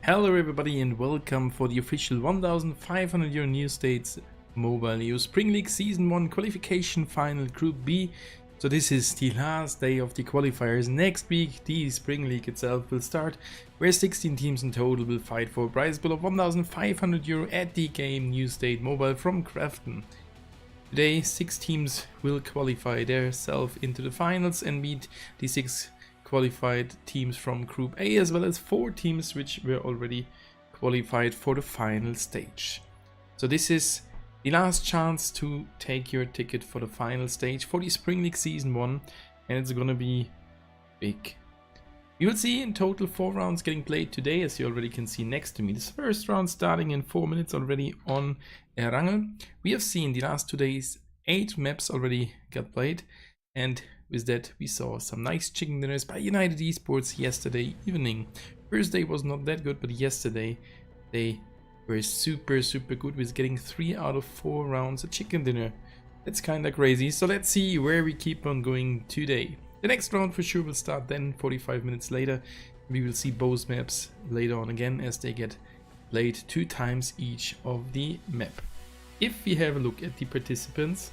Hello everybody and welcome for the official 1500 euro New States Mobile EU Spring League Season 1 Qualification Final Group B. So this is the last day of the qualifiers. Next week the Spring League itself will start, where 16 teams in total will fight for a prize pool of 1500 euro at the game New State Mobile from Crafton. Today 6 teams will qualify themselves into the finals and meet the 6 qualified teams from Group A, as well as 4 teams which were already qualified for the final stage. So this is the last chance to take your ticket for the final stage for the Spring League Season 1, and it's gonna be big. You will see in total 4 rounds getting played today, as you already can see next to me. This first round starting in 4 minutes already on Erangel. We have seen the last 2 days 8 maps already got played, and with that we saw some nice chicken dinners by United Esports yesterday evening. First day was not that good, but yesterday they were super good with getting 3 out of 4 rounds a chicken dinner. That's kinda crazy, so let's see where we keep on going today. The next round for sure will start then 45 minutes later. We will see both maps later on again as they get played 2 times each of the map. If we have a look at the participants,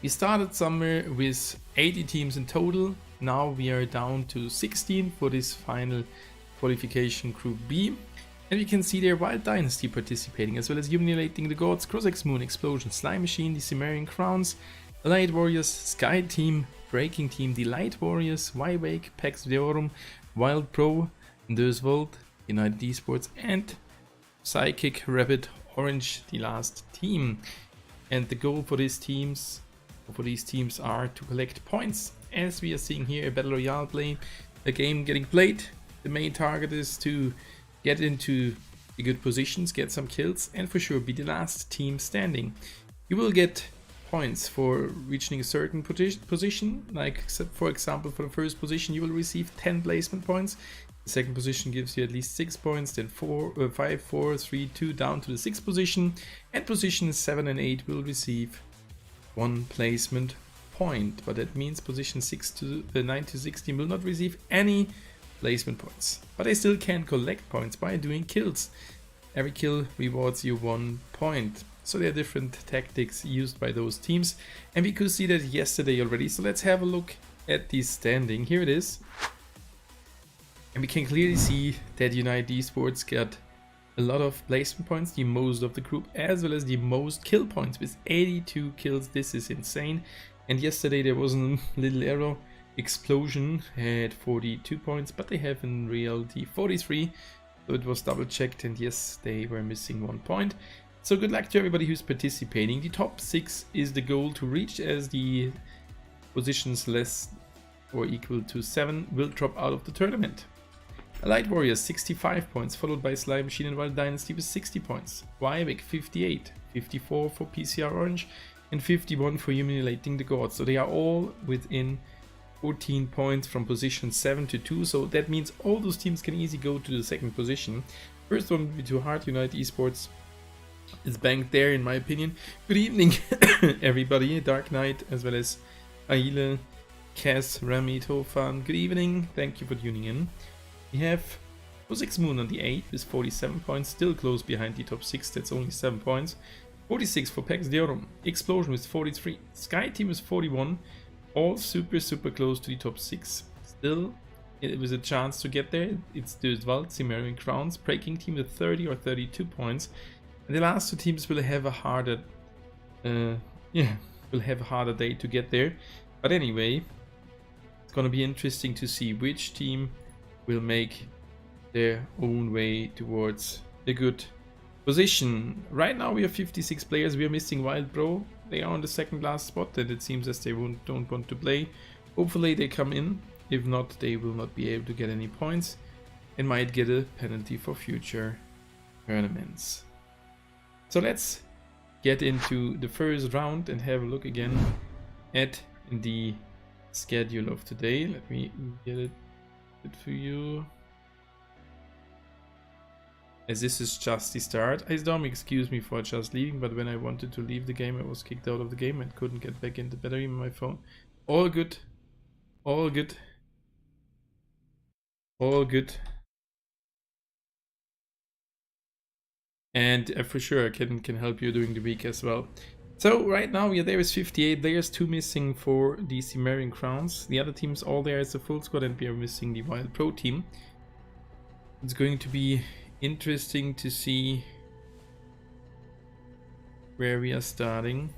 we started somewhere with 80 teams in total. Now we are down to 16 for this final qualification Group B. And we can see there Wild Dynasty participating, as well as Humiliating the Gods, Cross-X Moon, Explosion, Slime Machine, the Cimmerian Crowns, Light Warriors, Sky Team, Breaking Team, the Light Warriors, Y-Wake, Pax Deorum, Wild Pro, Endorsed, United Esports, and Psychic Rabbit Orange, the last team. And the goal for these teams are to collect points. As we are seeing here, a Battle Royale play, a game getting played. The main target is to get into the good positions, get some kills, and for sure be the last team standing. You will get points for reaching a certain position, like for example for the first position you will receive 10 placement points. The second position gives you at least 6 points, then 5, 4, 3, 2 down to the 6th position, and positions 7 and 8 will receive 1 placement point, but that means position 9 to 16 will not receive any placement points, but they still can collect points by doing kills. Every kill rewards you 1 point. So there are different tactics used by those teams, and we could see that yesterday already. So let's have a look at the standing. Here it is, and we can clearly see that United Esports got a lot of placement points, the most of the group, as well as the most kill points with 82 kills. This is insane. And yesterday there was a little error. Explosion had 42 points, but they have in reality 43. So it was double checked, and yes, they were missing 1 point. So good luck to everybody who's participating. The top 6 is the goal to reach, as the positions less or equal to 7 will drop out of the tournament. Light Warriors 65 points, followed by Slime Machine and Wild Dynasty with 60 points. Wyvik 58, 54 for PCR Orange, and 51 for Humiliating the Gods. So they are all within 14 points from position 7 to 2. So that means all those teams can easily go to the 2nd position. First one will be too hard. United Esports is banked there, in my opinion. Good evening, everybody. Dark Knight, as well as Aile, Cass, Rami, Tofan. Good evening. Thank you for tuning in. We have Cross-X Moon on the 8th with 47 points, still close behind the top 6, that's only 7 points. 46 for Pax Deorum, Explosion with 43, Sky Team with 41, all super close to the top 6. Still, it was a chance to get there. It's the Wald, Cimmerian Crowns, Breaking Team with 30 or 32 points. And the last 2 teams will have a harder day to get there. But anyway, it's gonna be interesting to see which team will make their own way towards a good position. Right now we have 56 players. We are missing Wild Pro. They are on the 2nd last spot, and it seems as they don't want to play. Hopefully they come in. If not, they will not be able to get any points and might get a penalty for future tournaments. So let's get into the first round and have a look again at the schedule of today. Let me get it for you, as this is just the start. Dom, excuse me for just leaving, but when I wanted to leave the game I was kicked out of the game and couldn't get back in the battery on my phone. All good, all good, all good. And for sure can help you during the week as well. So right now we are there with 58 players, 2 missing for the Cimmerian Crowns. The other teams all there is a full squad, and we are missing the Wild Pro team. It's going to be interesting to see where we are starting.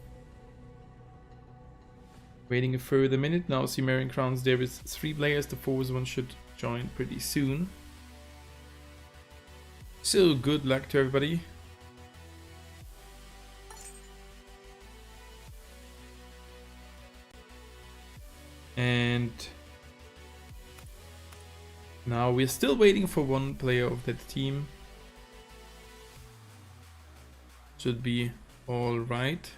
Waiting a further minute. Now Cimmerian Crowns there with 3 players. The 4th one should join pretty soon. So good luck to everybody. And now we're still waiting for 1 player of that team. Should be all right.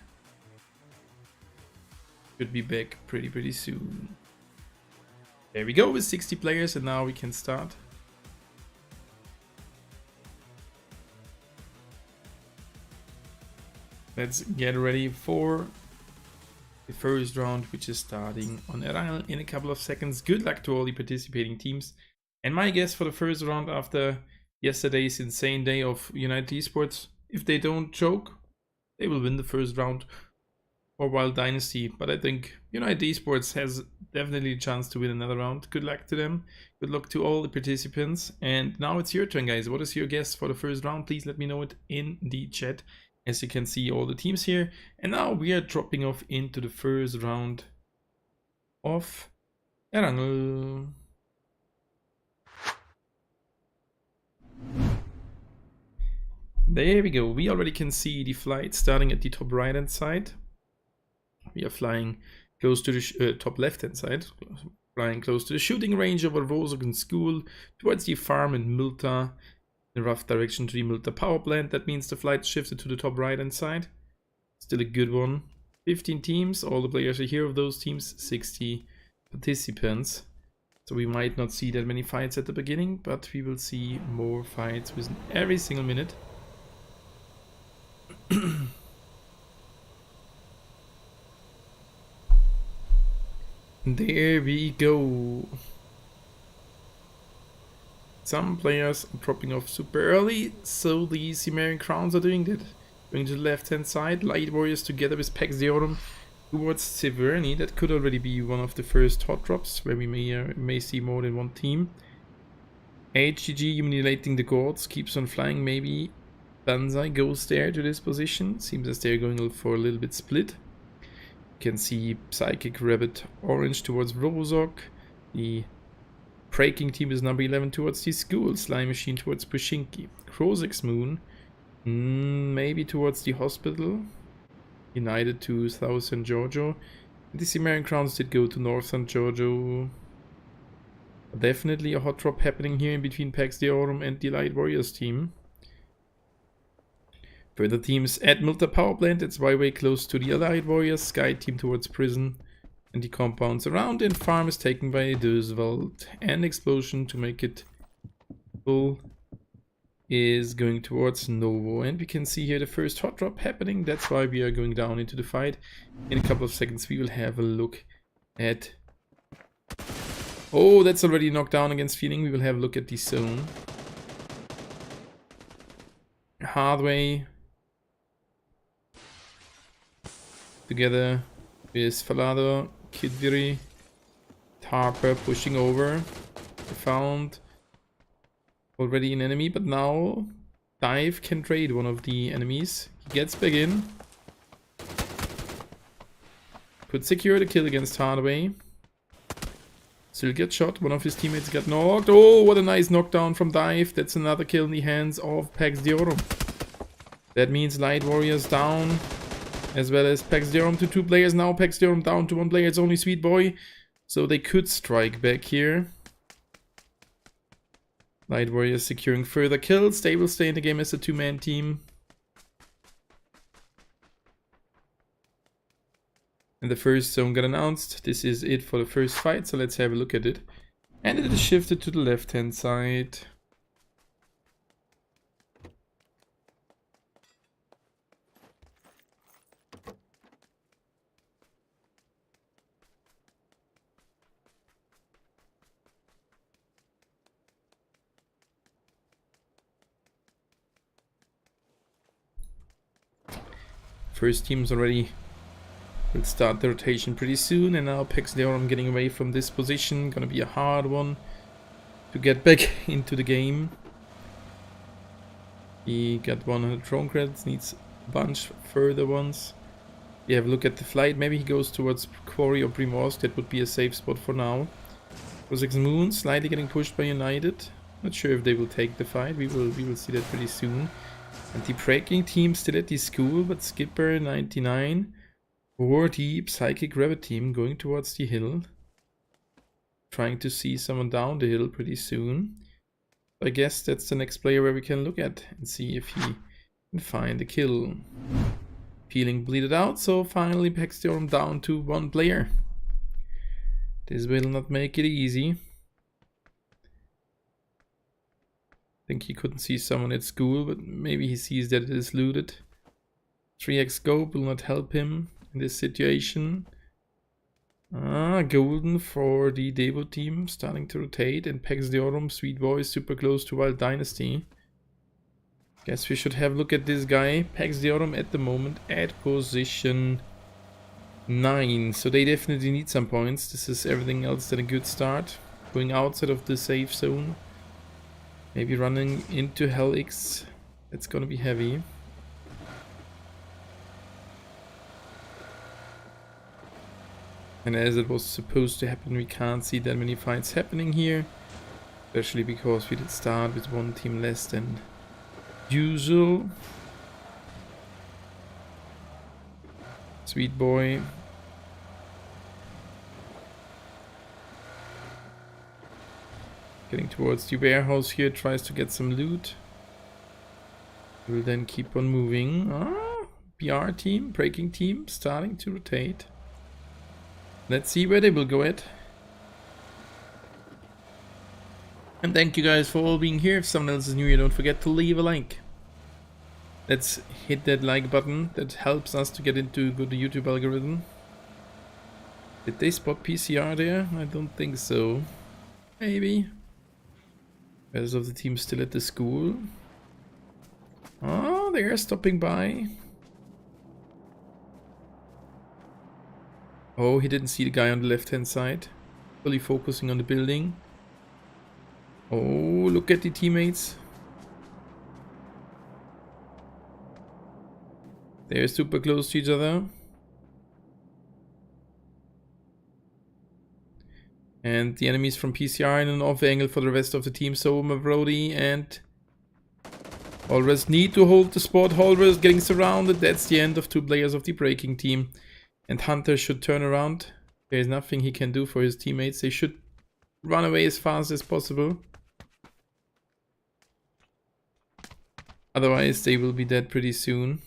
Should be back pretty soon. There we go with 60 players, and now we can start. Let's get ready for the first round, which is starting on Erangel in a couple of seconds. Good luck to all the participating teams. And my guess for the first round after yesterday's insane day of United Esports, if they don't choke, they will win the first round, or Wild Dynasty. But I think United Esports has definitely a chance to win another round. Good luck to them. Good luck to all the participants. And now it's your turn, guys. What is your guess for the first round? Please let me know it in the chat. As you can see, all the teams here. And now we are dropping off into the first round of Erangel. There we go. We already can see the flight starting at the top right hand side. We are flying close to the top left hand side. Flying close to the shooting range over Rosogen School towards the farm in Milta. In a rough direction to the Milta power plant. That means the flight shifted to the top right hand side. Still a good one. 15 teams, all the players are here of those teams, 60 participants. So we might not see that many fights at the beginning, but we will see more fights within every single minute. There we go. Some players are dropping off super early, so the Cimmerian Crowns are doing that. Going to the left hand side, Light Warriors together with Pax Deorum towards Severny. That could already be one of the first hot drops, where we may see more than 1 team. HGG Humiliating the Gods keeps on flying. Maybe Banzai goes there to this position. Seems as they're going for a little bit split. You can see Psychic Rabbit Orange towards Rozok. The Breaking team is number 11 towards the school. Slime Machine towards Pushinki. Crozix Moon. Maybe towards the hospital. United to South St. Giorgio. The Cimmerian Crowns did go to North St. Giorgio. Definitely a hot drop happening here in between Pax Deorum and the Light Warriors team. Further teams at Milta Power Plant. It's way close to the Light Warriors. Sky team towards Prison. And the compounds around, and farm is taken by Döswald. And Explosion to make it full is going towards Novo. And we can see here the first hot drop happening. That's why we are going down into the fight. In a couple of seconds we will have a look at... Oh, that's already knocked down against Feeling. We will have a look at the zone. Hardway together with Falado, Kidviri, Harper pushing over. They found already an enemy, but now Dive can trade one of the enemies. He gets back in. Could secure the kill against Hardway. Still gets shot. One of his teammates got knocked. Oh, what a nice knockdown from Dive. That's another kill in the hands of Pax Deorum. That means Light Warriors down, as well as Pax Deorum to 2 players. Now Pax Deorum down to 1 player. It's only Sweet Boy. So they could strike back here. Light Warriors securing further kills. They will stay in the game as a 2-man team. And the first zone got announced. This is it for the first fight, so let's have a look at it. And it is shifted to the left-hand side. first teams already will start the rotation pretty soon, and now Pexdiorum getting away from this position. Gonna be a hard one to get back into the game. He got 100 drone credits, needs a bunch further ones. We have a look at the flight. Maybe he goes towards Quarry or Primorsk. That would be a safe spot for now. Kozak's Moon slightly getting pushed by United. Not sure if they will take the fight. We will see that pretty soon. And the breaking team still at the school, but Skipper 99 or the Psychic Rabbit team going towards the hill. Trying to see someone down the hill pretty soon. I guess that's the next player where we can look at and see if he can find a kill. Feeling bleeded out, so finally Pexdiorum down to one player. This will not make it easy. I think he couldn't see someone at school, but maybe he sees that it is looted. 3x scope will not help him in this situation. Golden for the Devo team, starting to rotate, and Pexdiorum, Sweet Boy, super close to Wild Dynasty. Guess we should have a look at this guy. Pexdiorum at the moment at position 9, so they definitely need some points. This is everything else than a good start. Going outside of the safe zone. Maybe running into Helix. That's gonna be heavy. And as it was supposed to happen, we can't see that many fights happening here. Especially because we did start with one team less than usual. Sweet Boy. Getting towards the warehouse here, tries to get some loot. Will then keep on moving. PR team, breaking team, starting to rotate. Let's see where they will go at. And thank you guys for all being here. If someone else is new here, don't forget to leave a like. Let's hit that like button. That helps us to get into good YouTube algorithm. Did they spot PCR there? I don't think so. Maybe. Rest of the team still at the school. Oh, they are stopping by. Oh, he didn't see the guy on the left hand side. Fully focusing on the building. Oh, look at the teammates. They're super close to each other. And the enemies from PCR in an off angle for the rest of the team. So Mavrodi and Holres need to hold the spot. Holres getting surrounded. That's the end of 2 players of the breaking team. And Hunter should turn around. There is nothing he can do for his teammates. They should run away as fast as possible. Otherwise they will be dead pretty soon.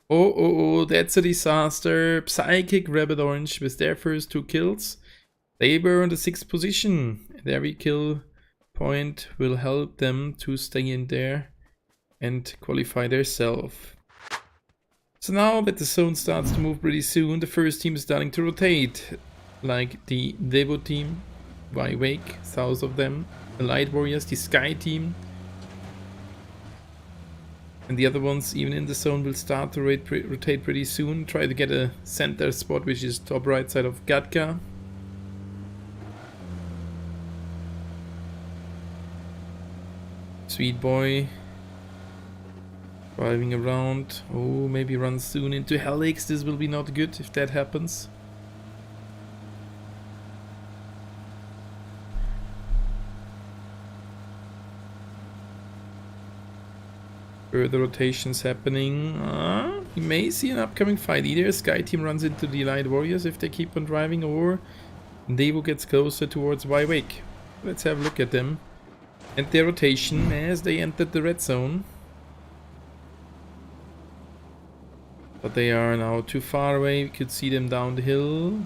Oh, that's a disaster. Psychic Rabbit Orange with their first 2 kills. They were in the 6th position, and every kill point will help them to stay in there and qualify themselves. So now that the zone starts to move pretty soon, the first team is starting to rotate. Like the Devo team, Wake, south of them, the Light Warriors, the Sky team. And the other ones, even in the zone, will start to rotate pretty soon. Try to get a center spot, which is top right side of Gatka. Sweet Boy driving around. Oh, maybe run soon into Helix. This will be not good if that happens. Further rotations happening. We may see an upcoming fight. Either Sky Team runs into the Light Warriors if they keep on driving, or Devo gets closer towards Wake. Let's have a look at them and their rotation as they entered the red zone. But they are now too far away. We could see them down the hill.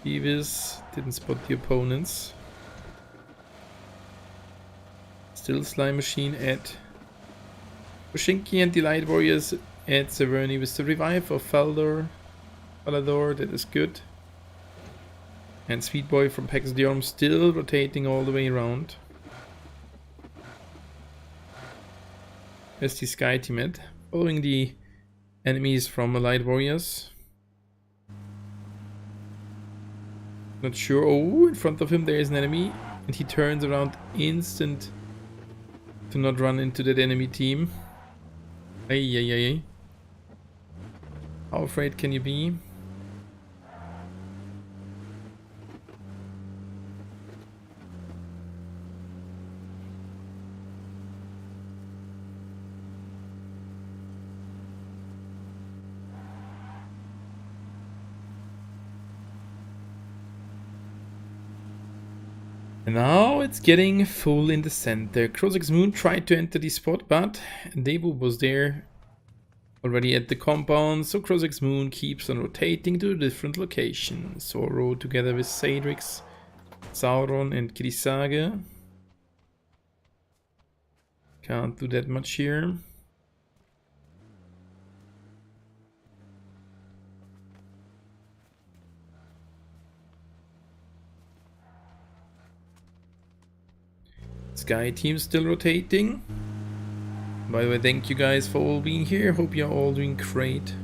Beavis didn't spot the opponents. Still Slime Machine at Boshinki and the Light Warriors at Severny with the revive of Falador. That is good. And Sweet Boy from Pexdiorum still rotating all the way around. There's the Sky team at, following the Enemies from Allied Warriors. Not sure. Oh, in front of him there is an enemy. And he turns around instant to not run into that enemy team. Ay, ay, ay. How afraid can you be? And now it's getting full in the center. Crozek's Moon tried to enter the spot, but Devu was there already at the compound, so Crozek's Moon keeps on rotating to a different location. Zoro together with Sadrix, Sauron and Kirisage. Can't do that much here. Sky team still rotating. By the way, thank you guys for all being here. Hope you're all doing great.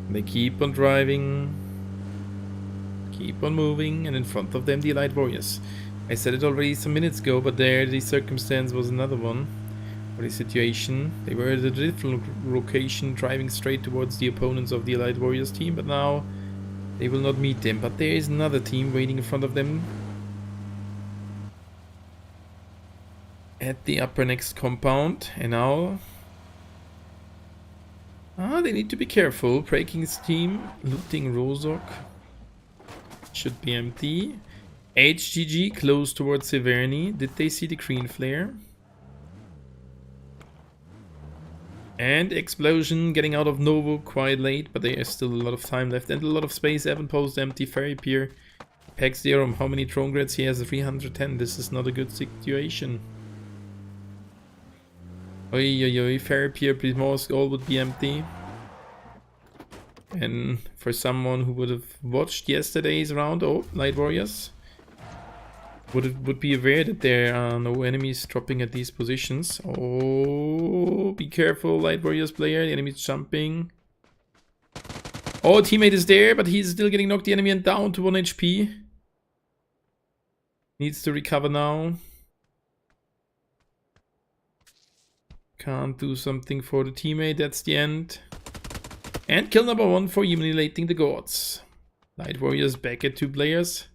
They keep on driving, keep on moving, and in front of them the Allied Warriors. I said it already some minutes ago, but there the circumstance was another one. For the situation, they were at a different location, driving straight towards the opponents of the Allied Warriors team, but now they will not meet them. But there is another team waiting in front of them at the upper next compound, and now they need to be careful. Breaking's team looting Rozok should be empty. HGG close towards Severny. Did they see the green flare? And Explosion getting out of Novo quite late, but there is still a lot of time left and a lot of space. Evan Post empty. Ferry Pier. Pax Theorem, how many drone grids? He has 310. This is not a good situation. Oi, oi, oi. Ferry Pier, Primorsk, all would be empty. And for someone who would have watched yesterday's round, oh, Light Warriors, would be aware that there are no enemies dropping at these positions. Oh, be careful, Light Warriors player. The enemy's jumping. Oh, teammate is there, but he's still getting knocked. The enemy and down to 1 HP. Needs to recover now. Can't do something for the teammate. That's the end. And kill number 1 for humiliating the gods. Light Warriors back at 2 players.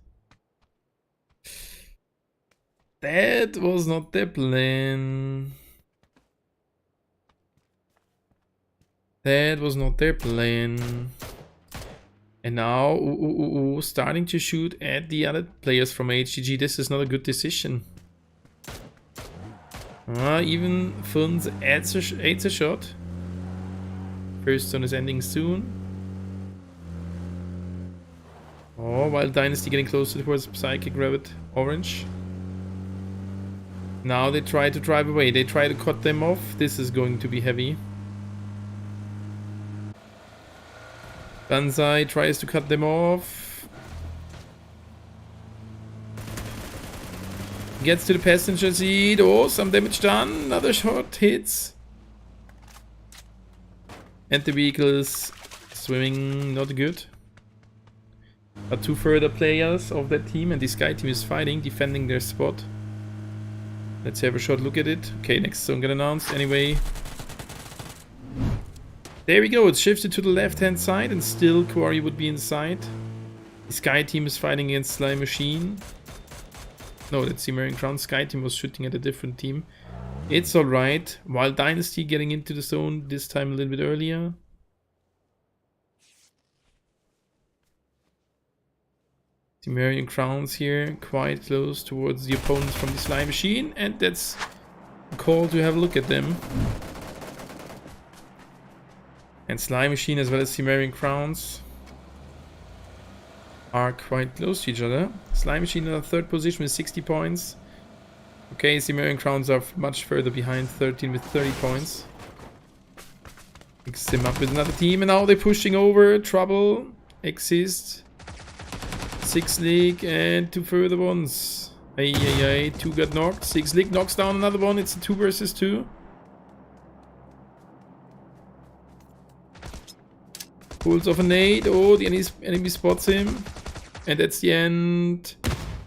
That was not their plan. That was not their plan. And now, starting to shoot at the other players from HGG. This is not a good decision. Even Funz adds a shot. First zone is ending soon. Oh, Wild Dynasty getting closer towards Psychic Rabbit Orange. Now they try to drive away. They try to cut them off. This is going to be heavy. Banzai tries to cut them off. Gets to the passenger seat. Oh, some damage done. Another shot hits. And the vehicle is swimming not good. But 2 further players of that team, and the Sky team is fighting, defending their spot. Let's have a short look at it. Okay, next zone got announced. Anyway, there we go. It's shifted to the left-hand side, and still Quarry would be inside. The Sky team is fighting against Slime Machine. No, that's the American Crown. Sky team was shooting at a different team. It's alright. Wild Dynasty getting into the zone this time a little bit earlier. Marion Crowns here, quite close towards the opponents from the Slime Machine, and that's a call to have a look at them. And Slime Machine as well as Cimmerian Crowns are quite close to each other. Slime Machine in a 3rd position with 60 points. Okay, Cimmerian Crowns are much further behind, 13 with 30 points. Mix them up with another team, and now they're pushing over. Trouble exists. 6 league and 2 further ones. Hey, hey, hey, 2 got knocked. 6 Lick knocks down another one. It's a 2 versus 2. Pulls off a nade. Oh, the enemy spots him. And that's the end.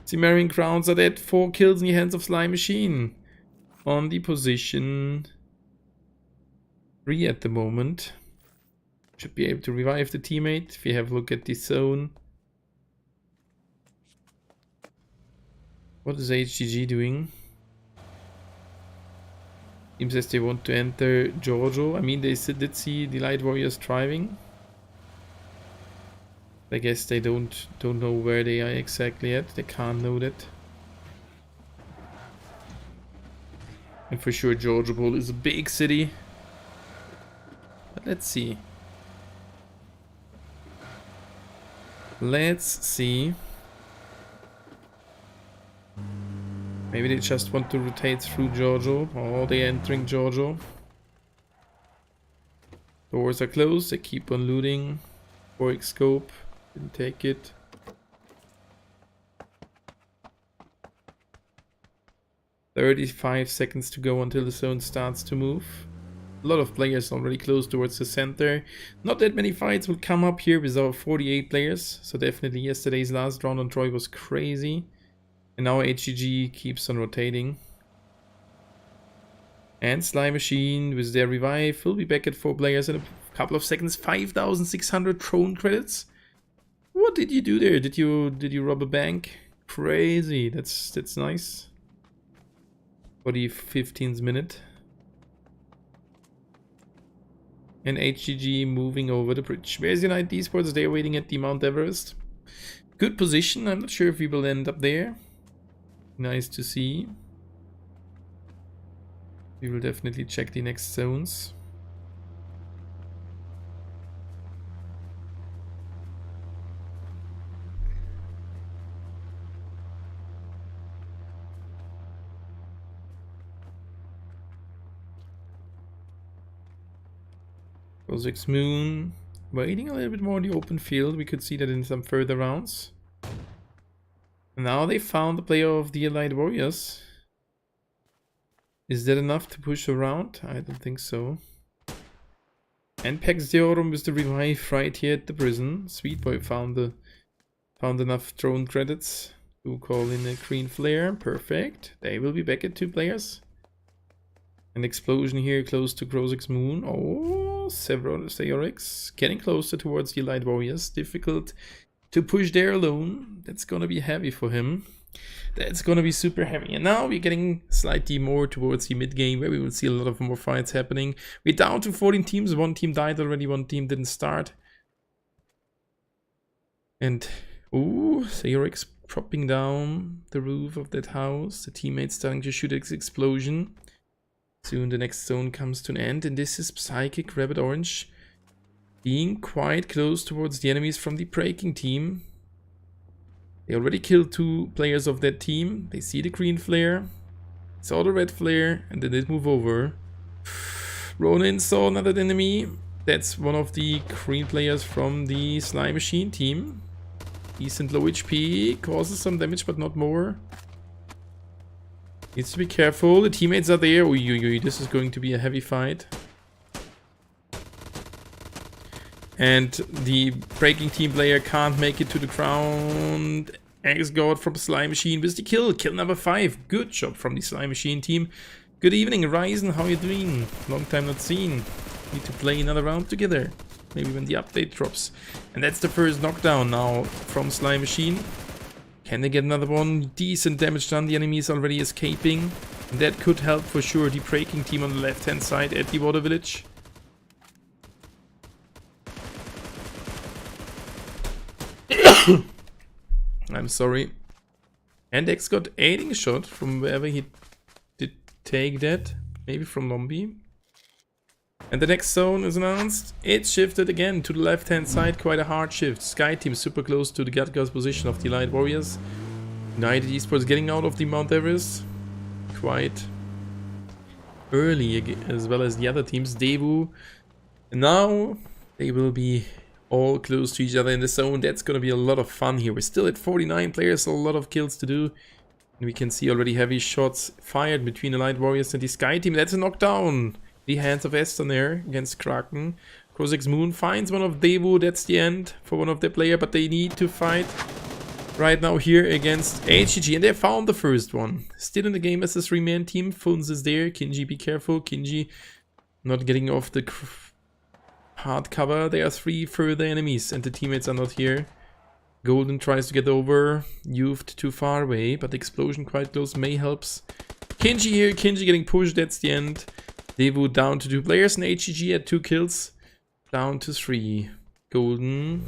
Cimmerian Crowns are dead. 4 kills in the hands of Slime Machine. On the position 3 at the moment. Should be able to revive the teammate if you have a look at the zone. What is HGG doing? Seems as they want to enter Giorgio. I mean, they did see the Light Warriors driving. I guess they don't know where they are exactly at. They can't know that. And for sure, Giorgio is a big city. But let's see. Let's see. Maybe they just want to rotate through Giorgio. Oh, they're entering Giorgio. Doors are closed. They keep on looting. 4x scope. Didn't take it. "35 seconds to go until the zone starts to move." A lot of players already close towards the center. Not that many fights will come up here with our 48 players. So definitely yesterday's last round on Troy was crazy. And now HGG keeps on rotating. And Slime Machine with their revive will be back at 4 players in a couple of seconds. 5,600 drone credits. What did you do there? Did you rob a bank? Crazy. That's nice. For the 15th minute. And HGG moving over the bridge. Where's United Esports? They're waiting at the Mount Everest. Good position. I'm not sure if we will end up there. Nice to see. We will definitely check the next zones. Kozik's Moon waiting a little bit more in the open field. We could see that in some further rounds. And now they found the player of the Allied Warriors. Is that enough to push around? I don't think so. And Pax Deorum with the revive right here at the prison. Sweet Boy found enough drone credits to call in a green flare. Perfect. They will be back at 2 players. An explosion here close to Kozik's Moon. Oh, several Seorix getting closer towards the Allied Warriors. Difficult to push there alone. That's gonna be heavy for him. That's gonna be super heavy. And now we're getting slightly more towards the mid game where we will see a lot of more fights happening. We're down to 14 teams. 1 team died already, 1 team didn't start. And ooh, Seorix propping down the roof of that house. The teammates starting to shoot this explosion. Soon the next zone comes to an end, and this is Psychic Rabbit Orange being quite close towards the enemies from the breaking team. They already killed 2 players of that team. They see the green flare, saw the red flare, and then they move over. Ronin saw another enemy. That's one of the green players from the Slime Machine team. Decent low HP, causes some damage but not more. Needs to be careful. The teammates are there. Oi, this is going to be a heavy fight. And the breaking team player can't make it to the ground. X-God from Slime Machine with the kill. Kill number 5. Good job from the Slime Machine team. Good evening, Ryzen. How you doing? Long time not seen. Need to play another round together. Maybe when the update drops. And that's the first knockdown now from Slime Machine. Can they get another one? Decent damage done. The enemy is already escaping. And that could help for sure the breaking team on the left hand side at the water village. I'm sorry. And X got aiding a shot from wherever he did take that. Maybe from Lombi. And the next zone is announced. It's shifted again to the left hand side. Quite a hard shift. Sky team super close to the Gatgas position of the Light Warriors. United Esports getting out of the Mount Everest quite early, as well as the other teams. Devu. And now they will be all close to each other in the zone. That's going to be a lot of fun here. We're still at 49 players, so a lot of kills to do. We can see already heavy shots fired between the Light Warriors and the Sky Team. That's a knockdown. The hands of Eston there against Kraken. Crozix Moon finds one of Devu. That's the end for one of their player, but they need to fight right now here against HGG. And they found the first one. Still in the game as a 3-man team. Funs is there. Kinji, be careful. Kinji not getting off the hard cover. There are 3 further enemies and the teammates are not here. Golden tries to get over. Youth too far away, but the explosion quite close. May helps. Kinji here. Kinji getting pushed. That's the end. Devu down to 2 players and HGG at 2 kills. Down to 3. Golden.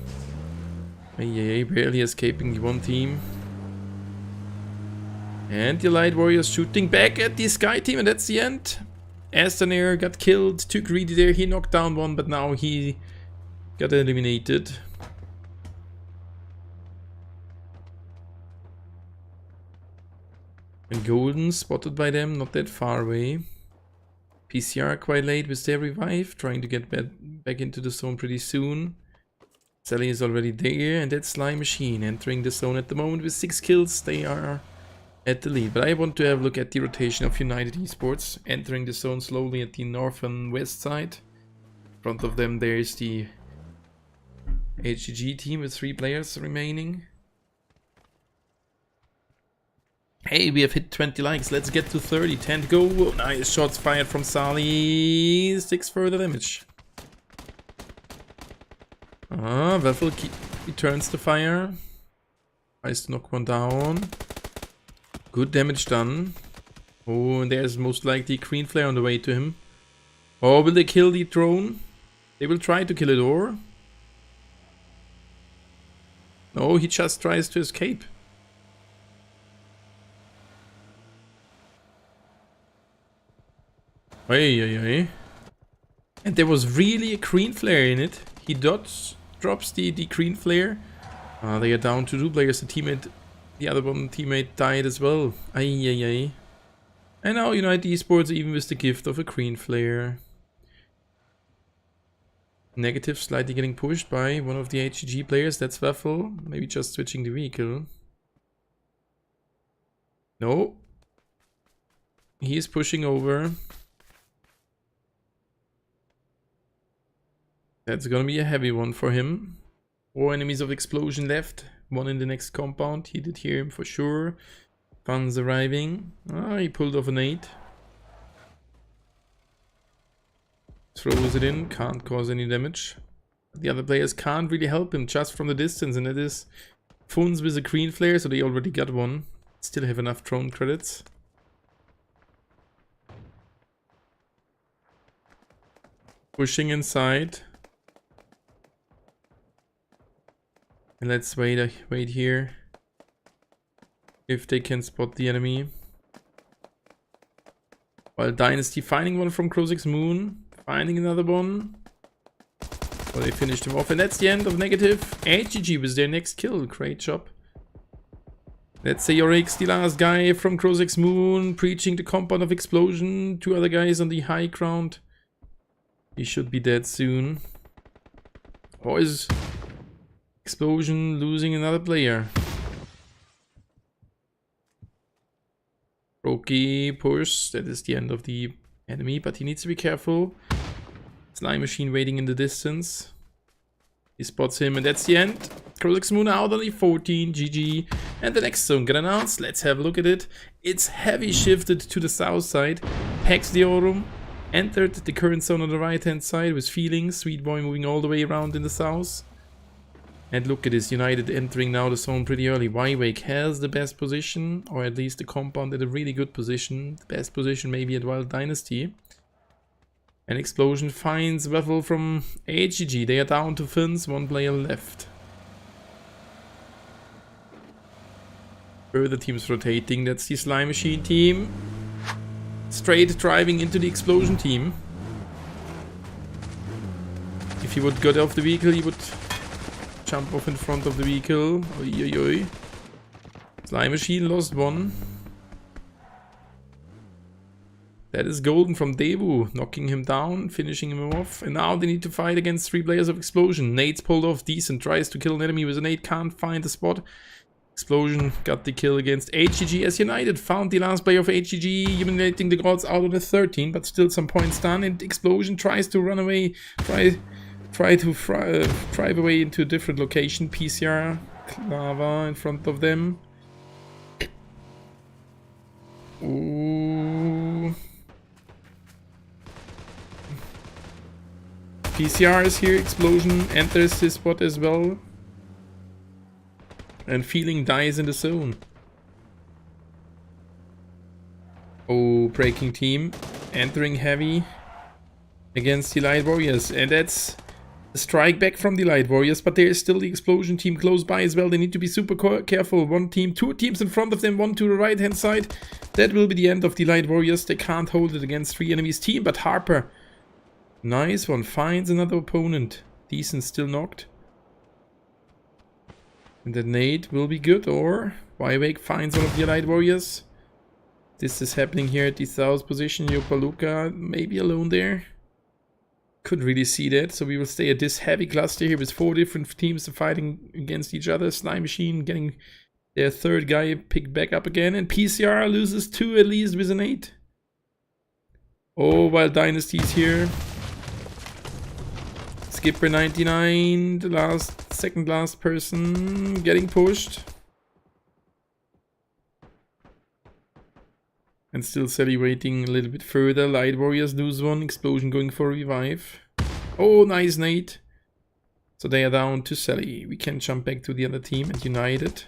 Barely escaping the one team. And the Light Warriors shooting back at the Sky Team, and that's the end. Astanair got killed. Too greedy there. He knocked down one, but now he got eliminated. And Golden spotted by them, not that far away. PCR quite late with their revive, trying to get back into the zone pretty soon. Sally is already there, and that's Slime Machine entering the zone at the moment with 6 kills. They are at the lead. But I want to have a look at the rotation of United Esports, entering the zone slowly at the north and west side. In front of them there is the HGG team with 3 players remaining. Hey, we have hit 20 likes. Let's get to 30. 10 to go. Oh, nice shots fired from Sally. 6 further damage. Weffel returns the fire. Tries to knock one down. Good damage done. Oh, and there's most likely green flare on the way to him. Oh, will they kill the drone? They will try to kill it, or? No, he just tries to escape. Hey. And there was really a green flare in it. He drops the green flare. They are down to 2 players. The other one teammate died as well. And now United Esports even with the gift of a green flare. Negative slightly getting pushed by one of the HGG players. That's Weffel. Maybe just switching the vehicle. No. He is pushing over. That's gonna be a heavy one for him. 4 enemies of explosion left. 1 in the next compound. He did hear him for sure. Fun's arriving. He pulled off an 8. Throws it in. Can't cause any damage. The other players can't really help him just from the distance. And it is Funs with a green flare. So they already got one. Still have enough drone credits. Pushing inside. And let's wait here. If they can spot the enemy. While Dynasty finding one from Crozix Moon. Finding another one. Well, they finished him off. And that's the end of negative. HGG was their next kill. Great job. Let's say Yorix, the last guy from Crozix Moon. Preaching the compound of explosion. 2 other guys on the high ground. He should be dead soon. Or is Explosion losing another player? Roki push. That is the end of the enemy, but he needs to be careful. Slime Machine waiting in the distance. He spots him, and that's the end. Crozix Moon out on the 14. GG. And the next zone got announced. Let's have a look at it. It's heavy shifted to the south side. Hex Deorum entered the current zone on the right hand side with Feelings. Sweet Boy moving all the way around in the south. And look at this, United entering now the zone pretty early. Y-Wake has the best position, or at least the compound at a really good position. The best position maybe at Wild Dynasty. And Explosion finds Weffel from HGG. They are down to Fins, 1 player left. Further teams rotating, that's the Slime Machine team. Straight driving into the Explosion team. If he would get off the vehicle, he would jump off in front of the vehicle. Oi. Slime Machine lost 1. That is Golden from Devu, knocking him down, finishing him off. And now they need to fight against 3 players of Explosion. Nate's pulled off decent, tries to kill an enemy with a nade, can't find the spot. Explosion got the kill against HGG as United found the last player of HGG, eliminating the gods out of the 13, but still some points done. And Explosion tries to run away, try to drive away into a different location. PCR, Lava in front of them. Ooh. PCR is here. Explosion enters his spot as well. And Feeling dies in the zone. Oh, breaking team entering heavy against the Light Warriors. And that's a strike back from the Light Warriors, but there is still the Explosion team close by as well. They need to be super careful. One team, two teams in front of them, one to the right hand side. That will be the end of the Light Warriors. They can't hold it against three enemies team, but Harper, nice one, finds another opponent. Decent still knocked. And the nade will be good, or Wywake finds one of the Light Warriors. This is happening here at the south position. Yopaluka maybe alone there. Couldn't really see that, so we will stay at this heavy cluster here with 4 different teams fighting against each other. Slime Machine getting their third guy picked back up again, and PCR loses 2 at least with an 8. Oh, while Dynasty's here. Skipper 99, the second last person getting pushed. And still celebrating a little bit further. Light Warriors lose one. Explosion going for a revive. Oh, nice nade. So they are down to Sally. We can jump back to the other team and United.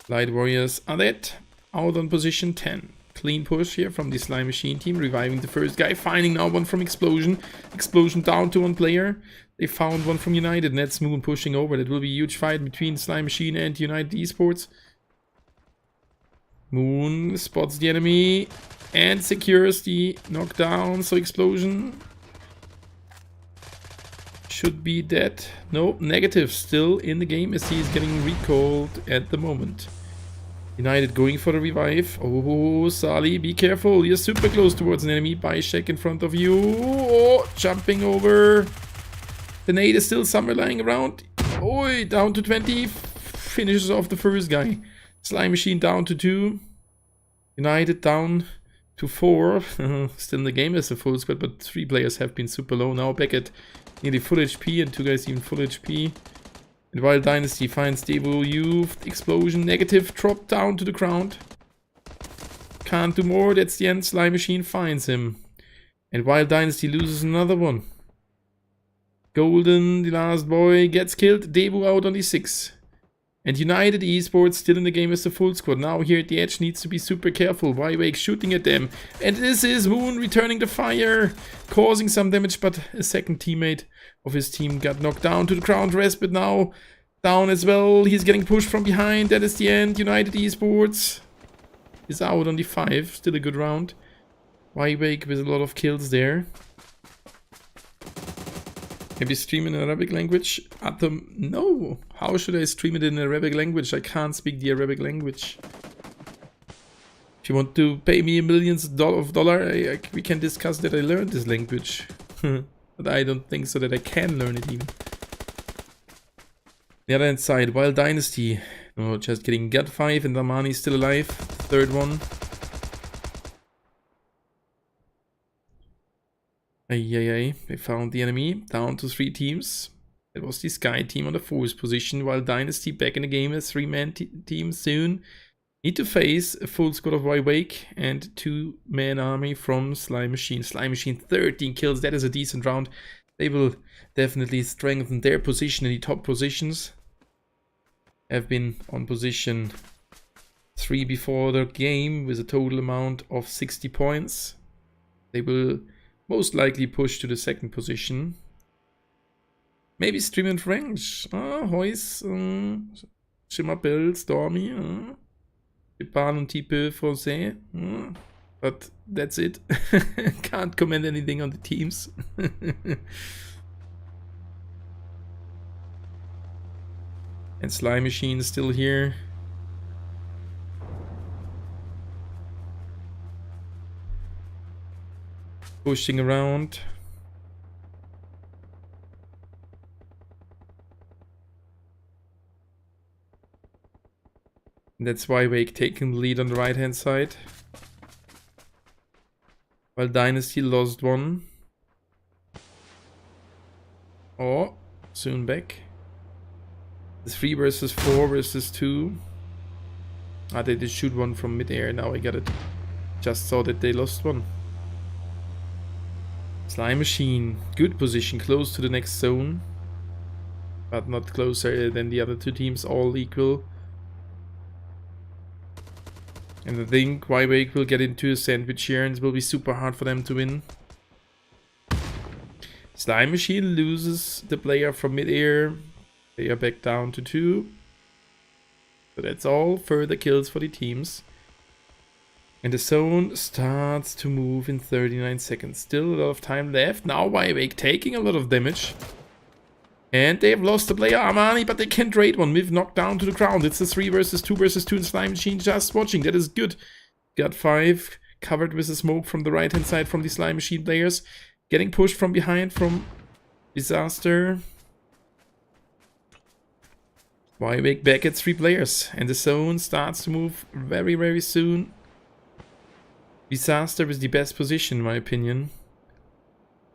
Light Warriors are dead. Out on position 10. Clean push here from the Slime Machine team. Reviving the first guy. Finding now one from Explosion. Explosion down to 1 player. They found one from United. And that's Moon pushing over. That will be a huge fight between Slime Machine and United Esports. Moon spots the enemy and secures the knockdown. So Explosion should be dead. No, negative still in the game as he is getting recalled at the moment. United going for the revive. Oh, Sali, be careful. You're super close towards an enemy. Bishek in front of you. Oh, jumping over. The nade is still somewhere lying around. Oh, down to 20. Finishes off the first guy. Slime Machine down to 2. United down to 4. Still in the game as a full squad, but 3 players have been super low. Now back at nearly full HP and 2 guys even full HP. And while Dynasty finds Devo Youth, Explosion, negative, drop down to the ground. Can't do more, that's the end. Slime Machine finds him. And while Dynasty loses another one. Golden, the last boy, gets killed. Devo out on the 6. And United Esports still in the game as a full squad. Now here at the edge needs to be super careful. Wywake shooting at them. And this is Moon returning the fire. Causing some damage, but a second teammate of his team got knocked down to the ground. Respite now down as well. He's getting pushed from behind. That is the end. United Esports is out on the 5. Still a good round. Wywake with a lot of kills there. Maybe stream in Arabic language? Atom, no. How should I stream it in Arabic language? I can't speak the Arabic language. If you want to pay me millions of dollars, we can discuss that I learned this language. But I don't think so that I can learn it even. The other hand side, Wild Dynasty. No, just kidding. Gut 5 and Damani still alive. Third one. They found the enemy. Down to 3 teams. It was the Sky team on the 4th position, while Dynasty back in the game as 3-man team soon. Need to face a full squad of Wywake and 2-man army from Slime Machine. Slime Machine 13 kills. That is a decent round. They will definitely strengthen their position in the top positions. Have been on position 3 before the game with a total amount of 60 points. They will most likely push to the 2nd position. Maybe stream in French. Hois, je m'appelle Stormy. Je parle un petit peu français. But that's it. Can't comment anything on the teams. And Slime Machine is still here. Pushing around. And that's why Wake taking the lead on the right hand side. While Dynasty lost one. Oh, soon back. The 3 versus 4 versus 2. Ah, they did shoot one from mid-air. Now I got it. Just saw that they lost one. Slime Machine. Good position. Close to the next zone. But not closer than the other 2 teams. All equal. And I think Wake will get into a sandwich here and it will be super hard for them to win. Slime Machine loses the player from mid-air. They are back down to 2. So that's all further kills for the teams. And the zone starts to move in 39 seconds. Still a lot of time left. Now Wake taking a lot of damage. And they have lost the player Armani, but they can trade one. Miv knocked down to the ground. It's a 3 versus 2 versus 2 in Slime Machine just watching. That is good. Got 5 covered with the smoke from the right hand side from the Slime Machine players. Getting pushed from behind from Disaster. Wake back at 3 players. And the zone starts to move very, very soon. Disaster is the best position in my opinion.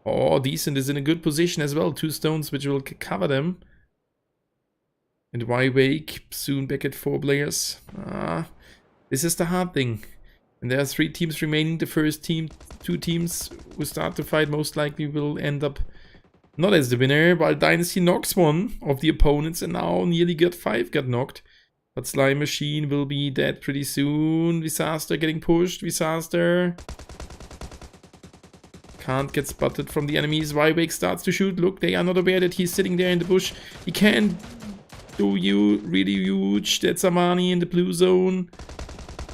Oh, Decent is in a good position as well. 2 stones which will cover them. And Wake soon back at 4 players. This is the hard thing. And there are 3 teams remaining. The first team, 2 teams who start to fight most likely will end up not as the winner, while Dynasty knocks one of the opponents and now nearly got 5 got knocked. But Slime Machine will be dead pretty soon. Disaster getting pushed. Disaster can't get spotted from the enemies. Wake starts to shoot. Look, they are not aware that he's sitting there in the bush. He can do you really huge. That's Armani in the blue zone.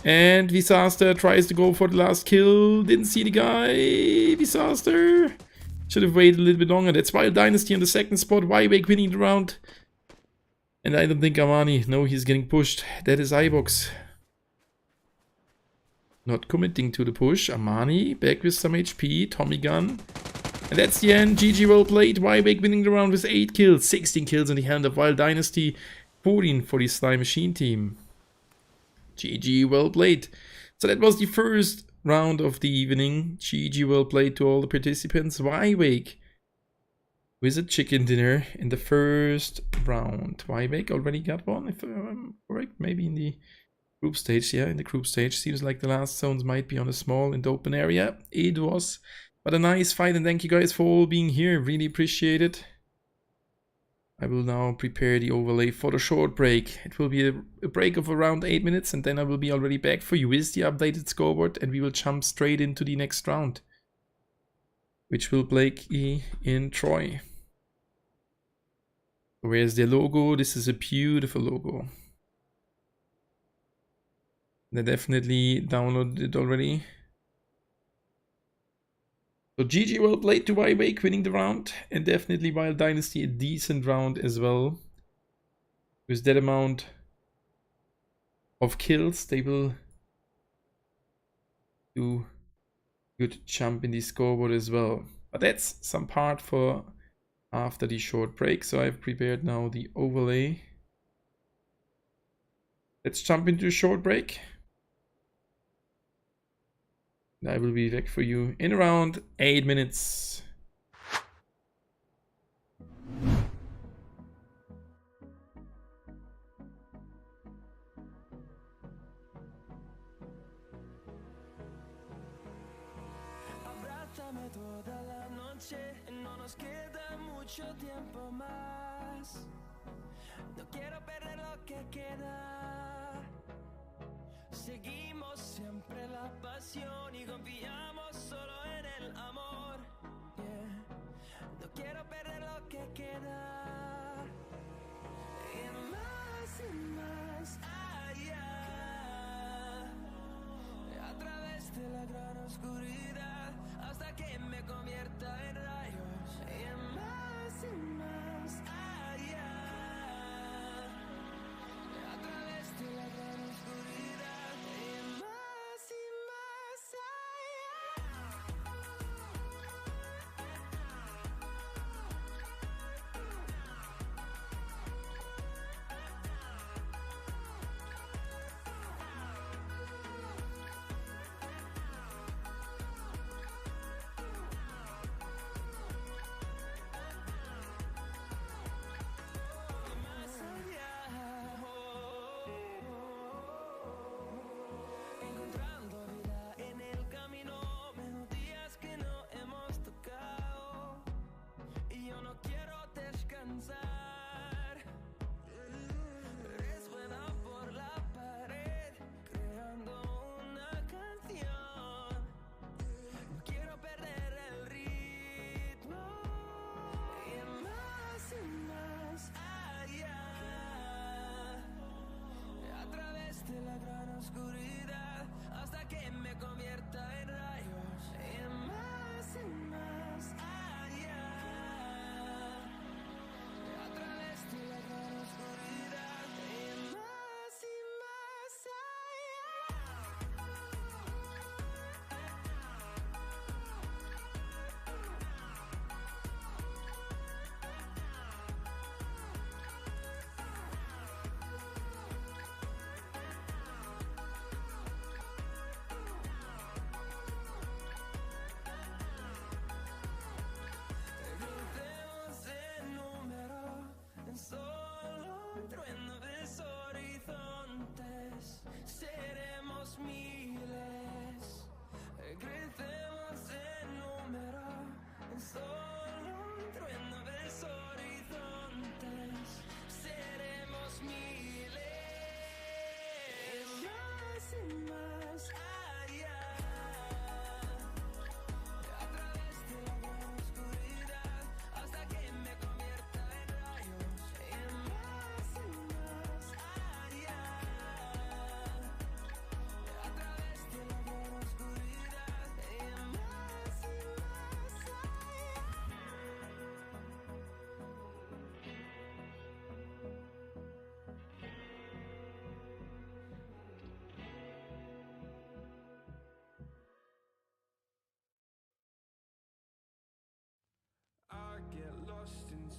And Disaster tries to go for the last kill. Didn't see the guy. Disaster should have waited a little bit longer. That's why Dynasty on the 2nd spot. Wake winning the round. And I don't think Armani. No, he's getting pushed. That is iBox. Not committing to the push. Armani back with some HP. Tommy gun. And that's the end. GG well played. Wake winning the round with 8 kills. 16 kills in the hand of Wild Dynasty. 14 for the Slime Machine team. GG well played. So that was the first round of the evening. GG well played to all the participants. Wake with a chicken dinner in the first round. Wake already got one, if I'm correct. Maybe in the group stage. Yeah, in the group stage. Seems like the last zones might be on a small and open area. It was. But a nice fight, and thank you guys for all being here. Really appreciate it. I will now prepare the overlay for the short break. It will be a break of around 8 minutes, and then I will be already back for you with the updated scoreboard, and we will jump straight into the next round, which will play in Troy. Where's the logo? This is a beautiful logo. I definitely downloaded it already. So GG well played to Wake winning the round, and definitely Wild Dynasty a decent round as well. With that amount of kills, they will do good jump in the scoreboard as well. But that's some part for after the short break. So I've prepared now the overlay. Let's jump into a short break. I will be back for you in around 8 minutes. Abrázame toda la noche, no nos queda mucho tiempo más. No quiero perder lo que queda. Seguimos siempre la pasión y confiamos solo en el amor. Yeah. No quiero perder lo que queda. Y más allá. A través de la gran oscuridad hasta que me convierta en rayos. Y más allá. A través de la gran oscuridad.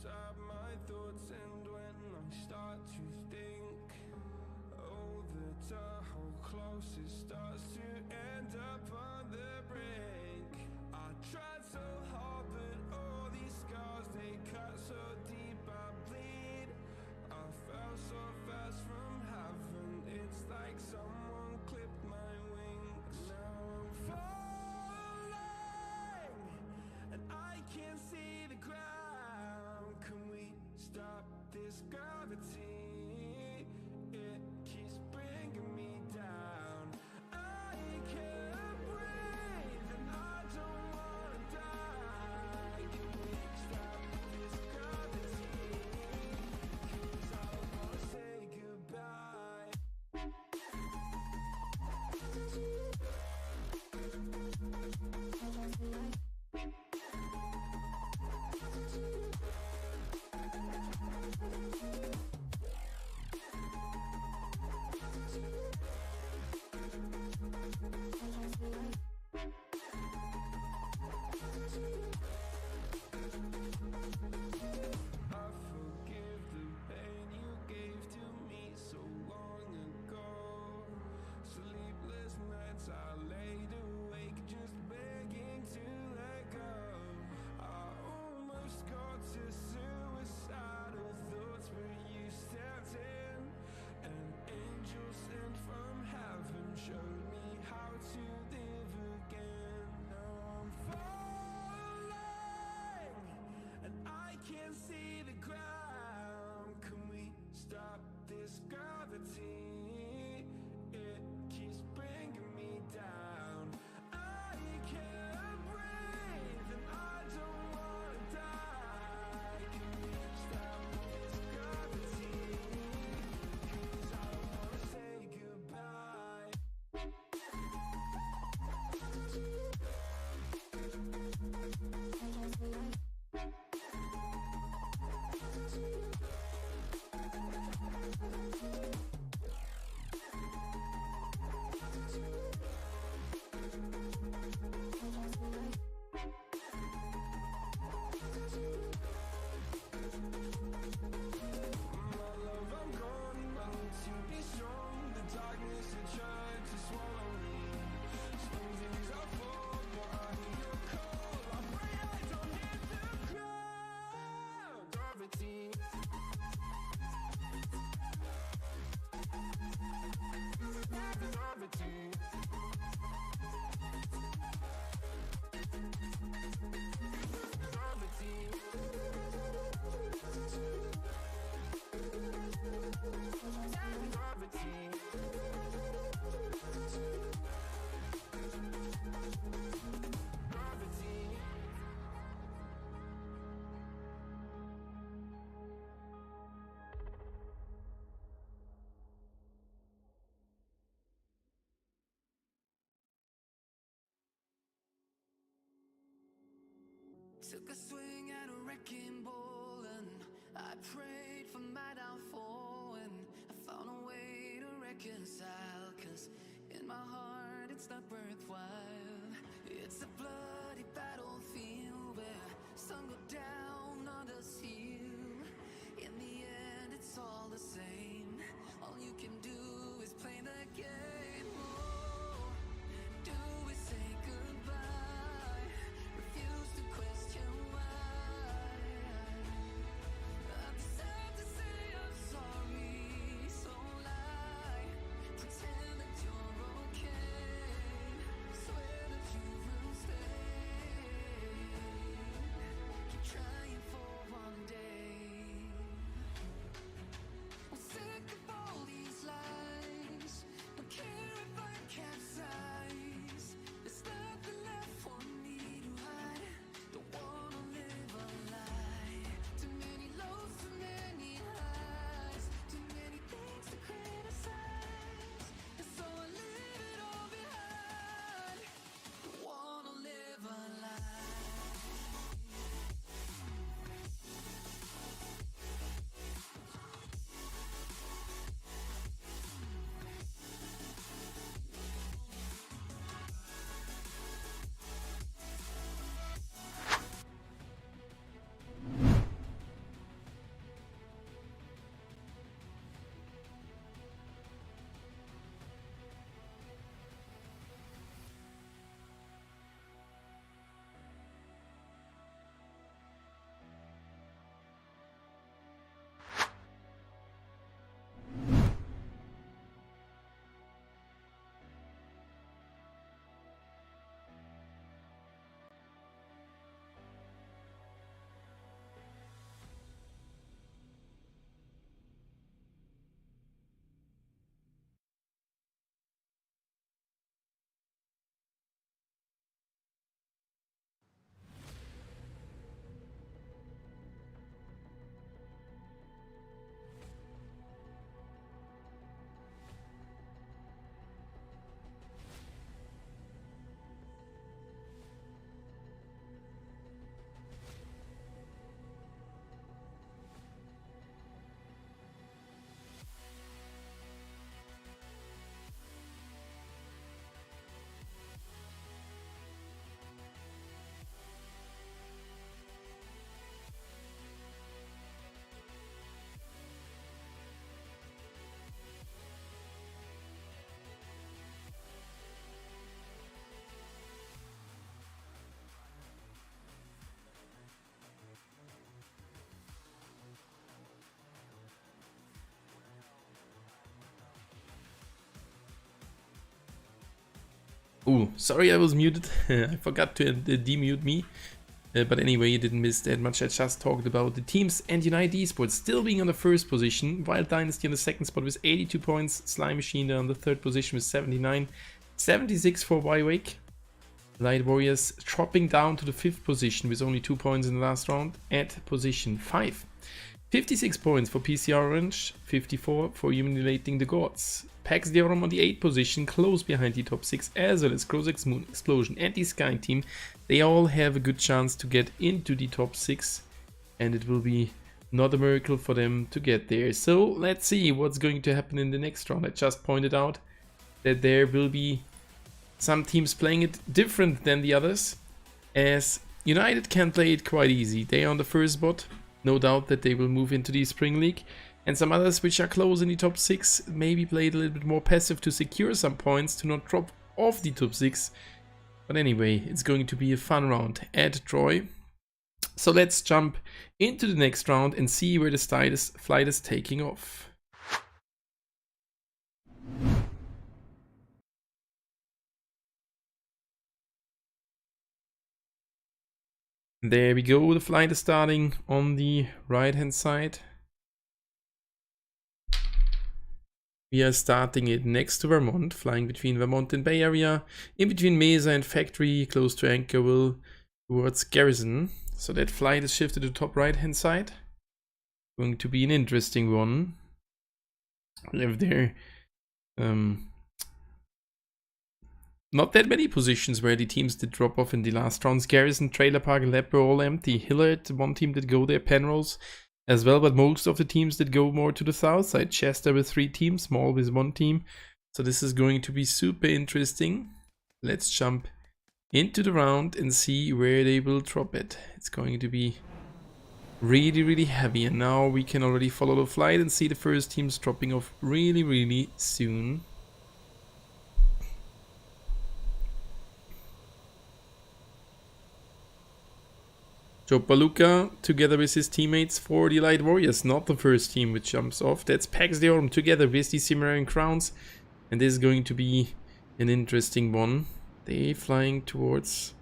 inside my thoughts, and when I start to think, oh, the hole closest starts to end up on the brink. I tried so hard, but all these scars, they cut so deep I bleed. I fell so fast from heaven, it's like someone clipped my wings. Now I'm falling, and I can't see the ground. Can we stop this gravity? It keeps bringing me down. I can't breathe, and I don't wanna die. Can we stop this gravity? 'Cause I wanna say goodbye. I forgive the pain you gave to me so long ago. Sleepless nights I laid awake just begging to let go. I almost got to suicidal thoughts, but you stepped in. An angel sent from heaven showed me how to live again. Now I'm falling, and I can't see the ground. Can we stop this gravity? It keeps bringing me down. I can't breathe, and I don't wanna die. Can we stop this gravity? 'Cause I wanna say goodbye. My love, I'm gone. I need to be strong. The darkness had tried to swallow me. Some days I fall, but I hear your call. I pray I don't hit the ground. Gravity. Gravity. Took a swing at a wrecking ball, and I prayed for my downfall, and I found a way to reconcile, 'cause in my heart it's not worthwhile. It's a bloody battlefield where sun go down, others heal. In the end it's all the same. All you can do is play the game. Oh, do we say goodbye? Refuse to question why. I deserve to say I'm sorry, so lie. Pretend that you're okay. Swear that Oh, sorry I was muted. I forgot to demute me. But anyway, you didn't miss that much. I just talked about the teams, and United Esports still being on the first position. Wild Dynasty on the second spot with 82 points. Slime Machine on the third position with 79. 76 for Y-Wake. Light Warriors dropping down to the fifth position with only 2 points in the last round at position 5. 56 points for PCR Orange, 54 for Humiliating the Gods. Pax Deorum on the 8th position, close behind the top 6, as well as Crozex Moon Explosion and the Sky Team. They all have a good chance to get into the top 6, and it will be not a miracle for them to get there. So let's see what's going to happen in the next round. I just pointed out that there will be some teams playing it different than the others, as United can play it quite easy. They are on the first spot. No doubt that they will move into the Spring League. And some others which are close in the top 6 maybe played a little bit more passive to secure some points to not drop off the top 6. But anyway, it's going to be a fun round at Troy. So let's jump into the next round and see where the flight is taking off. There we go, the flight is starting on the right hand side. We are starting it next to Vermont, flying between Vermont and Bay Area, in between Mesa and Factory, close to Anchorville, towards Garrison. So that flight is shifted to the top right hand side. Going to be an interesting one. We have there not that many positions where the teams did drop off in the last rounds. Garrison, Trailer Park, Leper all empty. Hillard, one team did go there. Penrose as well, but most of the teams did go more to the south side. Chester with 3 teams, Small with 1 team. So this is going to be super interesting. Let's jump into the round and see where they will drop it. It's going to be really, really heavy. And now we can already follow the flight and see the first teams dropping off really, really soon. Joe Paluca together with his teammates for the Light Warriors, not the first team which jumps off. That's Pax Deorum together with the Cimmerian Crowns, and this is going to be an interesting one. They flying towards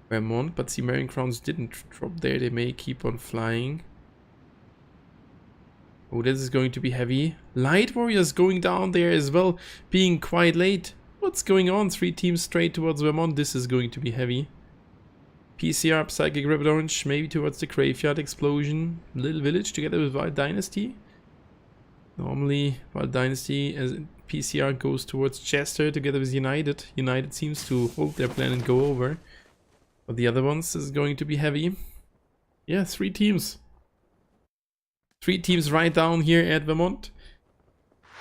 Vermont, but Cimmerian Crowns didn't drop there. They may keep on flying. Oh, this is going to be heavy. Light Warriors going down there as well, being quite late. What's going on? 3 teams straight towards Vermont. This is going to be heavy. PCR, Psychic Rabbit Orange, maybe towards the Graveyard Explosion. Little Village together with Wild Dynasty. Normally, Wild Dynasty as PCR goes towards Chester together with United. United seems to hold their plan and go over. But the other ones is going to be heavy. Yeah, 3 teams. 3 teams right down here at Vermont.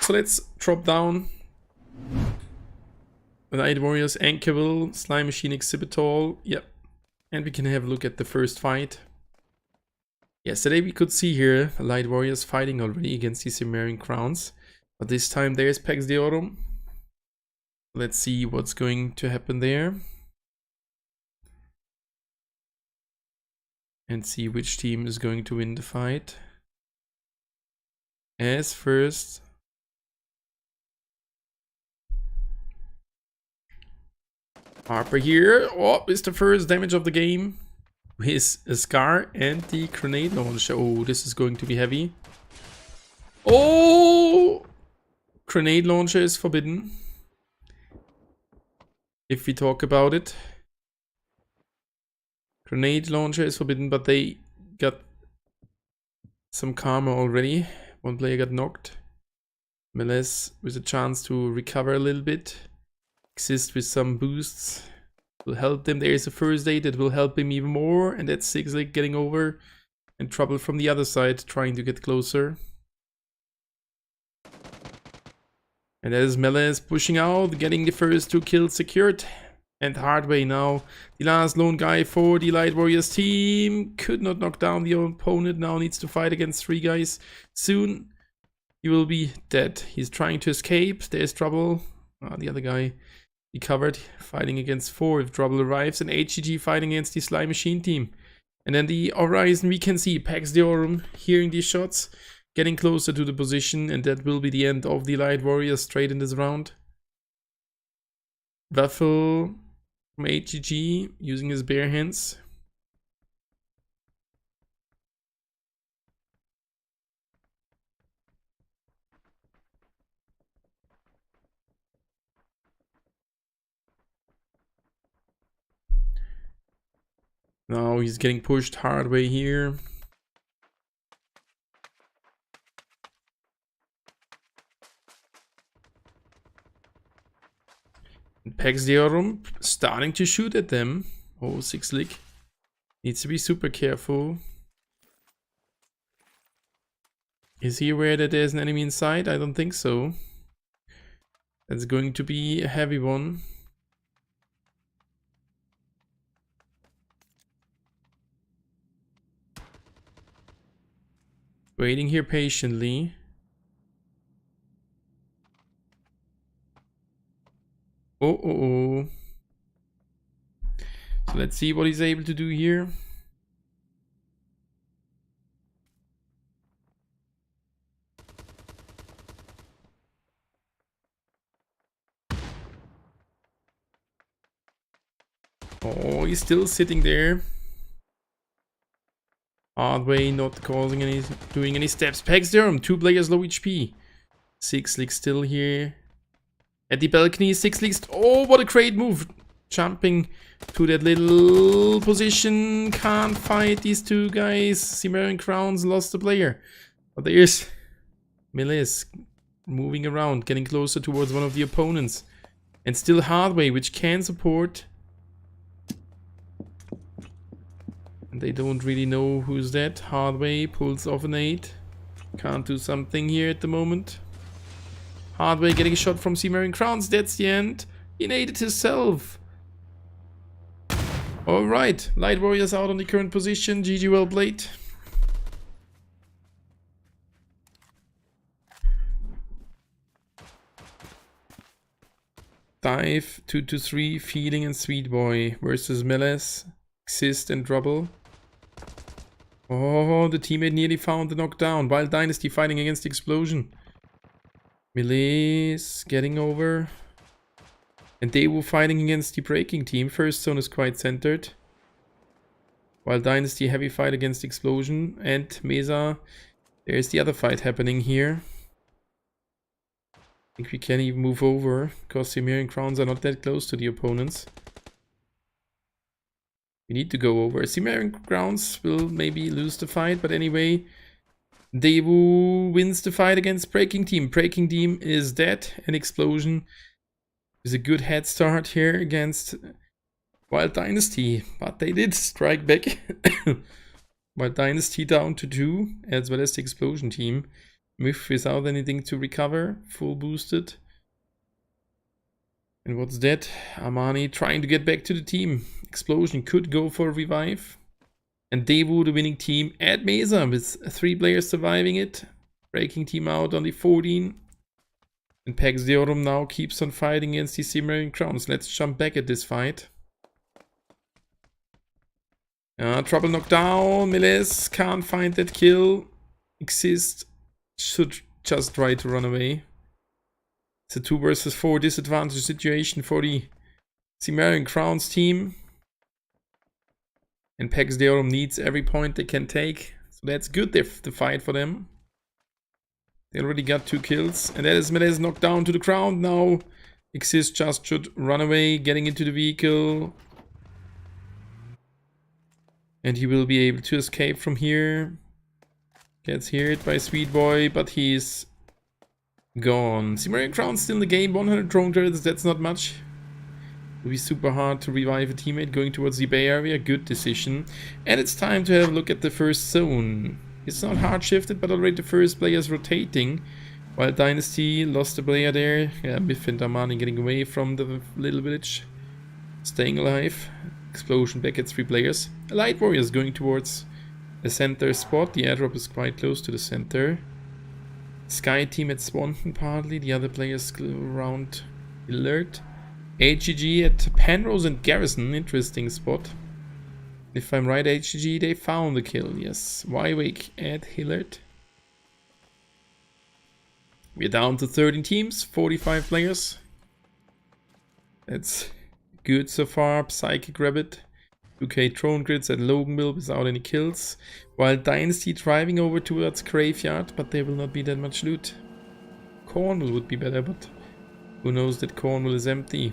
So let's drop down. Light Warriors, Anchorville, Slime Machine, Exhibit Hall. Yep. And we can have a look at the first fight. Yesterday we could see here Light Warriors fighting already against the Cimmerian Crowns. But this time there's Pax Deorum. Let's see what's going to happen there. And see which team is going to win the fight. As first, Harper here. Oh, it's the first damage of the game with a Scar and the grenade launcher. Oh, this is going to be heavy. Oh! Grenade launcher is forbidden. If we talk about it. Grenade launcher is forbidden, but they got some karma already. One player got knocked. Meles with a chance to recover a little bit. Exist with some boosts. Will help them. There is a first aid that will help him even more. And that's Sixlick getting over. And Trouble from the other side trying to get closer. And that is Meles pushing out, getting the first 2 kills secured. And Hardway now, the last lone guy for the Light Warriors team. Could not knock down the opponent, now needs to fight against 3 guys. Soon he will be dead. He's trying to escape, there's Trouble. The other guy recovered, fighting against 4 if Trouble arrives. And HGG fighting against the Slime Machine team. And then the horizon we can see Pax Deorum hearing these shots. Getting closer to the position, and that will be the end of the Light Warriors straight in this round. Waffle from HGG using his bare hands. Now he's getting pushed hard way here. Pexdiorum starting to shoot at them. Oh, 6-lick. Needs to be super careful. Is he aware that there's an enemy inside? I don't think so. That's going to be a heavy one. Waiting here patiently. Oh. So let's see what he's able to do here. Oh, he's still sitting there. Hardway not causing any, doing any steps. Pexdiorum, 2 players low HP. 6-lick still here. At the balcony, 6-lick. Oh, what a great move. Jumping to that little position. Can't fight these two guys. Cimmerian Crowns lost the player. But there's Melis moving around, getting closer towards one of the opponents. And still Hardway, which can support. And they don't really know who's that. Hardway pulls off an 8. Can't do something here at the moment. Hardway getting a shot from Cimmerian Crowns. That's the end. He naded himself. Alright. Light Warriors out on the current position. GG, well played. Dive 2-3. Feeling and Sweet Boy versus Meles. Exist and Trouble. Oh, the teammate nearly found the knockdown. Wild Dynasty fighting against the Explosion. Melee's getting over. And they were fighting against the Breaking Team. First zone is quite centered. Wild Dynasty heavy fight against Explosion. And Mesa, there's the other fight happening here. I think we can even move over, because Cimmerian Crowns are not that close to the opponents. We need to go over. Cimmerian Crowns will maybe lose the fight, but anyway, Devu wins the fight against Breaking Team. Breaking Team is dead, and Explosion is a good head start here against Wild Dynasty, but they did strike back. Wild Dynasty down to 2, as well as the Explosion team. Myth without anything to recover, full boosted. And what's that? Armani trying to get back to the team. Explosion could go for a revive. And Devu, the winning team at Mesa, with 3 players surviving it. Breaking Team out on the 14. And Pexdiorum now keeps on fighting against the Cimmerian Crowns. Let's jump back at this fight. Trouble knockdown. Meles can't find that kill. Exist. Should just try to run away. It's a 2 versus 4 disadvantage situation for the Cimmerian Crowns team. And Pexdiorum needs every point they can take. So that's good, the fight for them. They already got 2 kills. And that is Meles knocked down to the ground now. Exist just should run away, getting into the vehicle. And he will be able to escape from here. Gets hit by Sweet Boy, but he's gone. Cimmerian Crowns still in the game. 100 drone turrets, that's not much. It'll be super hard to revive a teammate going towards the Bay Area. Good decision. And it's time to have a look at the first zone. It's not hard shifted, but already the first player is rotating. While Dynasty lost a player there. Yeah, Myth and Armani getting away from the little village. Staying alive. Explosion back at 3 players. Light Warriors going towards the center spot. The airdrop is quite close to the center. Sky team at Swanton partly. The other players around Alert. HGG at Penrose and Garrison. Interesting spot. If I'm right, HGG, they found the kill. Yes. Wywake at Hillard. We're down to 13 teams. 45 players. That's good so far. Psychic Rabbit. 2k drone grids at Loganville without any kills. While Dynasty driving over towards Graveyard, but there will not be that much loot. Cornwall would be better, but who knows that Cornwall is empty.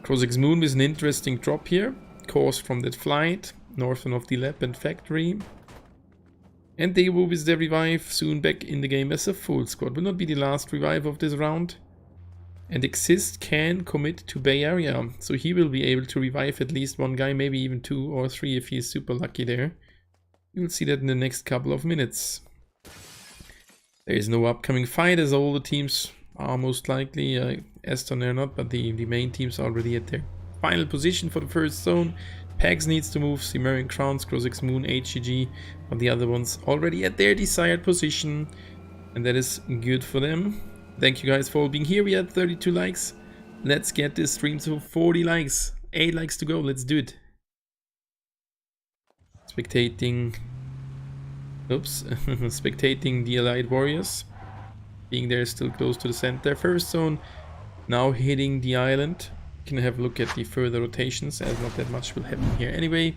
Crozix Moon with an interesting drop here. Course from that flight, northern of the lab and factory. And Devo with the revive, soon back in the game as a full squad. Will not be the last revive of this round. And Exist can commit to Bay Area, so he will be able to revive at least one guy, maybe even 2 or 3 if he is super lucky there. You will see that in the next couple of minutes. There is no upcoming fight as all the teams are most likely, Aston are not, but the main teams are already at their final position for the first zone. Pags needs to move, Cimmerian Crowns, Crozix Moon, HGG, but the other ones already at their desired position, and that is good for them. Thank you guys for all being here. We had 32 likes. Let's get this stream to 40 likes. 8 likes to go. Let's do it. Spectating. Oops. Spectating the Allied Warriors. Being there still close to the center. First zone. Now hitting the island. You can have a look at the further rotations, as not that much will happen here anyway.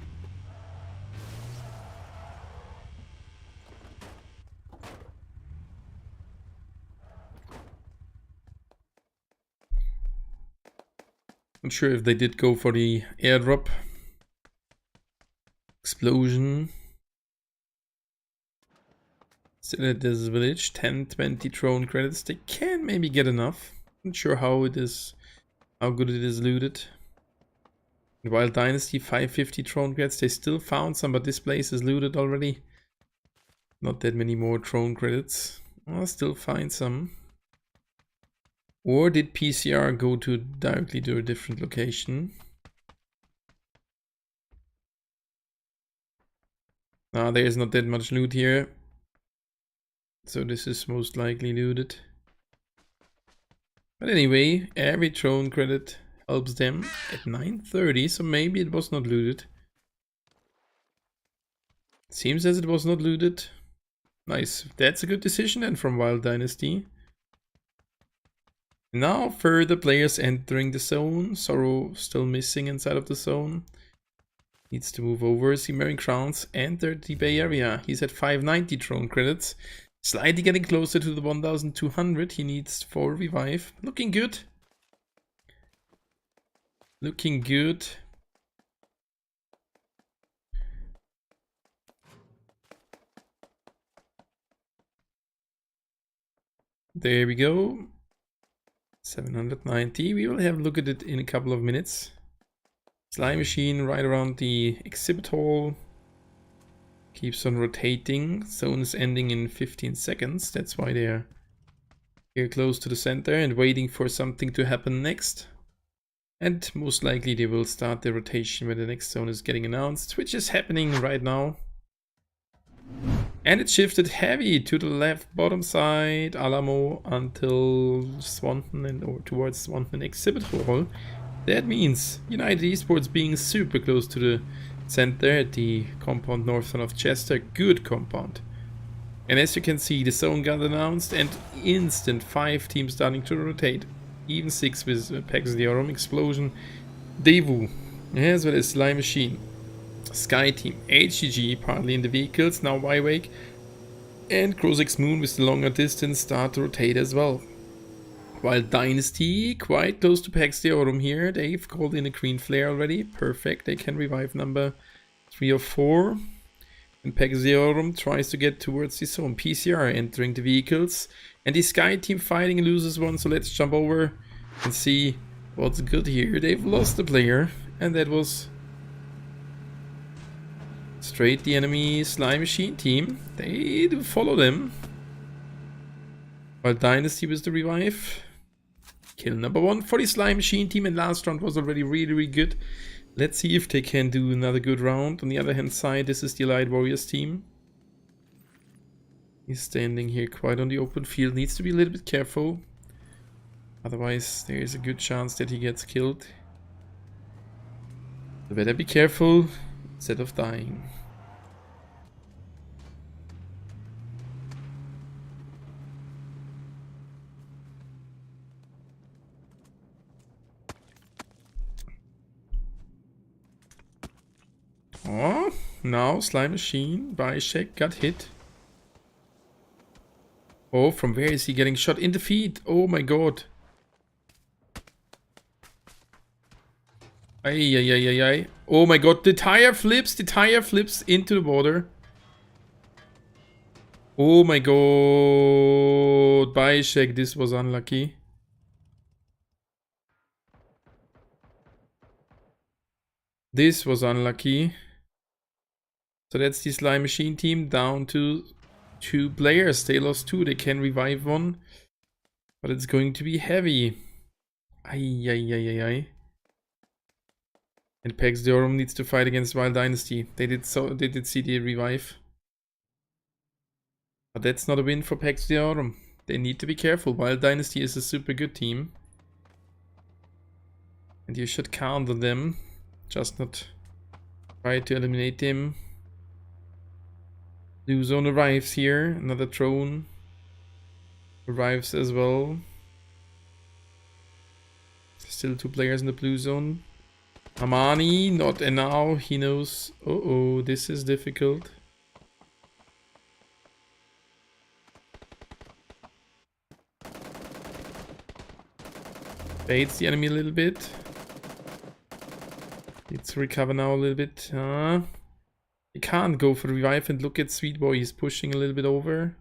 Not sure if they did go for the airdrop. Explosion. Still at this village. 10-20 drone credits. They can maybe get enough. Not sure how it is, how good it is looted. Wild Dynasty 550 drone credits. They still found some, but this place is looted already. Not that many more drone credits. I'll still find some. Or did PCR go to directly to a different location? There is not that much loot here. So this is most likely looted. But anyway, every drone credit helps them at 9:30, so maybe it was not looted. Seems as it was not looted. Nice. That's a good decision then from Wild Dynasty. Now further players entering the zone. Sorrow still missing inside of the zone. Needs to move over. Cimmerian Crowns entered the Bay Area. He's at 590 drone credits. Slightly getting closer to the 1200. He needs 4 revive. Looking good. Looking good. There we go. 790. We will have a look at it in a couple of minutes. Slime machine right around the exhibit hall. Keeps on rotating. Zone is ending in 15 seconds. That's why they're here close to the center and waiting for something to happen next. And most likely they will start the rotation when the next zone is getting announced, which is happening right now. And it shifted heavy to the left bottom side, Alamo, until Swanton or towards Swanton exhibit hall. That means United Esports being super close to the center at the compound northern of Chester. Good compound. And as you can see, the zone got announced and instant 5 teams starting to rotate. Even 6 with Pax Diorum, Explosion, Devu, as well as Slime Machine. Sky Team, HGG partly in the vehicles, now Y-Wake, and Crozix Moon with the longer distance start to rotate as well. While Dynasty quite close to Pax Diorum here, they've called in a green flare already, perfect, they can revive number 3 or 4. And Pax Diorum tries to get towards the zone. PCR entering the vehicles, and the Sky Team fighting loses one, so let's jump over and see what's good here. They've lost a player, and that was straight the enemy Slime Machine team. They do follow them. While Dynasty was the revive. Kill number 1 for the Slime Machine team, and last round was already really good. Let's see if they can do another good round. On the other hand side, this is the Allied Warriors team. He's standing here quite on the open field. Needs to be a little bit careful. Otherwise, there is a good chance that he gets killed. So better be careful instead of dying. Oh, now Slime Machine by Shek got hit. Oh, from where is he getting shot? In the feet. Oh my god. Ay, ay, ay, ay, ay. Oh my god, the tire flips into the water. Oh my god. Bye, Shek, this was unlucky. This was unlucky. So that's the Slime Machine team down to 2 players. They lost 2. They can revive 1. But it's going to be heavy. Ay, ay, ay, ay, ay. And Pax Deorum needs to fight against Wild Dynasty. They did see the revive. But that's not a win for Pax Deorum. They need to be careful. Wild Dynasty is a super good team. And you should count on them. Just not try to eliminate them. Blue Zone arrives here. Another drone arrives as well. Still 2 players in the Blue Zone. Amani, not, and now he knows. Uh-oh, this is difficult. Baits the enemy a little bit. Needs to recover now a little bit. He can't go for the revive, and look at Sweet Boy, he's pushing a little bit over.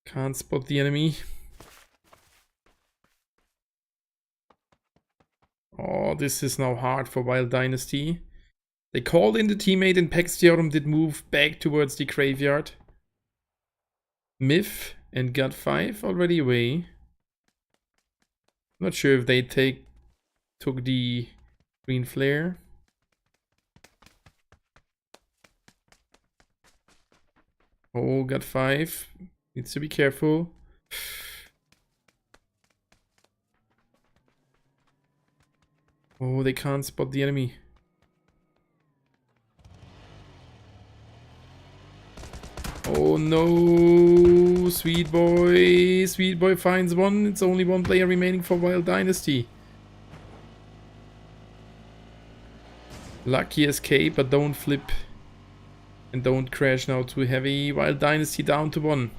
Can't spot the enemy. Oh, this is now hard for Wild Dynasty. They called in the teammate and Pax Deorum did move back towards the graveyard. Myth and got 5 already away. Not sure if they took the green flare. Oh, got 5. Needs to be careful. Oh, they can't spot the enemy. Oh no, Sweet Boy. Sweet Boy finds 1. It's only 1 player remaining for Wild Dynasty. Lucky escape, but don't flip. And don't crash now too heavy. Wild Dynasty down to 1.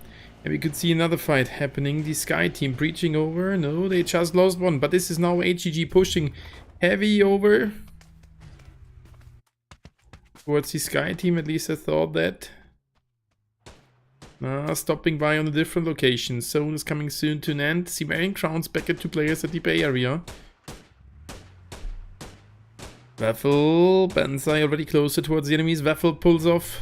And we could see another fight happening. The Sky team breaching over. No, they just lost 1. But this is now HGG pushing heavy over towards the Sky team. At least I thought that. Stopping by on a different location. Zone is coming soon to an end. Siberian Crowns back at 2 players at the Bay Area. Waffle, Banzai already closer towards the enemies. Waffle pulls off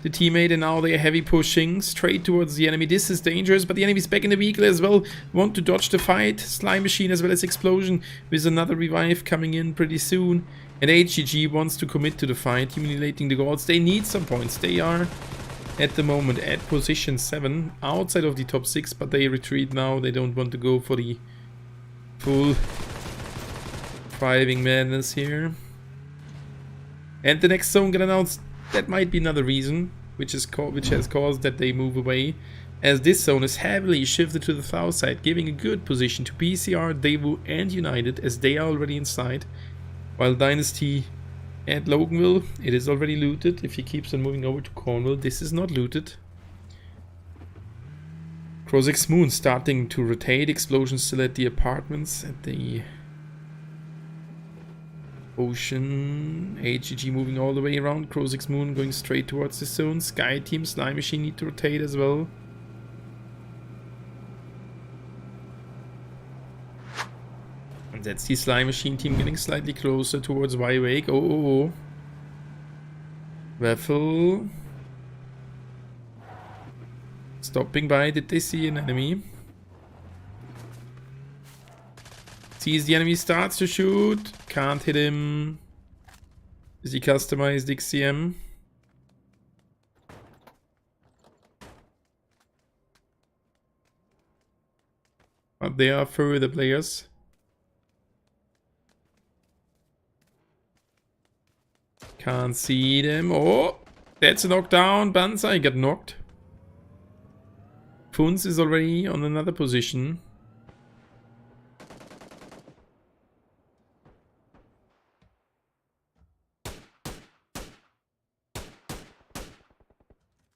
the teammate and now they are heavy pushing straight towards the enemy. This is dangerous, but the enemy's back in the vehicle as well. Want to dodge the fight. Slime Machine as well as Explosion with another revive coming in pretty soon. And HGG wants to commit to the fight, humiliating the gods. They need some points. They are at the moment at position 7, outside of the top 6, but they retreat now. They don't want to go for the full driving madness here. And the next zone got announced. That might be another reason which has caused that they move away, as this zone is heavily shifted to the south side, giving a good position to PCR, Daewoo and United, as they are already inside, while Dynasty and Loganville, it is already looted. If he keeps on moving over to Cornwall, this is not looted. Crozix Moon starting to rotate. Explosions still at the apartments at the Ocean. HGG moving all the way around. Crozix Moon going straight towards the zone. Sky Team, Slime Machine need to rotate as well. And that's the Slime Machine team getting slightly closer towards Y-Wake. Oh. Waffle. Stopping by. Did they see an enemy? Sees the enemy, starts to shoot. Can't hit him. Is he customized XCM? But there are further players. Can't see them. Oh, that's a knockdown. Banzai got knocked. Funz is already on another position.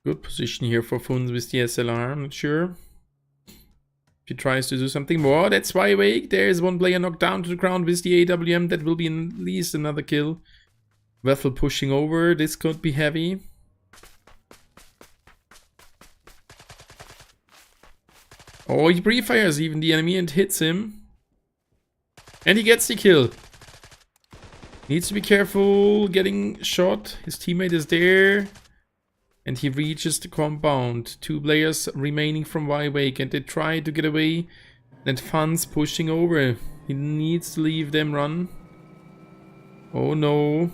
Good position here for Funs with the SLR, I'm not sure. If he tries to do something more, that's why Wake. There's one player knocked down to the ground with the AWM. That will be at least another kill. Weffel pushing over. This could be heavy. Oh, he pre-fires even the enemy and hits him. And he gets the kill. Needs to be careful getting shot. His teammate is there. And he reaches the compound. 2 players remaining from Y-Wake. And they try to get away. And Fun's pushing over. He needs to leave them run. Oh no.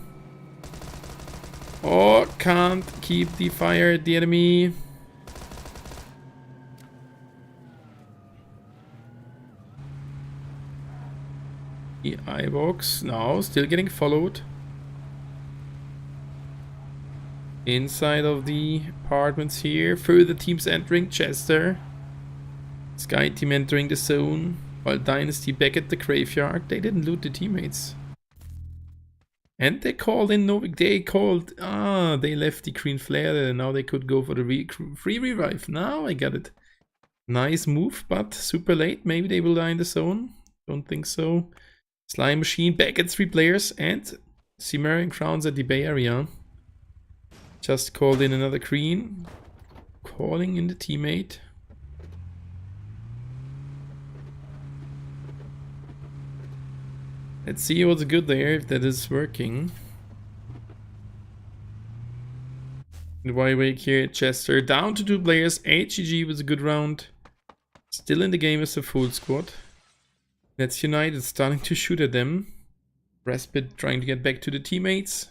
Oh, can't keep the fire at the enemy. The iBox now still getting followed. Inside of the apartments here. Further teams entering. Chester. Sky team entering the zone. While Dynasty back at the graveyard. They didn't loot the teammates. And they called in Novik. They called. They left the green flare. And now they could go for the free revive. Now I got it. Nice move, but super late. Maybe they will die in the zone. Don't think so. Slime Machine back at 3 players. And Cimmerian Crowns at the Bay Area. Just called in another green. Calling in the teammate. Let's see what's good there, if that is working. And Y-Wake here at Chester. Down to 2 players. HGG was a good round. Still in the game as a full squad. Let's United starting to shoot at them. Respite trying to get back to the teammates.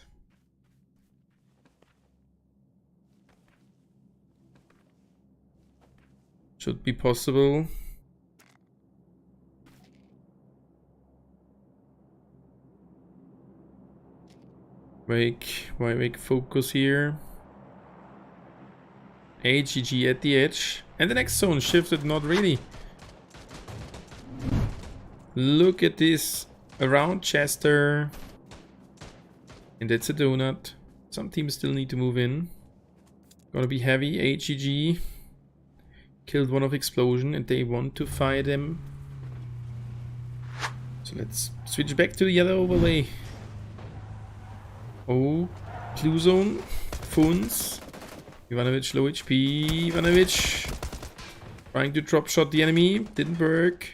Should be possible. Y-Wake focus here. HGG at the edge. And the next zone shifted, not really. Look at this. Around Chester. And that's a donut. Some teams still need to move in. Gonna be heavy. HGG. Killed one of Explosion and they want to fire them. So let's switch back to the other overlay. Oh, clue zone. Funs. Ivanovic low HP. Ivanovic trying to drop shot the enemy. Didn't work.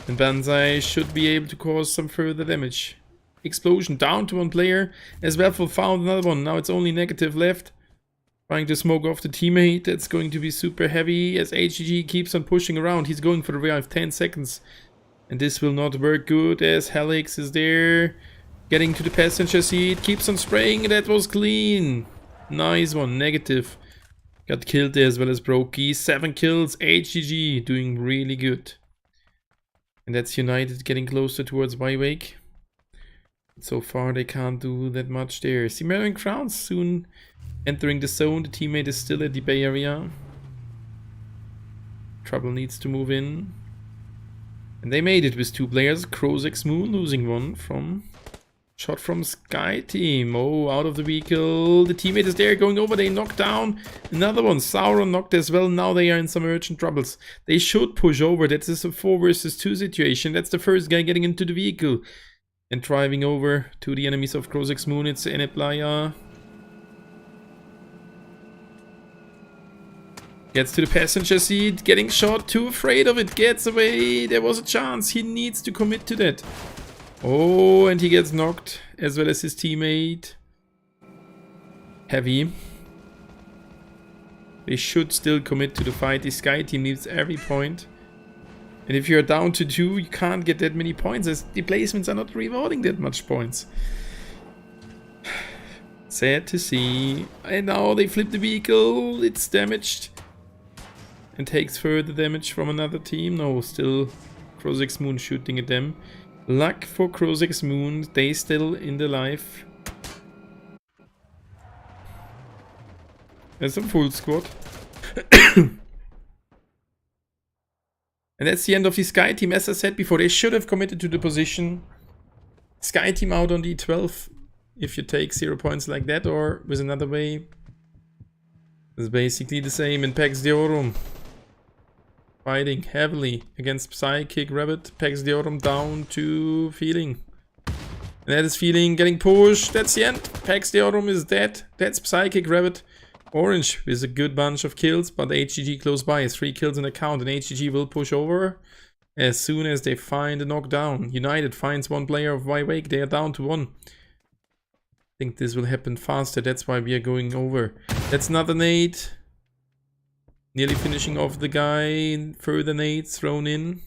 And Banzai should be able to cause some further damage. Explosion down to 1 player. As Weffel found another one. Now it's only negative left. Trying to smoke off the teammate. That's going to be super heavy as HGG keeps on pushing around. He's going for the revive. 10 seconds. And this will not work good as Helix is there. Getting to the passenger seat. Keeps on spraying. That was clean. Nice one. Negative. Got killed there as well as Brokey. 7 kills. HGG doing really good. And that's United getting closer towards Y-Wake. So far they can't do that much there. Cimmerian Crowns soon entering the zone. The teammate is still at the Bay Area. Trouble needs to move in. And they made it with 2 players. Crozix Moon losing one from shot from Sky Team. Oh, out of the vehicle. The teammate is there going over. They knocked down another one. Sauron knocked as well. Now they are in some urgent troubles. They should push over. That is a 4 versus 2 situation. That's the first guy getting into the vehicle. And driving over to the enemies of Crozix Moon. It's Eneplaya. Gets to the passenger seat. Getting shot. Too afraid of it. Gets away. There was a chance. He needs to commit to that. Oh, and he gets knocked. As well as his teammate. Heavy. They should still commit to the fight. The Sky team needs every point. And if you're down to 2, you can't get that many points, as the placements are not rewarding that much points. Sad to see. And now they flip the vehicle. It's damaged. And takes further damage from another team. No, still Crozix Moon shooting at them. Luck for Crozix Moon. They still in the life. There's a full squad. And that's the end of the Sky Team. As I said before, they should have committed to the position. Sky Team out on D12. If you take 0 points like that, or with another way. It's basically the same in Pax Deorum. Fighting heavily against Psychic Rabbit. Pax Deorum down to Feeling. And that is Feeling getting pushed. That's the end. Pax Deorum is dead. That's Psychic Rabbit. Orange with a good bunch of kills, but HGG close by. 3 kills in the count, and HGG will push over as soon as they find a knockdown. United finds 1 player of Y-Wake. They are down to 1. I think this will happen faster. That's why we are going over. That's another nade. Nearly finishing off the guy. Further nades thrown in.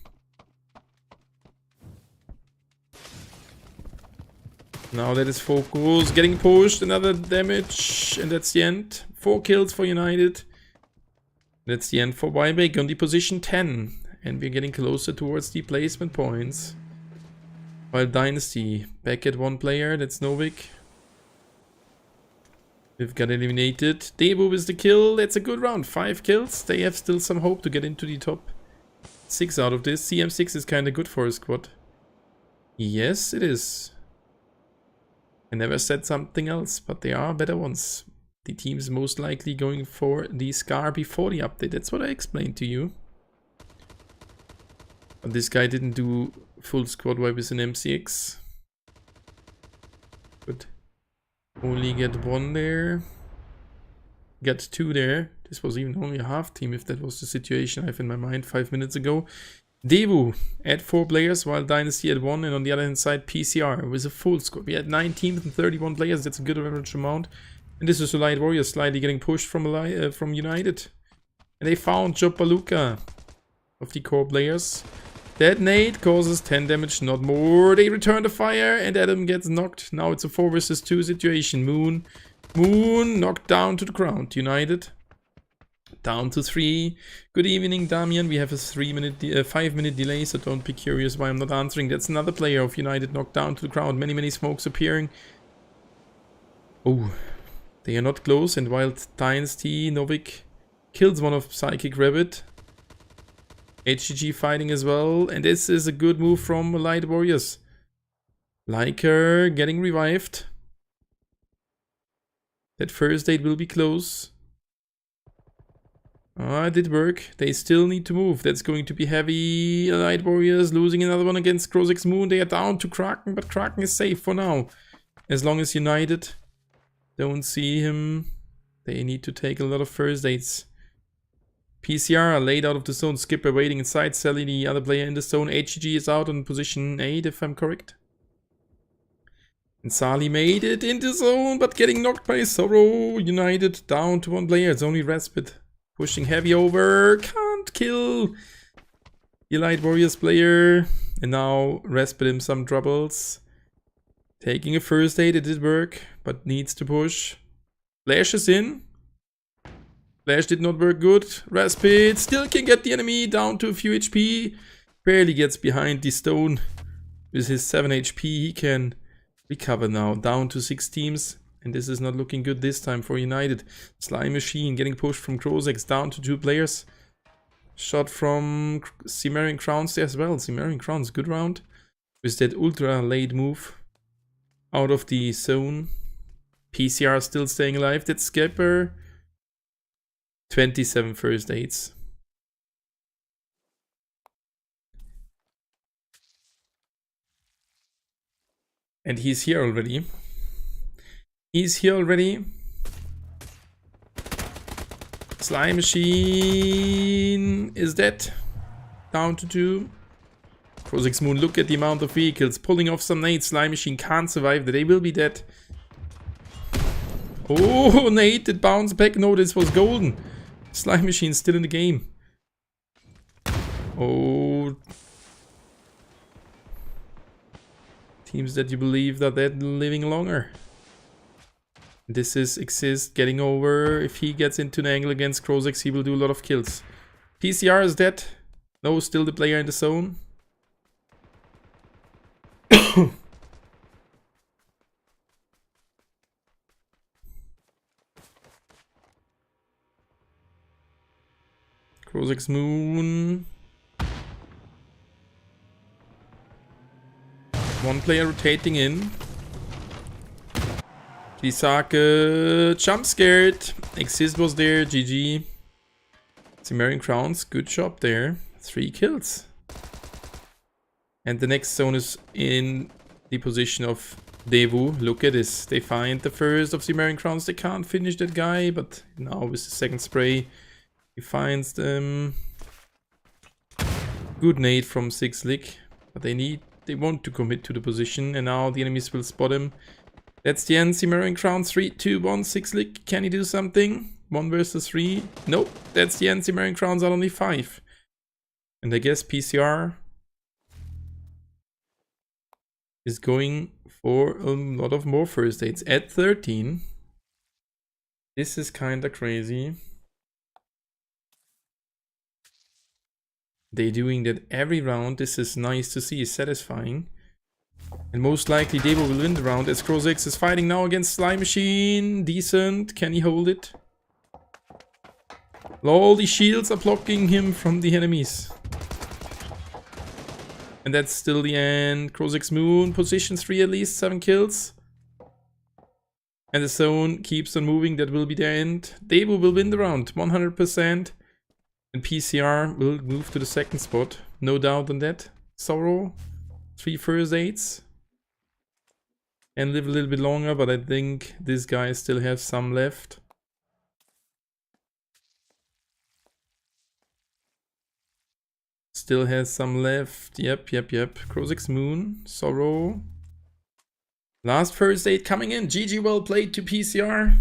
Now that is focus. Getting pushed. Another damage. And that's the end. 4 kills for United. That's the end for Y-Wake on the position 10. And we're getting closer towards the placement points. While Dynasty back at 1 player. That's Novik. We've got eliminated. Debu with the kill. That's a good round. 5 kills. They have still some hope to get into the top 6 out of this. CM6 is kind of good for a squad. Yes, it is. I never said something else, but they are better ones. The team's most likely going for the Scar before the update. That's what I explained to you. But this guy didn't do full squad wipe with an MCX. But only get 1 there. Get 2 there. This was even only a half team if that was the situation I have in my mind 5 minutes ago. Debu at 4 players while Dynasty at 1, and on the other hand side PCR with a full squad. We had 9 teams and 31 players. That's a good average amount. And this is a Light Warrior slightly getting pushed from United. And they found Jopaluka of the core players. That nade causes 10 damage, not more. They return the fire and Adam gets knocked. Now it's a 4 versus 2 situation. Moon knocked down to the ground. United down to 3. Good evening, Damian. We have a 5-minute delay, so don't be curious why I'm not answering. That's another player of United knocked down to the ground. Many smokes appearing. Oh, they are not close. And while Dynasty, Novik kills one of Psychic Rabbit. HGG fighting as well. And this is a good move from Light Warriors. Liker getting revived. That first aid will be close. It did work. They still need to move. That's going to be heavy. Light Warriors losing another one against Krozek's Moon. They are down to Kraken, but Kraken is safe for now. As long as United don't see him, they need to take a lot of first aids. PCR are laid out of the zone. Skipper waiting inside. Sally, the other player in the zone. HGG is out on position 8, if I'm correct. And Sally made it in the zone, but getting knocked by Sorrow. United down to 1 player. It's only Respite. Pushing heavy over. Can't kill the Light Warriors player. And now Respite him some troubles. Taking a first aid. It did work, but needs to push. Flash is in. Flash did not work good. Respite still can get the enemy down to a few HP. Barely gets behind the stone. With his 7 HP, he can recover now. Down to 6 teams. And this is not looking good this time for United. Slime Machine getting pushed from Krozex down to 2 players. Shot from Cimmerian Crowns as well. Cimmerian Crowns, good round. With that ultra late move. Out of the zone. PCR still staying alive. That's Skipper. 27 first aids. And he's here already. Slime Machine is dead. Down to 2. Krozek's Moon, look at the amount of vehicles. Pulling off some nades. Slime Machine can't survive. They will be dead. Oh, nade did bounce back. No, this was golden. Slime Machine still in the game. Oh. Teams that you believe that they're living longer. This is Exist getting over. If he gets into an angle against Krozex, he will do a lot of kills. PCR is dead. No, still the player in the zone. Krozex Moon. 1 player rotating in. Kisake jump scared. Exist was there, GG. Cimmerian Crowns, good job there. 3 kills. And the next zone is in the position of Devu. Look at this. They find the first of Cimmerian Crowns. They can't finish that guy, but now with the second spray, he finds them. Good nade from 6lick, but they want to commit to the position, and now the enemies will spot him. That's the end. Cimmerian Crowns 3, 2, 1. 6lick. Can he do something? 1 versus 3. Nope. That's the end. Cimmerian Crowns are only 5. And I guess PCR is going for a lot of more first aids at 13. This is kinda crazy. They're doing that every round. This is nice to see, satisfying. And most likely Devo will win the round as Crozix is fighting now against Slime Machine. Decent. Can he hold it? All the shields are blocking him from the enemies. And that's still the end. Crozix Moon, position 3 at least, 7 kills. And the zone keeps on moving, that will be the end. Devo will win the round, 100%. And PCR will move to the second spot, no doubt on that. Sorrow, 3 first aids. And live a little bit longer, but I think this guy still has some left. Still has some left. Yep. Crozix Moon, Sorrow. Last first aid coming in. GG, well played to PCR.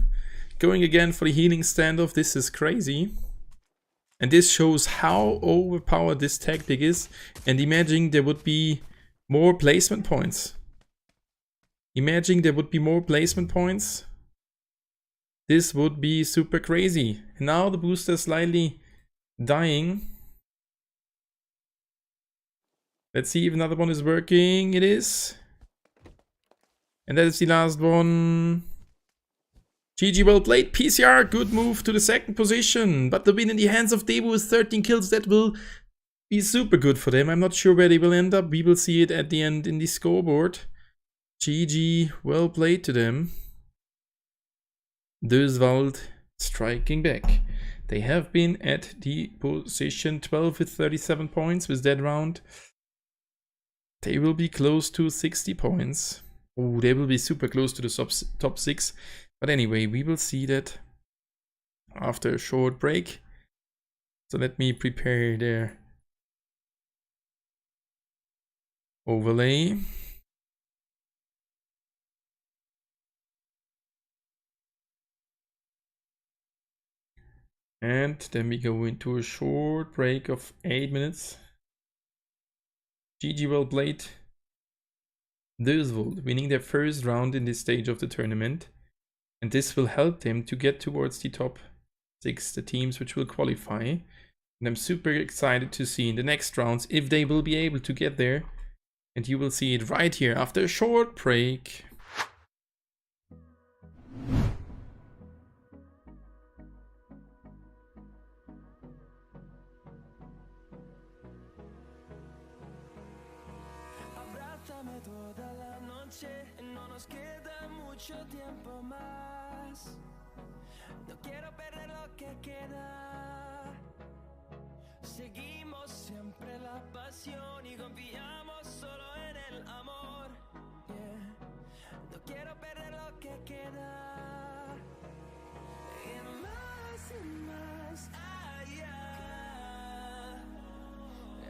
Going again for the healing standoff. This is crazy. And this shows how overpowered this tactic is. And imagine there would be more placement points. Imagine there would be more placement points. This would be super crazy. And now the booster is slightly dying. Let's see if another one is working. It is. And that is the last one. GG, well played. PCR, good move to the second position. But the win in the hands of Devo with 13 kills. That will be super good for them. I'm not sure where they will end up. We will see it at the end in the scoreboard. GG, well played to them. Döswald striking back. They have been at the position 12 with 37 points with that round. They will be close to 60 points. Oh, they will be super close to the top 6. But anyway, we will see that after a short break. So let me prepare their overlay. And then we go into a short break of 8 minutes. GG, well played. Döswald winning their first round in this stage of the tournament. And this will help them to get towards the top 6, the teams which will qualify. And I'm super excited to see in the next rounds if they will be able to get there. And you will see it right here after a short break. Toda la noche, no nos queda mucho tiempo más. No quiero perder lo que queda. Seguimos siempre la pasión y confiamos solo en el amor. Yeah. No quiero perder lo que queda. Y más allá.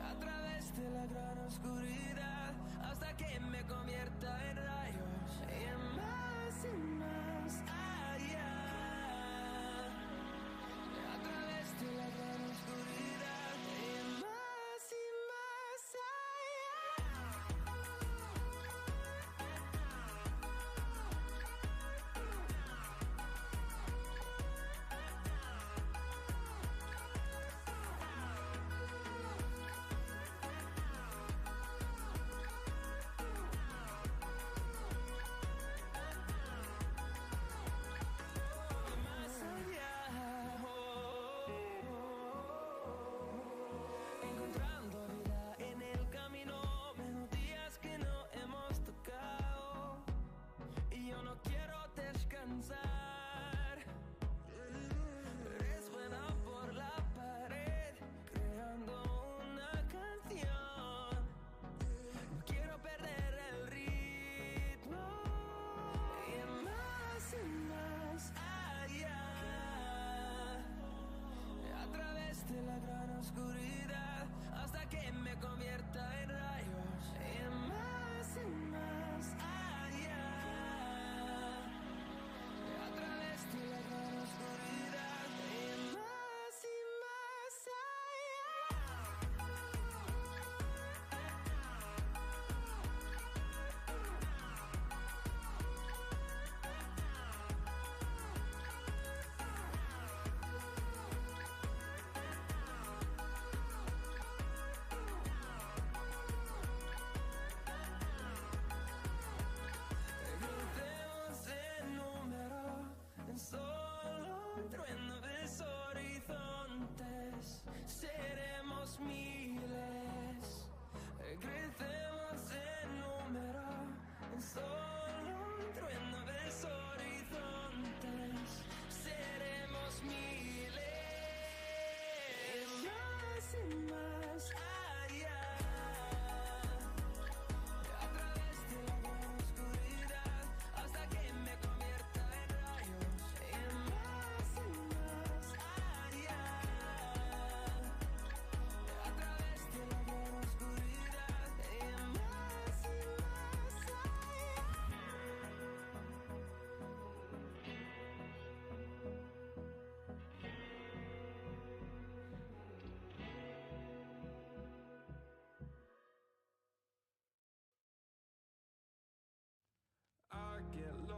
A través de la gran oscuridad. Hasta que me convierta en rayos y más allá. A través de la gran oscuridad y más allá.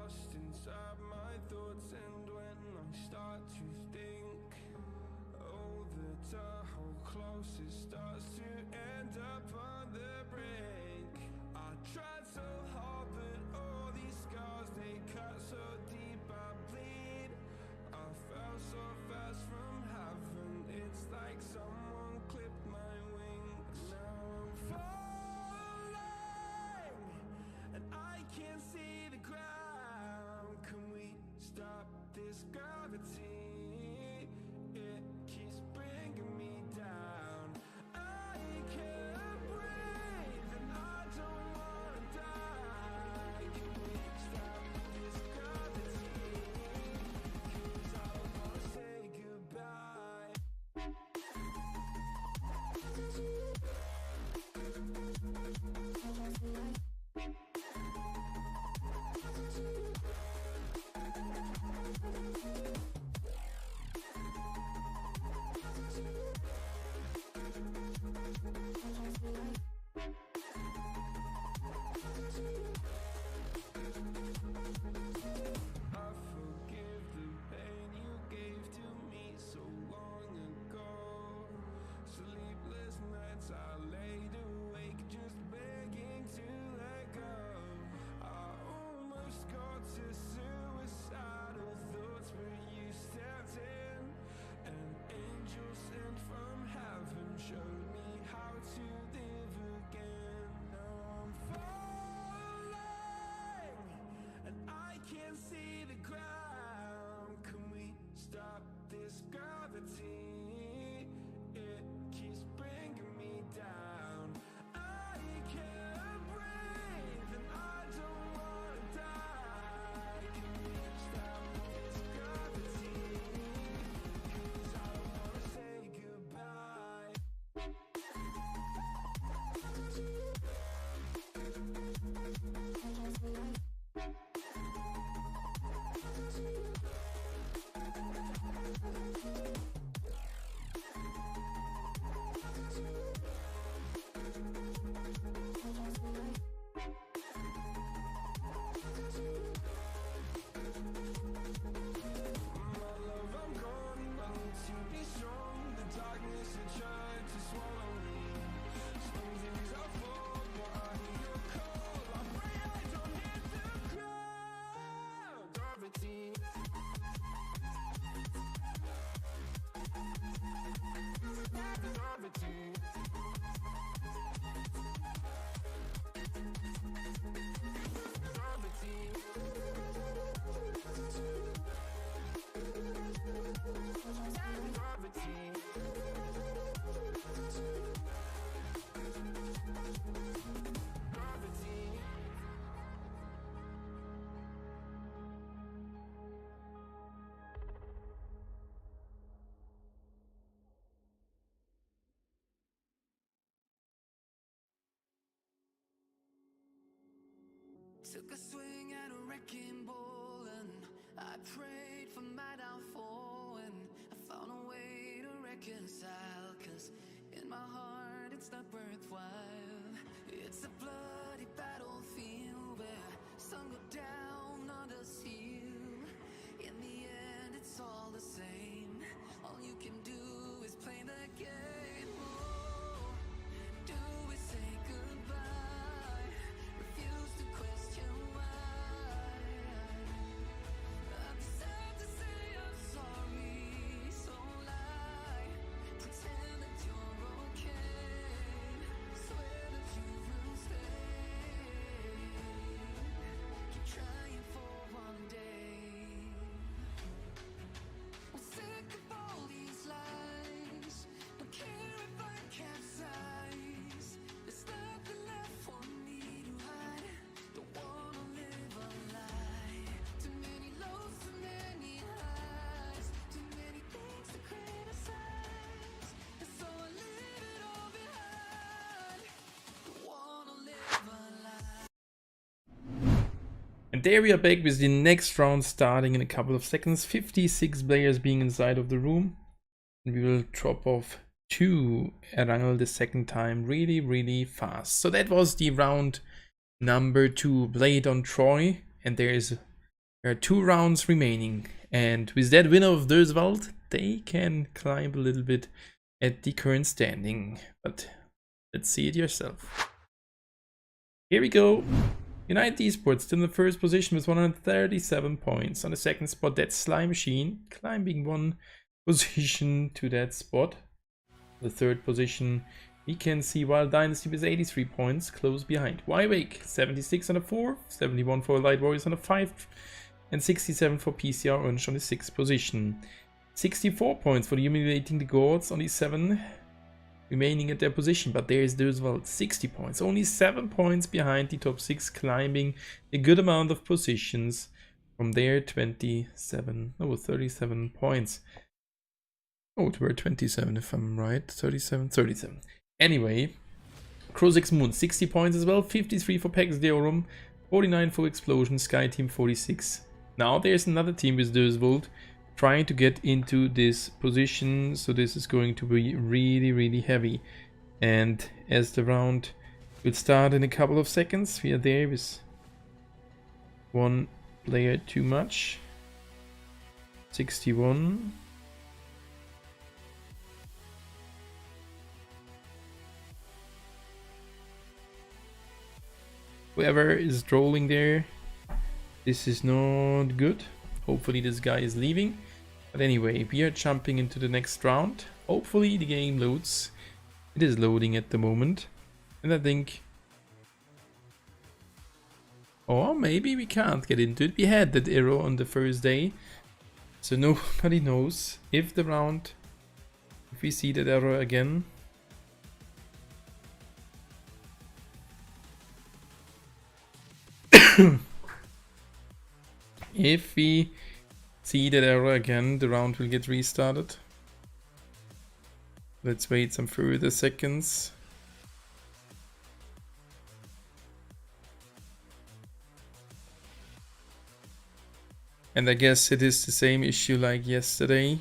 lost inside my thoughts, and when I start to think, oh, the hole closest starts to end up on the brink. I tried so hard, but all these scars, they cut so deep I bleed. I fell so fast from heaven, it's like someone clipped my wings. Now I'm falling, and I can't see the ground. Can we stop this gravity? It keeps bringing me down. I can't breathe, and I don't wanna die. Can we stop this gravity? 'Cause I don't wanna say goodbye. I forgive the pain you gave to me so long ago. Sleepless nights I laid awake just begging to let go. I almost got to suicidal thoughts, but you stepped in. An angel sent from heaven showed me how to live again. Now I'm falling, and I can't see the ground. Can we stop this gravity? It keeps bringing me down. I can't breathe, and I don't wanna die. Can we stop this gravity? 'Cause I don't wanna say goodbye. My love, I'm gone. I need to be strong. The darkness had tried to swallow me. Some things I fall, but I hear your call. I pray I don't hit the ground. Gravity. Gravity. Took a swing at a wrecking ball and I prayed for my downfall, and I found a way to reconcile, 'cause in my heart it's not worthwhile. It's a bloody battlefield where sun go down, others heal. In the end it's all the same. All you can do is play the game. Oh, do we say goodbye? Refuse to question why. I'm sad to say I'm sorry, so lie. Pretend that you're okay. Swear that you will stay. Keep trying for one day. I'm sick of all these lies. Don't care if I capsize. There's nothing left for me to hide. Don't wanna live a lie. Too many lows, too many highs. Too many things to criticize. And so I leave it all behind. Don't wanna live a lie. And there we are back with the next round starting in a couple of seconds. 56 players being inside of the room. And we will drop off to Erangel the second time really fast. So that was the round number 2 played on Troy. And there is There are 2 rounds remaining, and with that winner of Döswald, they can climb a little bit at the current standing. But let's see it yourself. Here we go. United Esports still in the first position with 137 points. On the second spot, that's Slime Machine, climbing 1 position to that spot. The third position, we can see Wild Dynasty with 83 points, close behind. Wake 76 on the 4th, 71 for Light Warriors on the 5th, and 67 for PCR Orange on the 6th position. 64 points for the Humiliating the Gods on the 7th, remaining at their position, but there is Döswald, 60 points, only 7 points behind the top 6, climbing a good amount of positions. From there, 37 points. Oh, it were 27 if I'm right, 37. Anyway, Crozix Moon, 60 points as well, 53 for Pegasus Deorum, 49 for Explosion, Sky Team 46. Now there's another team with Döswald trying to get into this position, so this is going to be really heavy. And as the round will start in a couple of seconds, we are there with 1 player too much. 61. Whoever is trolling there, this is not good. Hopefully this guy is leaving. But anyway, we are jumping into the next round. Hopefully the game loads. It is loading at the moment. And I think... or maybe we can't get into it. We had that error on the first day. So nobody knows if the round... if we see that error again... if we see that error again, the round will get restarted. Let's wait some further seconds. And I guess it is the same issue like yesterday.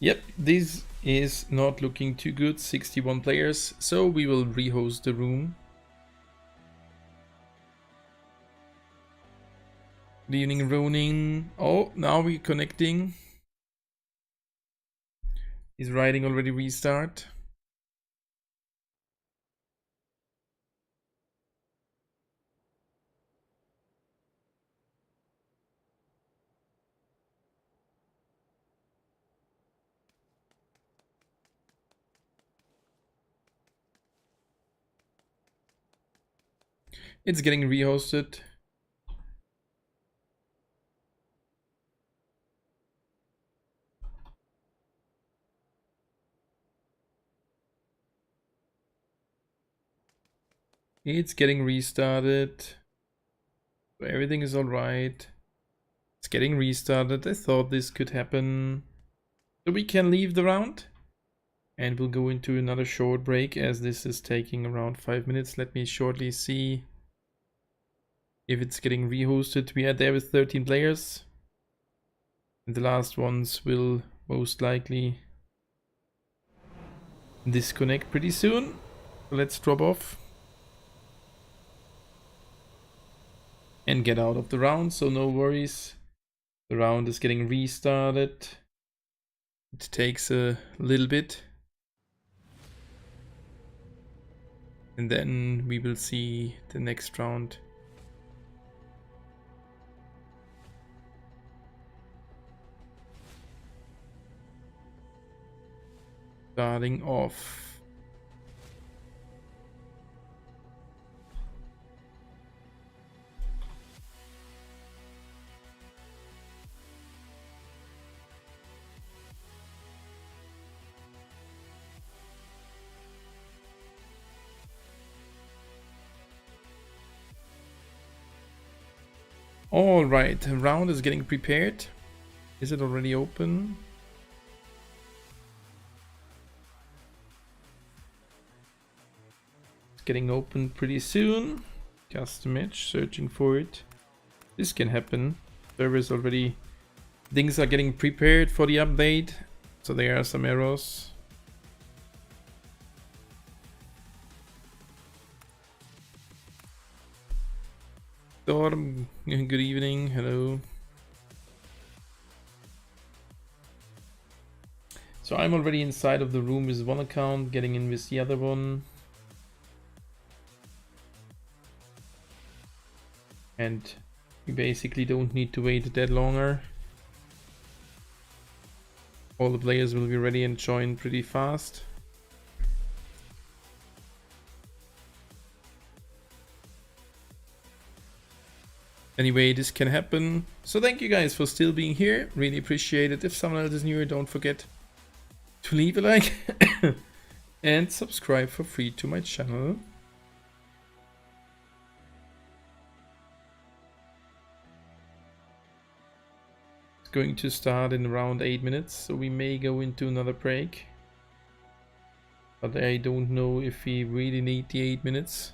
Yep, this is not looking too good, 61 players, so we will rehost the room. Good evening, Ronin. Oh, now we're connecting. Is writing already restart? It's getting rehosted. It's getting restarted. Everything is alright. It's getting restarted. I thought this could happen. So we can leave the round. And we'll go into another short break as this is taking around 5 minutes. Let me shortly see if it's getting rehosted. We are there with 13 players. And the last ones will most likely disconnect pretty soon. Let's drop off. And get out of the round, so no worries. The round is getting restarted. It takes a little bit. And then we will see the next round. Starting off. All right, the round is getting prepared. Is it already open? It's getting opened pretty soon. Custom match, searching for it. This can happen. Servers already... Things are getting prepared for the update. So there are some errors. Storm, good evening, hello. So I'm already inside of the room with one account, getting in with the other one. And we basically don't need to wait that longer. All the players will be ready and join pretty fast. Anyway, this can happen. So thank you guys for still being here. Really appreciate it. If someone else is newer, don't forget to leave a like and subscribe for free to my channel. It's going to start in around 8 minutes, so we may go into another break. But I don't know if we really need the 8 minutes.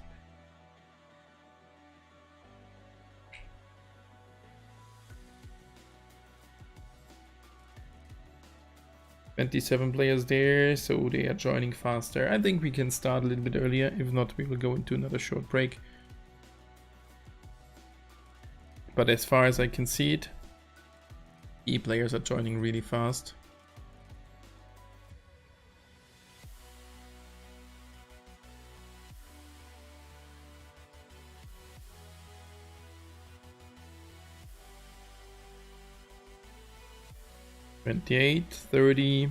"27 players there, so they are joining faster. I think we can start a little bit earlier. If not, we will go into another short break. But as far as I can see it, the players are joining really fast. "28, 30,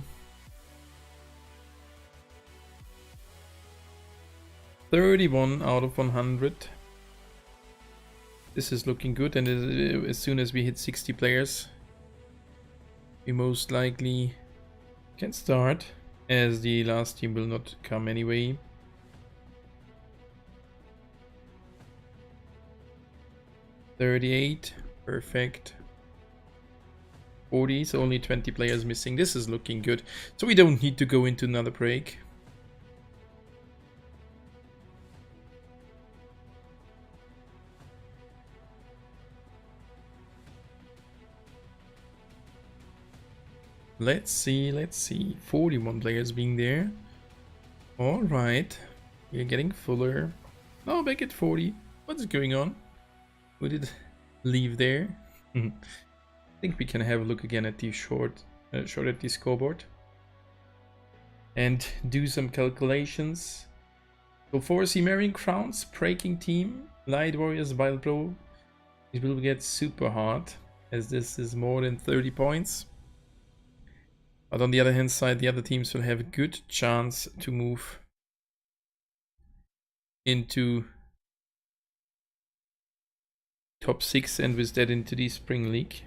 31 out of 100. This is looking good, and as soon as we hit 60 players, we most likely can start, as the last team will not come anyway. "38, perfect. 40, so only 20 players missing. This is looking good. So we don't need to go into another break. Let's see. 41 players being there. Alright. We're getting fuller. Oh, back at 40. What's going on? Would it leave there? I think we can have a look again at the short at the scoreboard and do some calculations. So for Cimmerian Crowns, Breaking Team, Light Warriors, Wild Pro, it will get super hard, as this is more than 30 points. But on the other hand side, the other teams will have a good chance to move into top 6 and with that into the Spring League.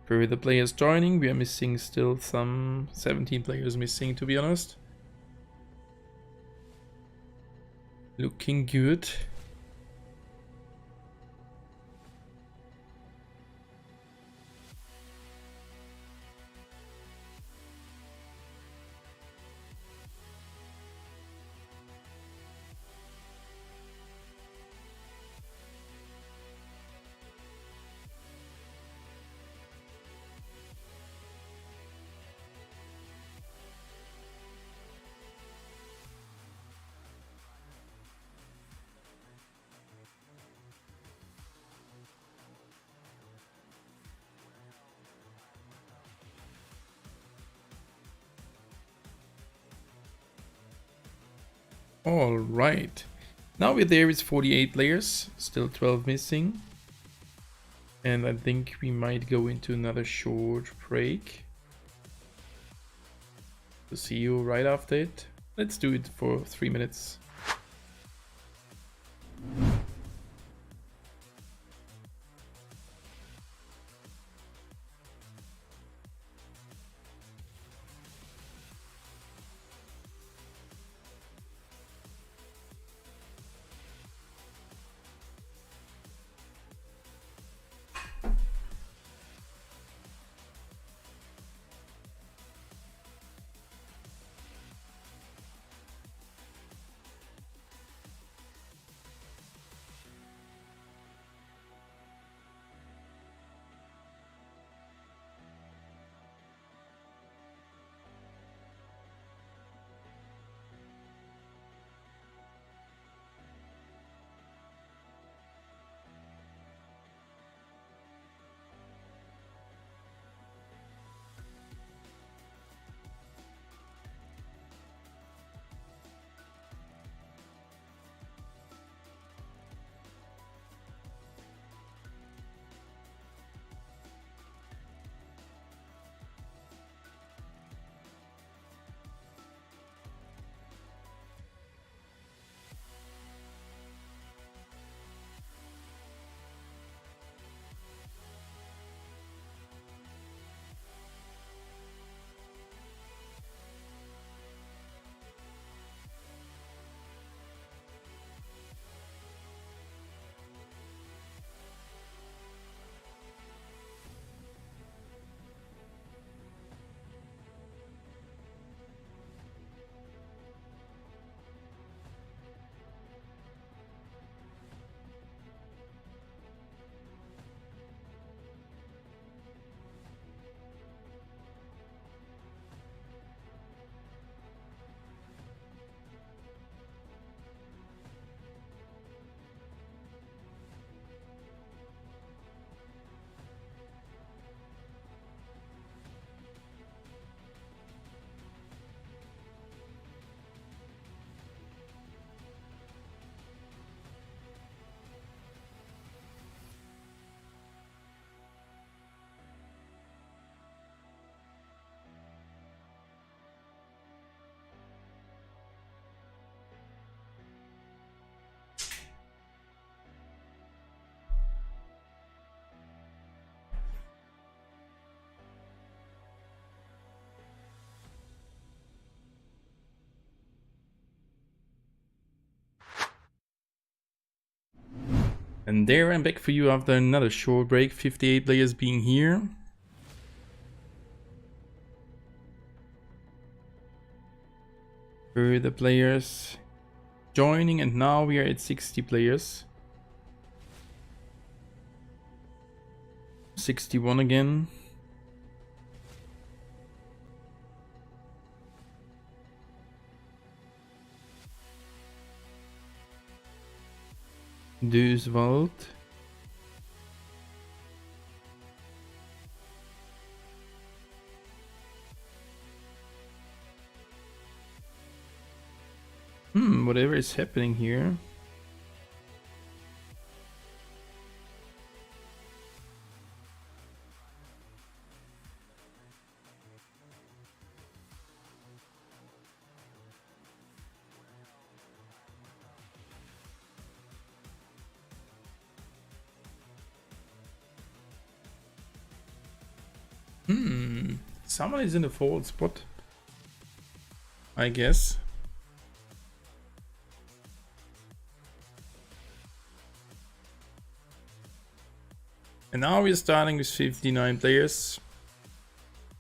Further players joining, we are missing still some 17 players missing, to be honest. Looking good. All right, now we're there with 48 players, still 12 missing, and I think we might go into another short break. To see you right after it. Let's do it for 3 minutes. And there I'm back for you after another short break, 58 players being here. Further players joining, and now we are at 60 players. 61 again. Duiswald. Whatever is happening here. Someone is in the forward spot, I guess. And now we're starting with 59 players.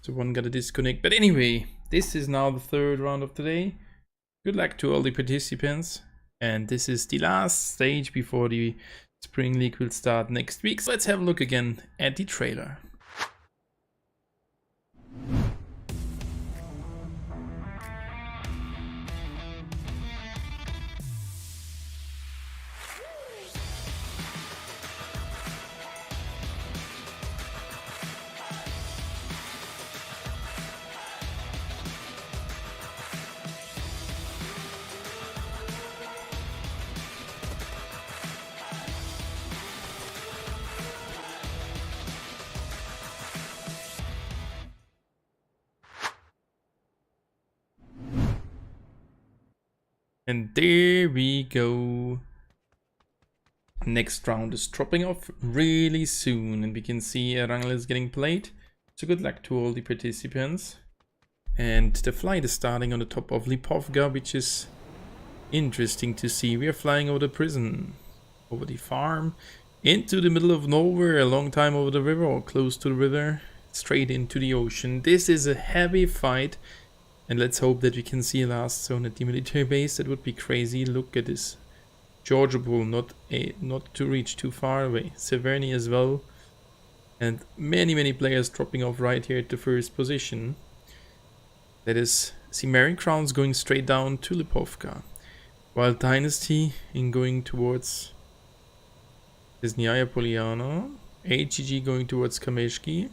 So one got to disconnect. But anyway, this is now the third round of the day. Good luck to all the participants. And this is the last stage before the Spring League will start next week. So let's have a look again at the trailer. And there we go. Next round is dropping off really soon, and we can see Rangel is getting played. So good luck to all the participants. And the flight is starting on the top of Lipovka, which is interesting to see. We are flying over the prison, over the farm, into the middle of nowhere, a long time over the river or close to the river, straight into the ocean. This is a heavy fight. And let's hope that we can see a last zone at the military base. That would be crazy. Look at this. Georgia Bull, not to reach too far away. Severny as well. And many players dropping off right here at the first position. That is Cimmerian Crowns going straight down to Lipovka. While Dynasty in going towards Desnaya Poliana. HGG going towards Kameshki.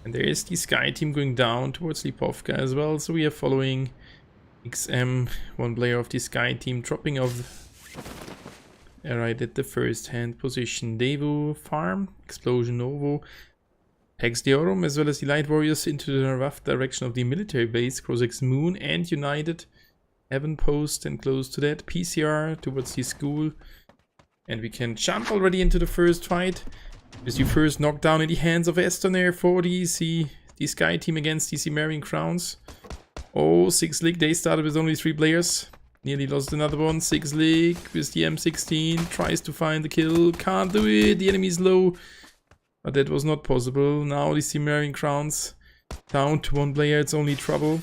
And there is the Sky Team going down towards Lipovka as well. So we are following XM, one player of the Sky Team, dropping off right at the first hand position. Devu Farm, Explosion Novo, Hex Deorum, as well as the Light Warriors into the rough direction of the military base. Crozex Moon and United, Heaven Post and close to that. PCR towards the school. And we can jump already into the first fight. Is the first knockdown in the hands of Estonair for the Sky Team against the Cimmerian Crowns. Oh, Six League, they started with only 3 players. Nearly lost another one. Six League with the M16, tries to find the kill, can't do it, the enemy is low. But that was not possible. Now the Cimmerian Crowns down to 1 player, it's only trouble.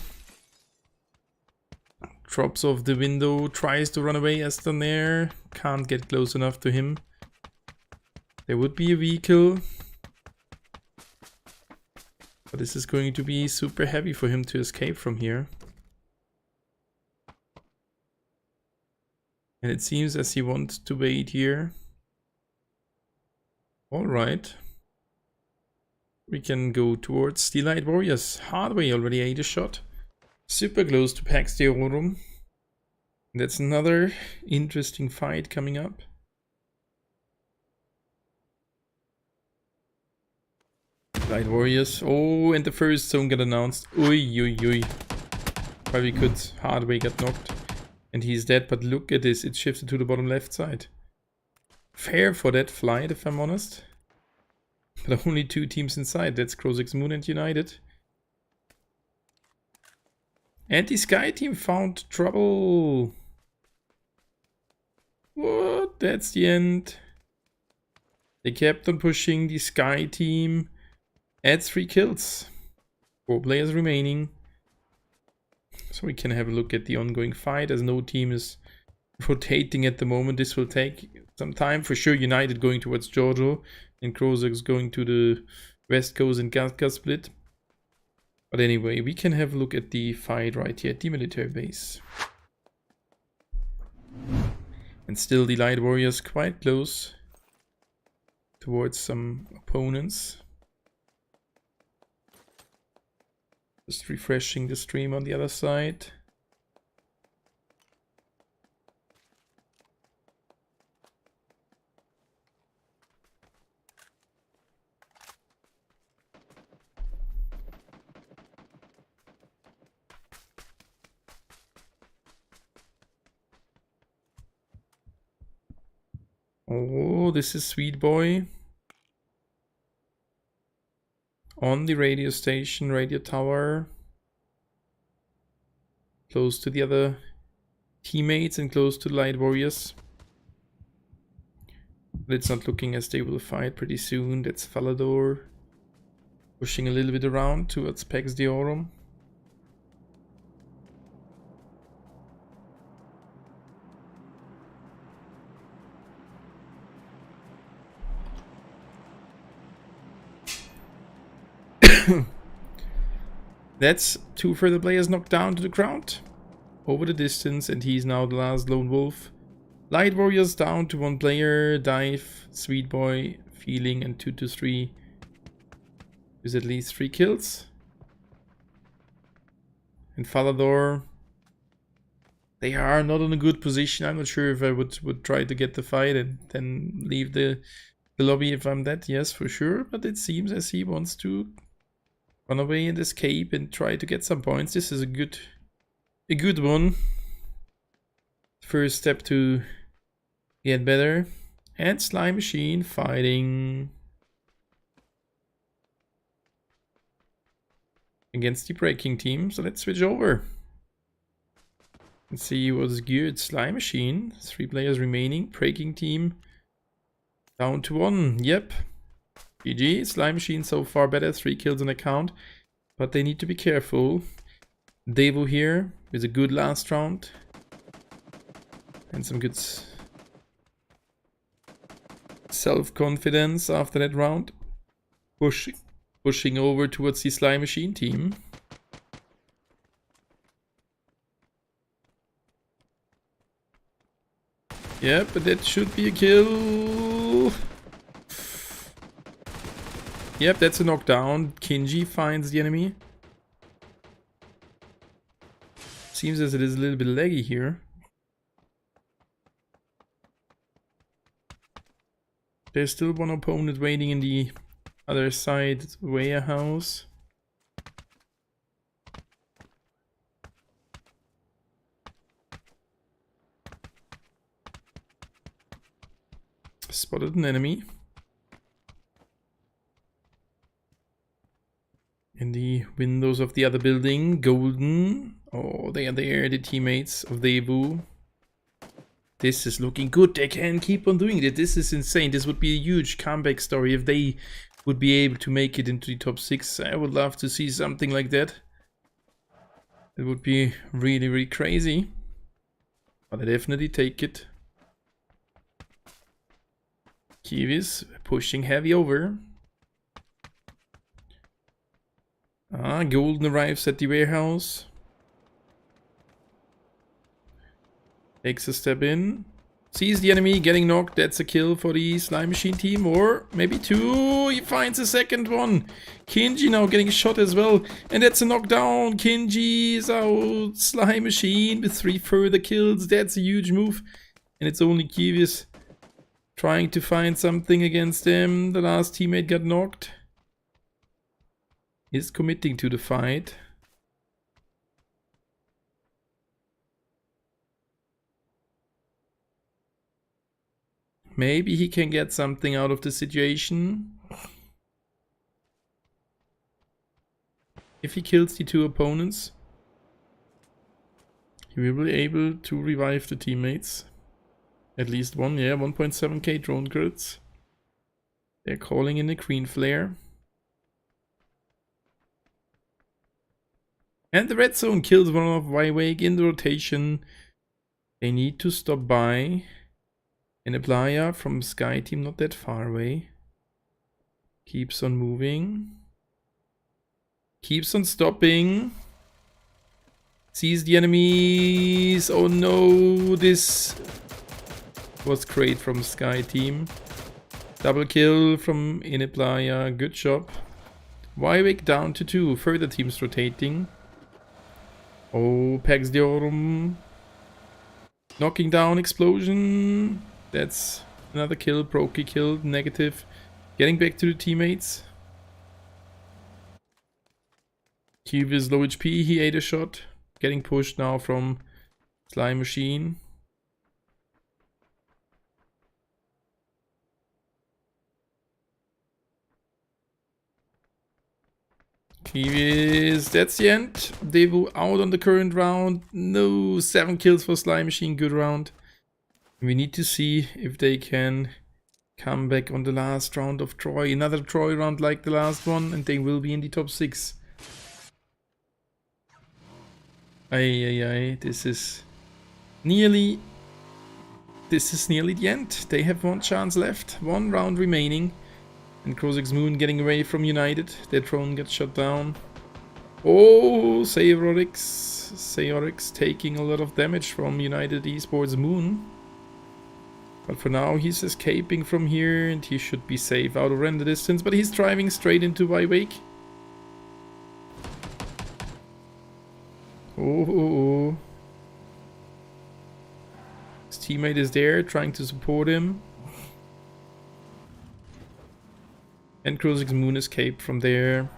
Drops off the window, tries to run away, Estonair, can't get close enough to him. There would be a vehicle, but this is going to be super heavy for him to escape from here. And it seems as he wants to wait here. Alright. We can go towards the Light Warriors. Hardway already ate a shot. Super close to Pax Deorum. That's another interesting fight coming up. Light Warriors. Oh, and the first zone got announced. Oi. Probably could. Hardway got knocked. And he's dead, but look at this. It shifted to the bottom left side. Fair for that flight, if I'm honest. But only 2 teams inside. That's Crozex Moon and United. And the Sky Team found trouble. What? That's the end. They kept on pushing. The Sky team adds 3 kills. 4 players remaining. So we can have a look at the ongoing fight as no team is rotating at the moment. This will take some time. For sure, United going towards Giorgio and Krozak's going to the West Coast and Gatka split. But anyway, we can have a look at the fight right here at the military base. And still the Light Warriors quite close towards some opponents. Just refreshing the stream on the other side. Oh, this is Sweet Boy. On the radio station, radio tower. Close to the other teammates and close to Light Warriors. But it's not looking as they will fight pretty soon. That's Falador. Pushing a little bit around towards Pax Diorum. That's 2 further players knocked down to the ground over the distance, and he's now the last lone wolf. Light Warriors down to 1 player. Dive, Sweet Boy, Feeling, and 2 to 3 with at least 3 kills. And Falador, they are not in a good position. I'm not sure if I would try to get the fight and then leave the lobby if I'm that. Yes, for sure. But it seems as he wants to run away and escape and try to get some points. This is a good one. First step to get better. And Slime Machine fighting against the breaking team. So let's switch over and see what's good. Slime Machine, 3 players remaining. Breaking team down to 1. Yep. GG. Slime Machine so far better, 3 kills on account, but they need to be careful. Devo here with a good last round and some good self-confidence after that round. Pushing over towards the Slime Machine team. Yep, but that should be a kill. Yep, that's a knockdown. Kinji finds the enemy. Seems as it is a little bit laggy here. There's still 1 opponent waiting in the other side warehouse. Spotted an enemy. In the windows of the other building. Golden. Oh, they are there, the teammates of Devu. This is looking good. They can keep on doing it. This is insane. This would be a huge comeback story if they would be able to make it into the top 6. I would love to see something like that. It would be really, really crazy. But I definitely take it. Kiwis pushing heavy over. Golden arrives at the warehouse. Takes a step in. Sees the enemy getting knocked. That's a kill for the Slime Machine team. Or maybe 2. He finds a second one. Kinji now getting shot as well. And that's a knockdown. Kinji is out. Slime Machine with 3 further kills. That's a huge move. And it's only Kiwis trying to find something against them. The last teammate got knocked. Is committing to the fight. Maybe he can get something out of the situation. If he kills the 2 opponents, he will be able to revive the teammates. At least one, yeah, 1.7k drone crits. They're calling in a green flare. And the red zone kills one of Wywake in the rotation. They need to stop by. And a playa from Sky Team, not that far away. Keeps on moving. Keeps on stopping. Sees the enemies. Oh no, this was great from Sky Team. Double kill from Ineplaya. Good job. Wywake down to 2. Further teams rotating. Oh, Pax Diorum. Knocking down explosion. That's another kill. Proki killed. Negative. Getting back to the teammates. Cube is low HP. He ate a shot. Getting pushed now from Slime Machine. Kiwis, that's the end. Devu out on the current round. No, 7 kills for Slime Machine, good round. We need to see if they can come back on the last round of Troy. Another Troy round like the last one, and they will be in the top 6. This is nearly the end. They have one chance left, 1 round remaining. And Crozix Moon getting away from United. Their drone gets shut down. Oh, Seorix taking a lot of damage from United Esports Moon. But for now he's escaping from here and he should be safe out of render distance. But he's driving straight into Wywake. Oh. His teammate is there trying to support him. And Crozix Moon escaped from there.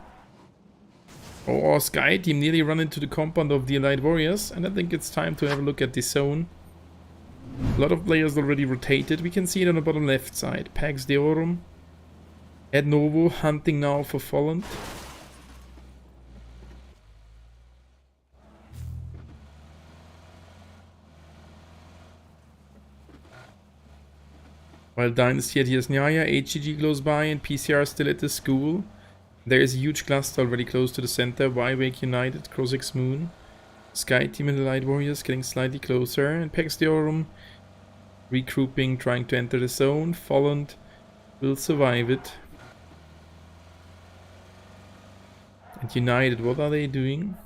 Oh, Sky Team nearly run into the compound of the Elite Warriors. And I think it's time to have a look at this zone. A lot of players already rotated. We can see it on the bottom left side. Pax Deorum. Ed Novo hunting now for Fallen. While Dynasty at Yasnaya, HGG close by and PCR still at the school. There is a huge cluster already close to the center. Wywake United, Crozix Moon. Sky Team and the Light Warriors getting slightly closer. And Pax Deorum regrouping, trying to enter the zone. Fallen will survive it. And United, what are they doing?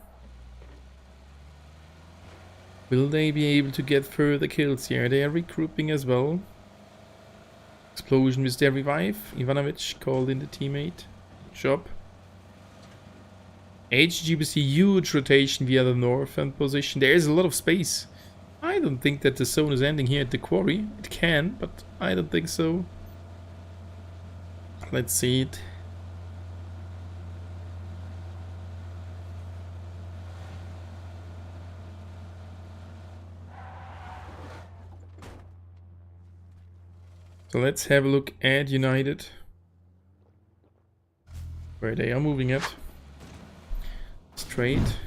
Will they be able to get further kills here? They are regrouping as well. Explosion with their revive. Ivanovic called in the teammate. Job. HGBC huge rotation via the northern position. There is a lot of space. I don't think that the zone is ending here at the quarry. It can, but I don't think so. Let's see it. So let's have a look at United. Where they are moving at. Straight.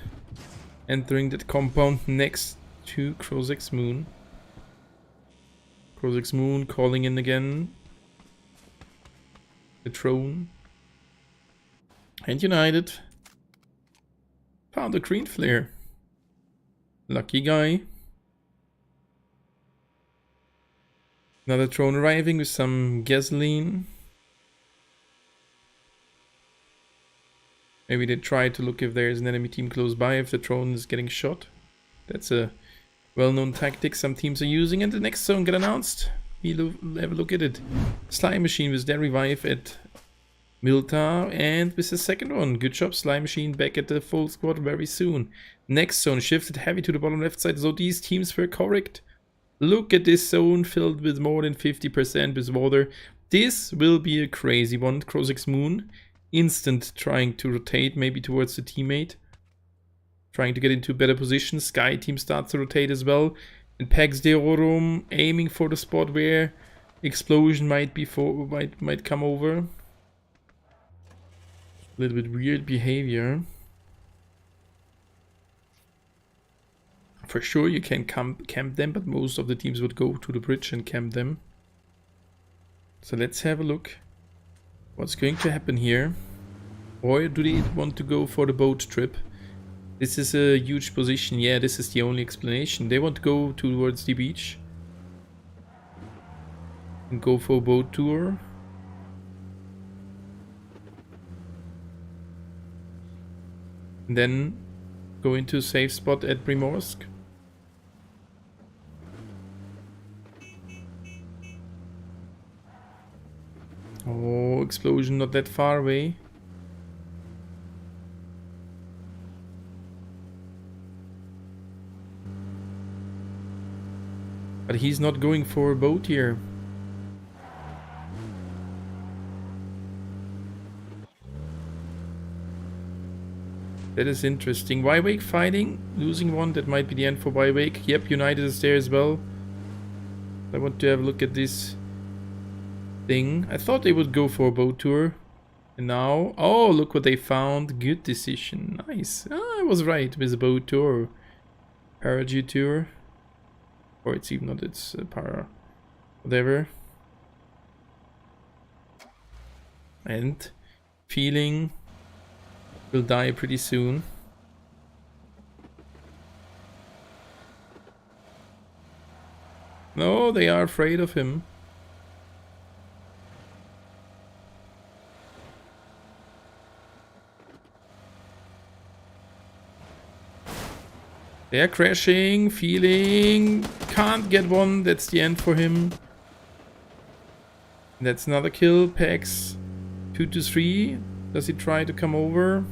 Entering that compound next to Crozix Moon. Crozix Moon calling in again. The drone. And United found a green flare. Lucky guy. Another drone arriving with some gasoline. Maybe they try to look if there's an enemy team close by, if the drone is getting shot. That's a well-known tactic some teams are using. And the next zone got announced. We'll have a look at it. Slime Machine with their revive at Milta. And with the second one. Good job, Slime Machine, back at the full squad very soon. Next zone shifted heavy to the bottom left side. So these teams were correct. Look at this zone filled with more than 50% with water. This will be a crazy one. Crozix Moon. Instant trying to rotate maybe towards the teammate. Trying to get into a better position. Sky Team starts to rotate as well. And Pax Deorum aiming for the spot where explosion might come over. A little bit weird behavior For sure you can camp them, but most of the teams would go to the bridge and camp them. So let's have a look. What's going to happen here? Or do they want to go for the boat trip? This is a huge position. Yeah, this is the only explanation. They want to go towards the beach. And go for a boat tour. And then go into a safe spot at Primorsk. Oh, explosion not that far away. But he's not going for a boat here. That is interesting. Wywake fighting, losing one, that might be the end for Wywake. Yep, United is there as well. I want to have a look at this thing. I thought they would go for a boat tour. And now, oh, look what they found. Good decision. Nice. Ah, I was right with a boat tour. Parachute tour. Or it's even not, it's para. Whatever. And feeling will die pretty soon. No, they are afraid of him. They're crashing, feeling, can't get one, that's the end for him. That's another kill, Pax 2 to 3. Does he try to come over?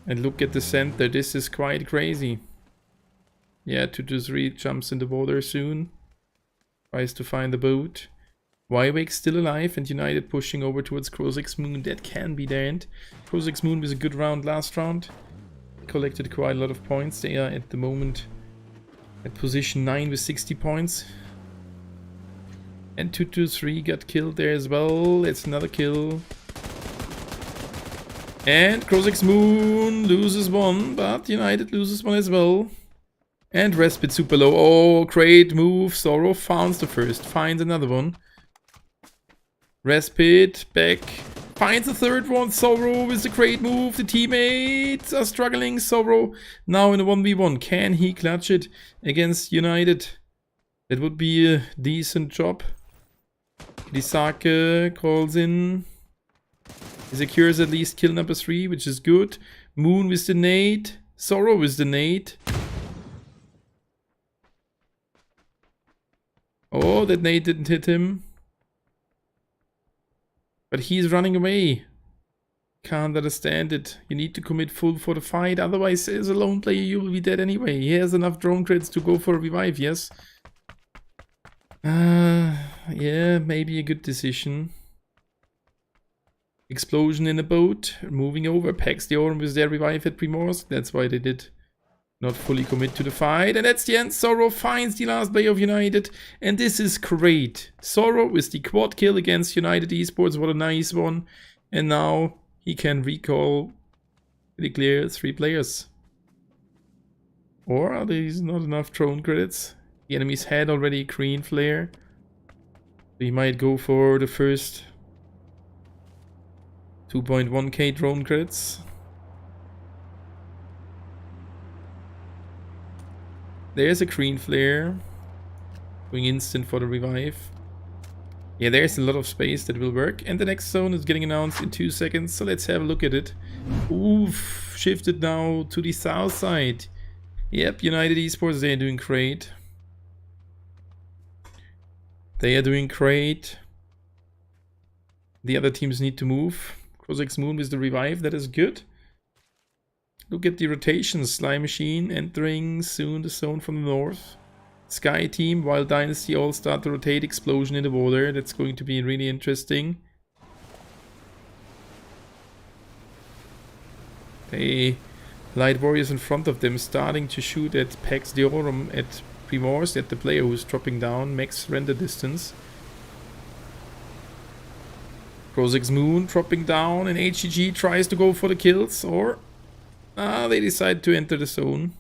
And look at the center, this is quite crazy. Yeah, 2 to 3 jumps in the water soon. Tries to find the boat. Wywake's still alive and United pushing over towards Crozek's Moon. That can be their end. Crozek's Moon was a good round last round. Collected quite a lot of points. They are at the moment at position 9 with 60 points. And 2 to 3 got killed there as well. It's another kill. And Crozek's Moon loses one, but United loses one as well. And Respite super low. Oh, great move. Sorrow finds the first. Finds another one. Respite back. Finds the third one. Sorrow with a great move. The teammates are struggling. Sorrow now in a 1v1. Can he clutch it against United? That would be a decent job. Kisaka calls in. He secures at least kill number 3, which is good. Moon with the nade. Sorrow with the nade. Oh, that nade didn't hit him. But he's running away. Can't understand it. You need to commit full for the fight. Otherwise, as a lone player, you will be dead anyway. He has enough drone crits to go for a revive, yes. Yeah, maybe a good decision. Explosion in a boat. Moving over. Pax the Orm with their revive at Primorsk. That's why they did not fully commit to the fight. And that's the end. Sorrow finds the last player of United. And this is great. Sorrow with the quad kill against United Esports. What a nice one. And now he can recall pretty clear 3 players. Or are there not enough drone credits? The enemies had already a green flare. We might go for the first 2.1k drone credits. There's a green flare. Going instant for the revive. Yeah, there's a lot of space that will work. And the next zone is getting announced in 2 seconds. So let's have a look at it. Oof, shifted now to the south side. Yep, United Esports, they're doing great. They are doing great. The other teams need to move. Crozek's Moon with the revive, that is good. Look at the rotations. Slime Machine entering soon the zone from the north. Sky Team, Wild Dynasty all start to rotate. Explosion in the water. That's going to be really interesting. They Light Warriors in front of them starting to shoot at Pax Deorum at Primorsk, at the player who's dropping down. Max render distance. Crozek's Moon dropping down and HGG tries to go for the kills, or they decide to enter the zone.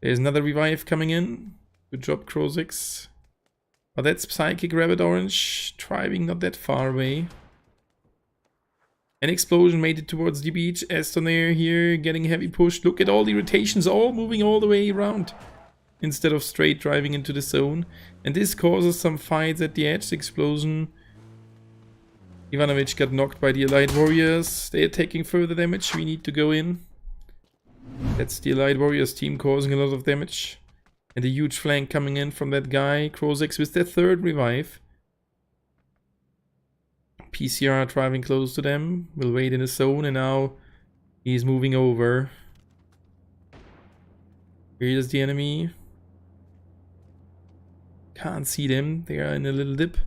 There's another revive coming in. Good job, Crozix. But that's Psychic Rabbit Orange, driving not that far away. An explosion made it towards the beach. Estonair here, getting heavy pushed. Look at all the rotations, all moving all the way around, instead of straight driving into the zone. And this causes some fights at the edge. The explosion. Ivanovic got knocked by the Allied Warriors. They are taking further damage. We need to go in. That's the Allied Warriors team causing a lot of damage. And a huge flank coming in from that guy. Crozix with their third revive. PCR driving close to them. Will wait in the zone, and now he's moving over. Here's the enemy. Can't see them. They are in a little dip.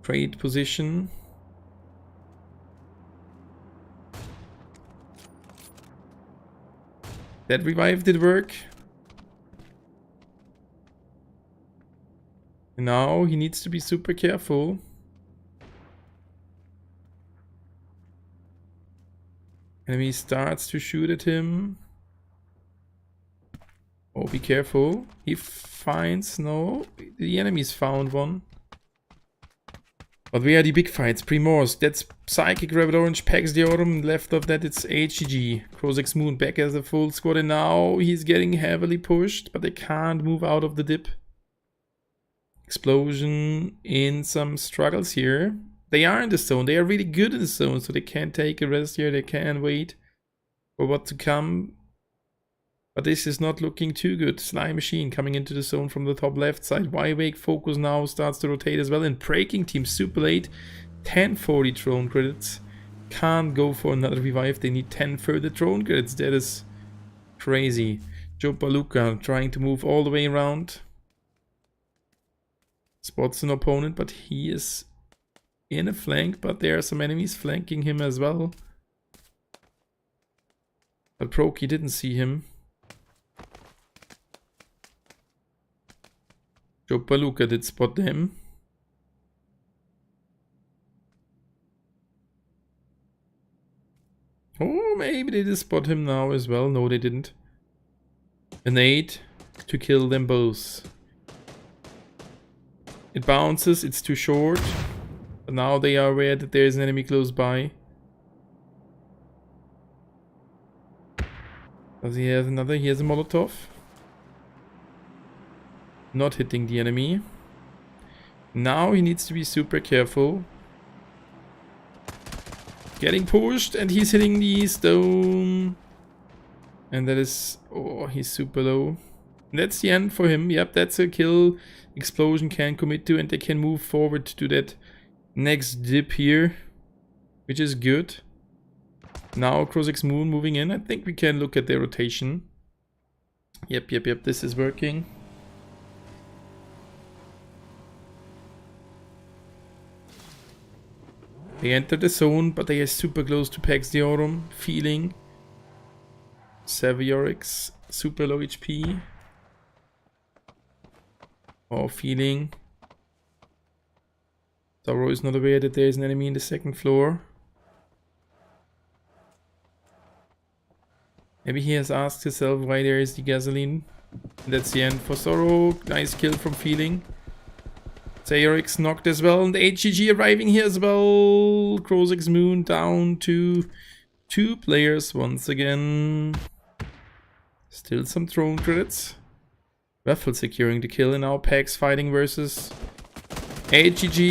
Trade position. That revive did work. And now he needs to be super careful. Enemy starts to shoot at him. Oh, be careful. He finds... No, the enemy's found one. But where are the big fights? Primors. That's Psychic Rabbit Orange, Pax Deorum. Left of that, it's HGG. Crozix Moon back as a full squad. And now he's getting heavily pushed, but they can't move out of the dip. Explosion in some struggles here. They are in the zone. They are really good in the zone, so they can't take a rest here. They can wait for what to come. But this is not looking too good. Slime Machine coming into the zone from the top left side. Y-Wake Focus now starts to rotate as well. And Breaking Team super late. 1040 drone credits. Can't go for another revive. They need 10 further drone credits. That is crazy. Joe Paluca trying to move all the way around. Spots an opponent, but he is in a flank. But there are some enemies flanking him as well. But Proki didn't see him. Joe Paluca did spot them. Oh, maybe they did spot him now as well. No, they didn't. A nade to kill them both. It bounces, it's too short. But now they are aware that there is an enemy close by. Does he have another? He has a Molotov. Not hitting the enemy. Now he needs to be super careful. Getting pushed, and he's hitting the stone. And that is... Oh, he's super low. That's the end for him. Yep, that's a kill Explosion can commit to, and they can move forward to that next dip here, which is good. Now Crozix Moon moving in. I think we can look at their rotation. Yep, this is working. They enter the zone, but they are super close to Pax Deorum. Feeling. Saviorix, super low HP. Oh, feeling. Taro is not aware that there is an enemy in the second floor. Maybe he has asked himself why there is the gasoline. And that's the end for Sorrow. Nice kill from Feeling. Sayorix knocked as well. And HGG arriving here as well. Crozix Moon down to 2 players once again. Still some drone credits. Raffle securing the kill, and now Pax fighting versus HGG.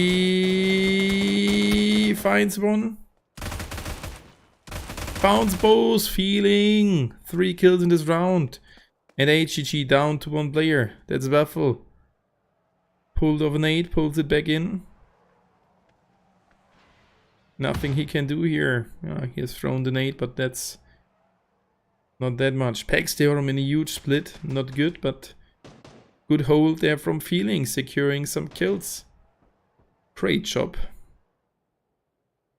Finds one. Founds both. Feeling 3 kills in this round. And HGG down to 1 player. That's Raffle. Pulled off an 8, pulls it back in. Nothing he can do here. He has thrown the nade, but that's not that much. Pax Deorum in a huge split. Not good, but good hold there from Feeling, securing some kills. Great job.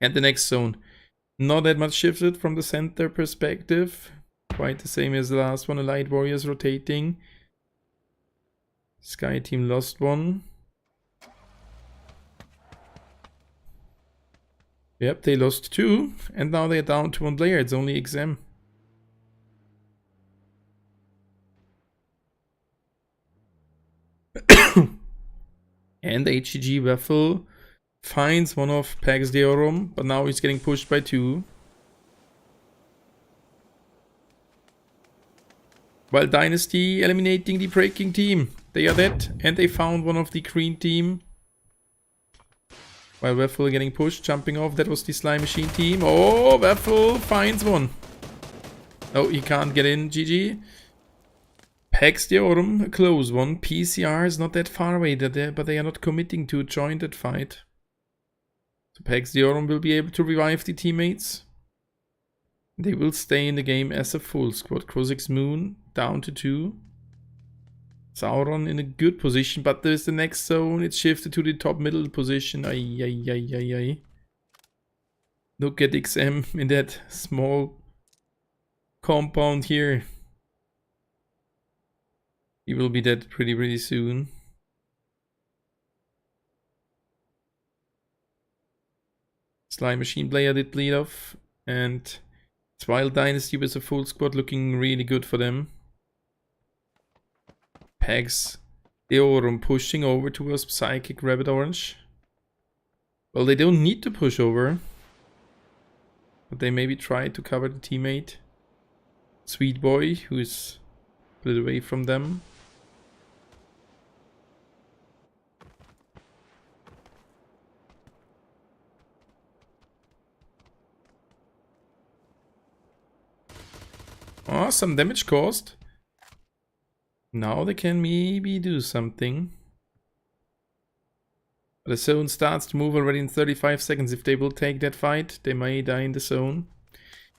And the next zone. Not that much shifted from the center perspective. Quite the same as the last one. Allied Warriors rotating. Sky Team lost one. Yep, they lost 2. And now they're down to 1 player. It's only XM. And HGG Waffle finds one of Pax Deorum, but now he's getting pushed by 2. While Dynasty eliminating the breaking team. They are dead, and they found one of the green team. While Waffle getting pushed, jumping off. That was the Slime Machine team. Oh, Waffle finds one. Oh, he can't get in. GG. Pax Deorum, a close one. PCR is not that far away, but they are not committing to join that fight. So Pax Deorum will be able to revive the teammates. They will stay in the game as a full squad. Kha'Zix Moon down to 2. Sauron in a good position, but there's the next zone. It's shifted to the top middle position. Ay, ay, ay, ay, ay. Look at XM in that small compound here. He will be dead pretty soon. Slime Machine player did lead off, and Wild Dynasty with a full squad looking really good for them. Pax Deorum pushing over towards Psychic Rabbit Orange. Well, they don't need to push over, but they maybe try to cover the teammate. Sweet Boy, who is a little away from them. Oh, some damage caused. Now they can maybe do something. The zone starts to move already in 35 seconds. If they will take that fight, they may die in the zone.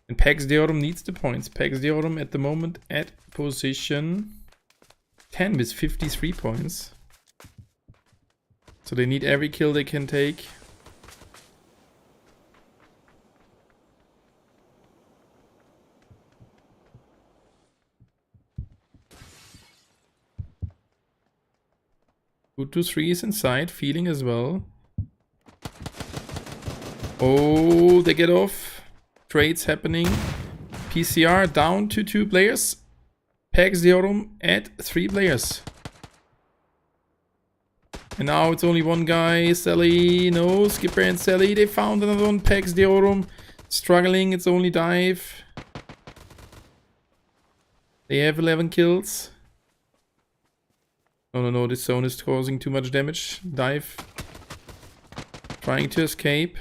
And Pax Deorum needs the points. Pax Deorum at the moment at position 10 with 53 points. So they need every kill they can take. Good to 3 is inside, feeling as well. Oh, they get off. Trades happening. PCR down to 2 players. Pax Deorum at 3 players. And now it's only one guy. Sally, no, Skipper and Sally. They found another one. Pax Deorum struggling. It's only dive. They have 11 kills. No, this zone is causing too much damage. Dive. Trying to escape.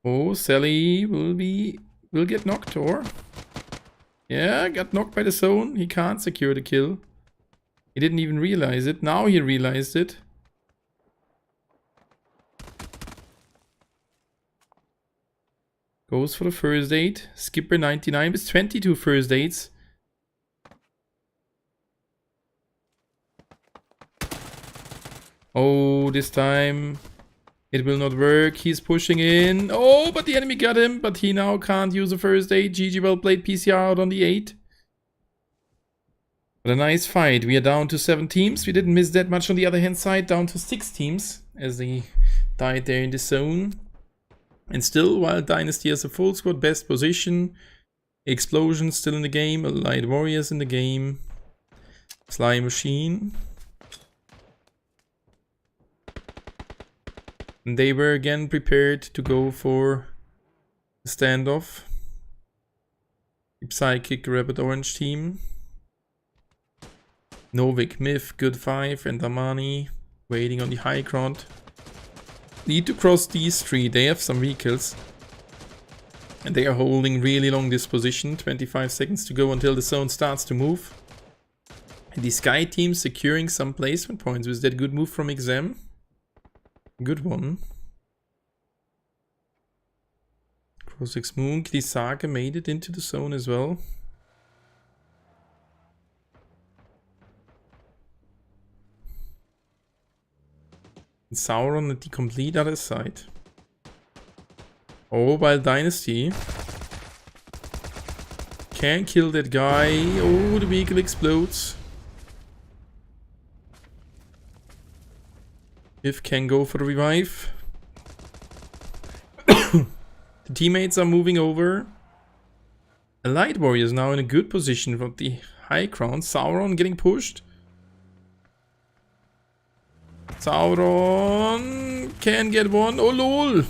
Oh, Sally will get knocked, or? Yeah, got knocked by the zone. He can't secure the kill. He didn't even realize it. Now he realized it. Goes for the first aid. Skipper 99 with 22 first aids. Oh, this time it will not work. He's pushing in. Oh, but the enemy got him. But he now can't use a first aid. GG, well played. PCR out on the 8. But a nice fight. We are down to 7 teams. We didn't miss that much on the other hand side. Down to 6 teams as they died there in the zone. And still, while Dynasty has a full squad, best position. Explosion still in the game. Light Warriors in the game. Slime Machine. And they were again prepared to go for the standoff. The Psychic Rabbit Orange team. Novik, Myth, Good 5, and Damani waiting on the high ground. Need to cross these 3. They have some vehicles. And they are holding really long this position. 25 seconds to go until the zone starts to move. And the Sky team securing some placement points. Was that good move from Exam? Good one. Kha'Zix Moon, Saga made it into the zone as well. And Sauron at the complete other side. Oh, while Dynasty can kill that guy. Oh, the vehicle explodes. If can go for the revive. The The teammates are moving over. The Light Warrior is now in a good position from the high ground. Sauron getting pushed. Sauron can get one. Oh lol!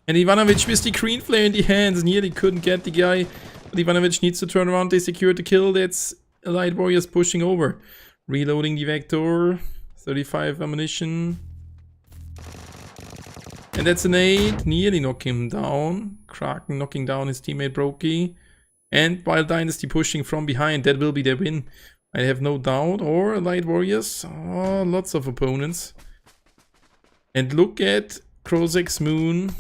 And Ivanovic with the green flare in the hands. Nearly couldn't get the guy. But Ivanovic needs to turn around. They secured the kill. That's Light Warriors pushing over. Reloading the Vector. 35 ammunition. And that's an 8. Nearly knocking him down. Kraken knocking down his teammate Brokey. And Wild Dynasty pushing from behind. That will be their win. I have no doubt. Or Light Warriors. Oh, lots of opponents. And look at Crozek's Moon.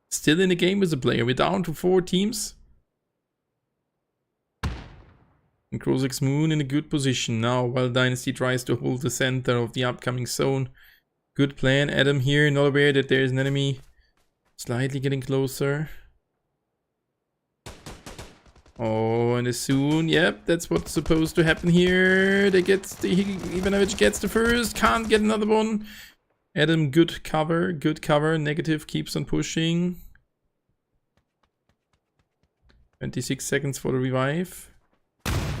Still in the game as a player. We're down to 4 teams. And Crozek's Moon in a good position now. Wild Dynasty tries to hold the center of the upcoming zone. Good plan. Adam here, not aware that there is an enemy. Slightly getting closer. Oh, and as soon, yep, that's what's supposed to happen here. Ivanovic gets the first, can't get another one. Adam, good cover, Negative keeps on pushing. 26 seconds for the revive.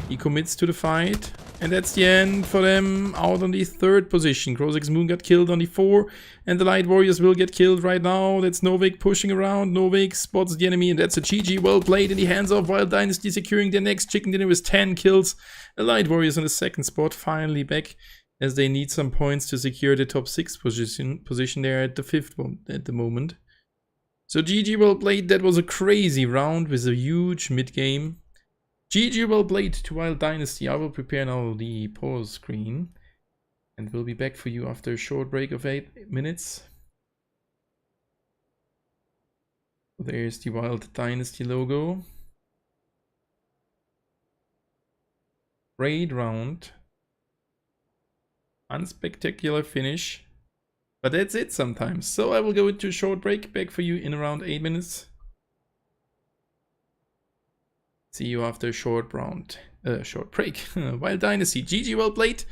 He commits to the fight. And that's the end for them, out on the 3rd position. Crozek's Moon got killed on the 4. And the Light Warriors will get killed right now. That's Novik pushing around. Novik spots the enemy, and that's a GG. Well played in the hands of Wild Dynasty, securing their next chicken dinner with 10 kills. The Light Warriors on the 2nd spot, finally back, as they need some points to secure the top 6 position there at the 5th one at the moment. So GG, well played. That was a crazy round with a huge mid-game. GG, well played to Wild Dynasty. I will prepare now the pause screen. And we'll be back for you after a short break of 8 minutes. There's the Wild Dynasty logo. Great round. Unspectacular finish. But that's it sometimes. So I will go into a short break. Back for you in around 8 minutes. See you after a short break. Wild Dynasty, GG, well played.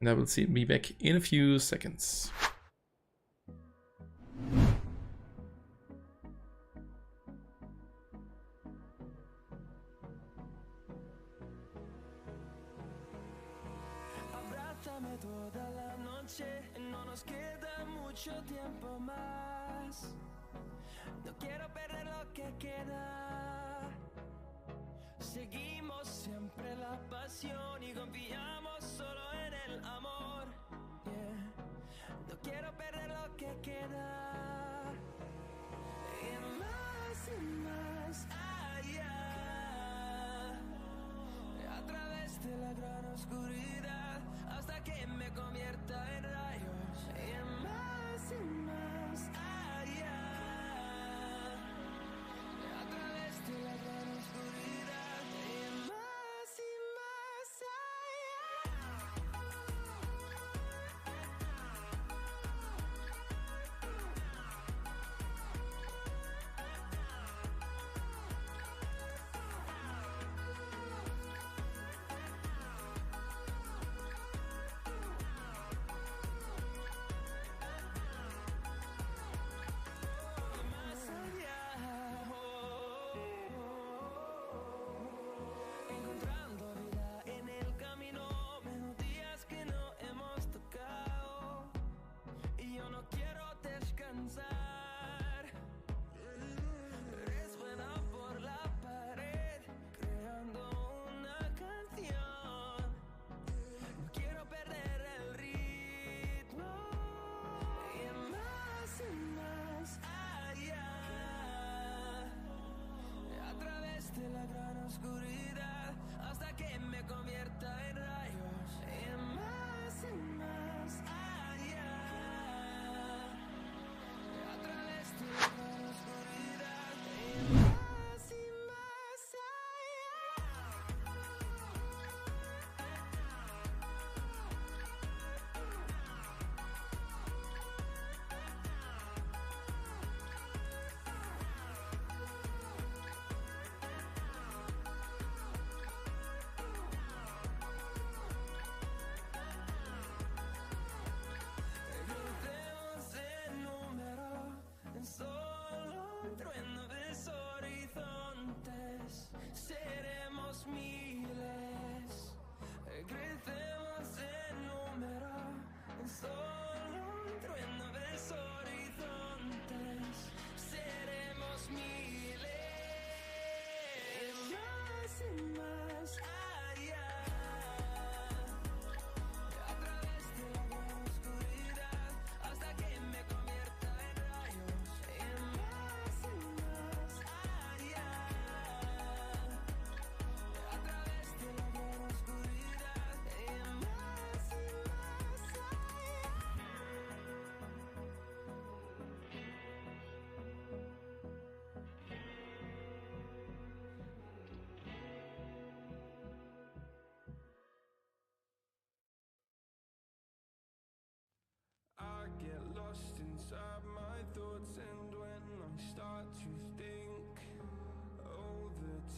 And I will be back in a few seconds. Abrázame toda la noche, no nos queda mucho tiempo más. No quiero perder lo que queda. Seguimos siempre la pasión y confiamos solo en el amor. Yeah. No quiero perder lo que queda. Y más allá. A través de la gran oscuridad hasta que me convierta en rayos. Y más allá. A través de la gran oscuridad.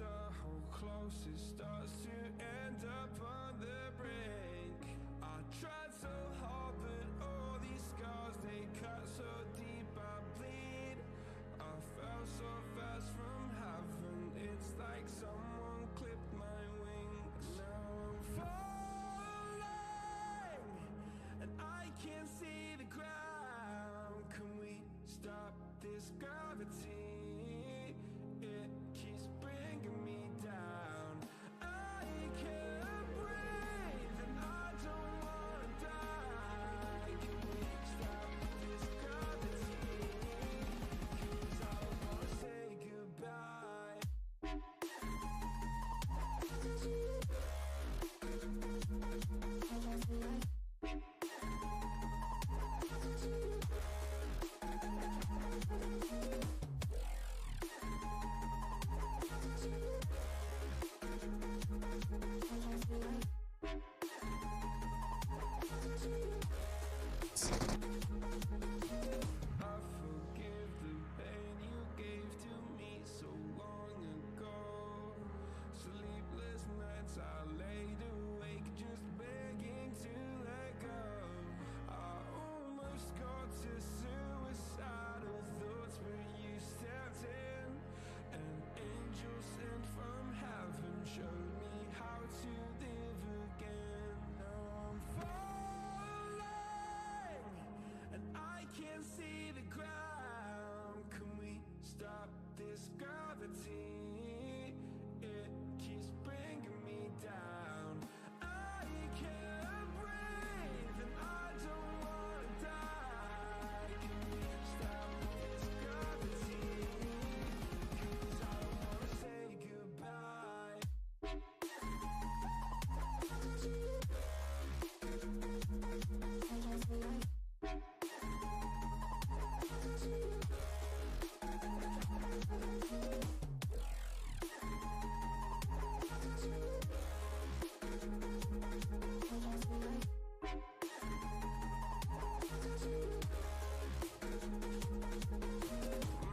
the how close it starts to end up on the brink. I tried so hard, but all these scars, they cut so deep I bleed. I fell so fast from heaven, it's like someone clipped my wings. Now I'm falling, and I can't see the ground. Can we stop this gravity? It keeps bringing me down. I can't breathe and I don't wanna die. Can we stop this gravity? 'Cause I don't wanna say goodbye. I forgive the pain you gave to me so long ago. Sleepless nights I laid awake just begging to let go. I almost got to suicidal thoughts, but you stepped in. An angel sent from heaven showed me how to live again. Now I'm falling, and I can't see the ground. Can we stop this gravity? It keeps bringing me down. I can't breathe and I don't wanna die. Can we stop this gravity? 'Cause I don't wanna say goodbye.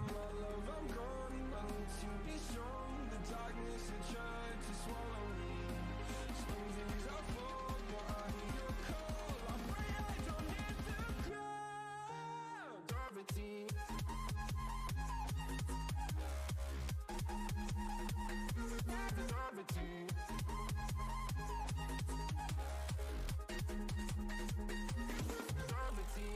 My love, I'm gone, I need to be strong. The darkness had tried to swallow me. Some things I fall, but I hear your call. I pray I don't hit the ground. Gravity. Gravity.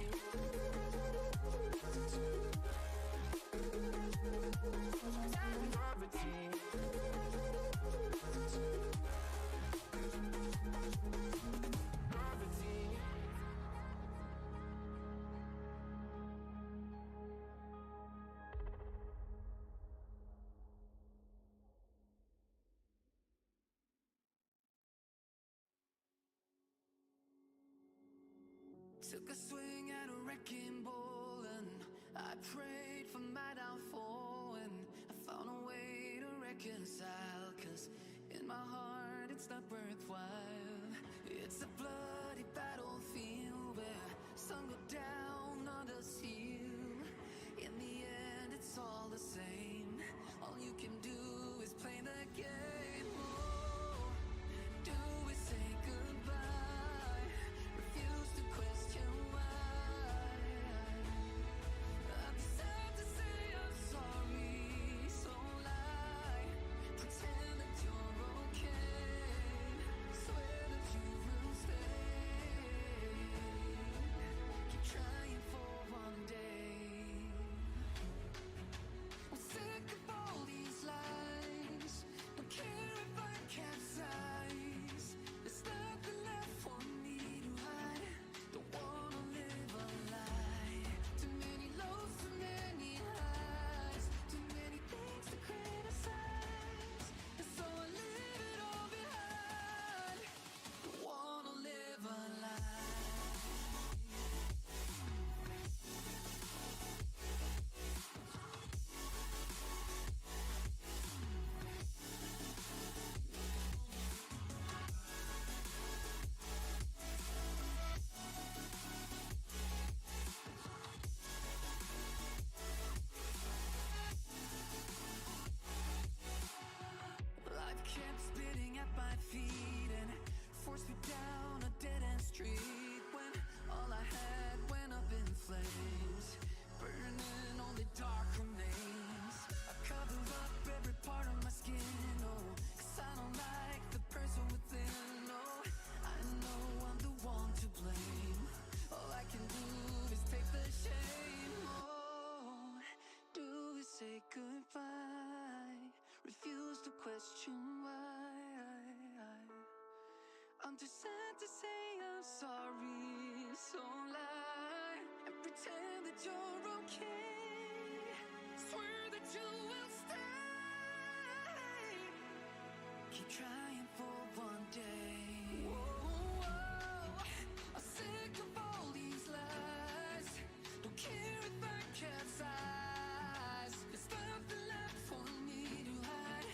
Took a swing at a wrecking ball and I prayed for my downfall, and I found a way to reconcile, 'cause in my heart it's not worthwhile. It's a bloody battlefield where sun go down, others heal. In the end it's all the same. All you can do is play the game. Oh, do we say goodbye? Refuse to question why. I'm sad to say I'm sorry, so lie. Pretend that you're okay. Swear that you will stay. question why. I'm too sad to say I'm sorry, so lie and pretend that you're okay. Swear that you will stay. Keep trying for one day. Whoa, I'm sick of all these lies. Don't care if I capsize. There's nothing left for me to hide.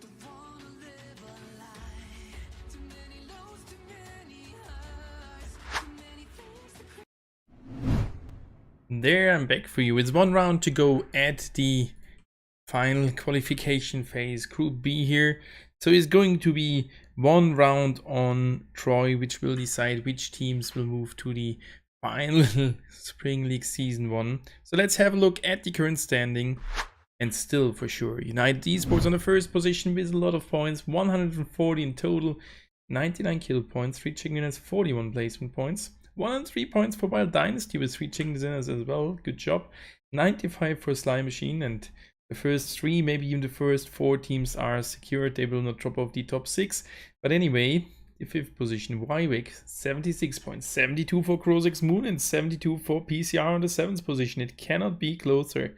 Don't wanna live a lie. Too many lows, too many highs, too many things to There, I'm back for you. It's one round to go at the final qualification phase, Group B here. So it's going to be one round on Troy, which will decide which teams will move to the final Spring League Season 1. So let's have a look at the current standing. And still, for sure, United Esports on the first position with a lot of points, 140 in total, 99 kill points, 3 chicken dinners, 41 placement points, 103 points for Wild Dynasty with 3 chicken dinners as well, good job, 95 for Slime Machine, and the first 3, maybe even the first 4 teams are secured. They will not drop off the top 6. But anyway, the 5th position, Wywick, 76 points, 72 for Crozex Moon, and 72 for PCR on the 7th position. It cannot be closer.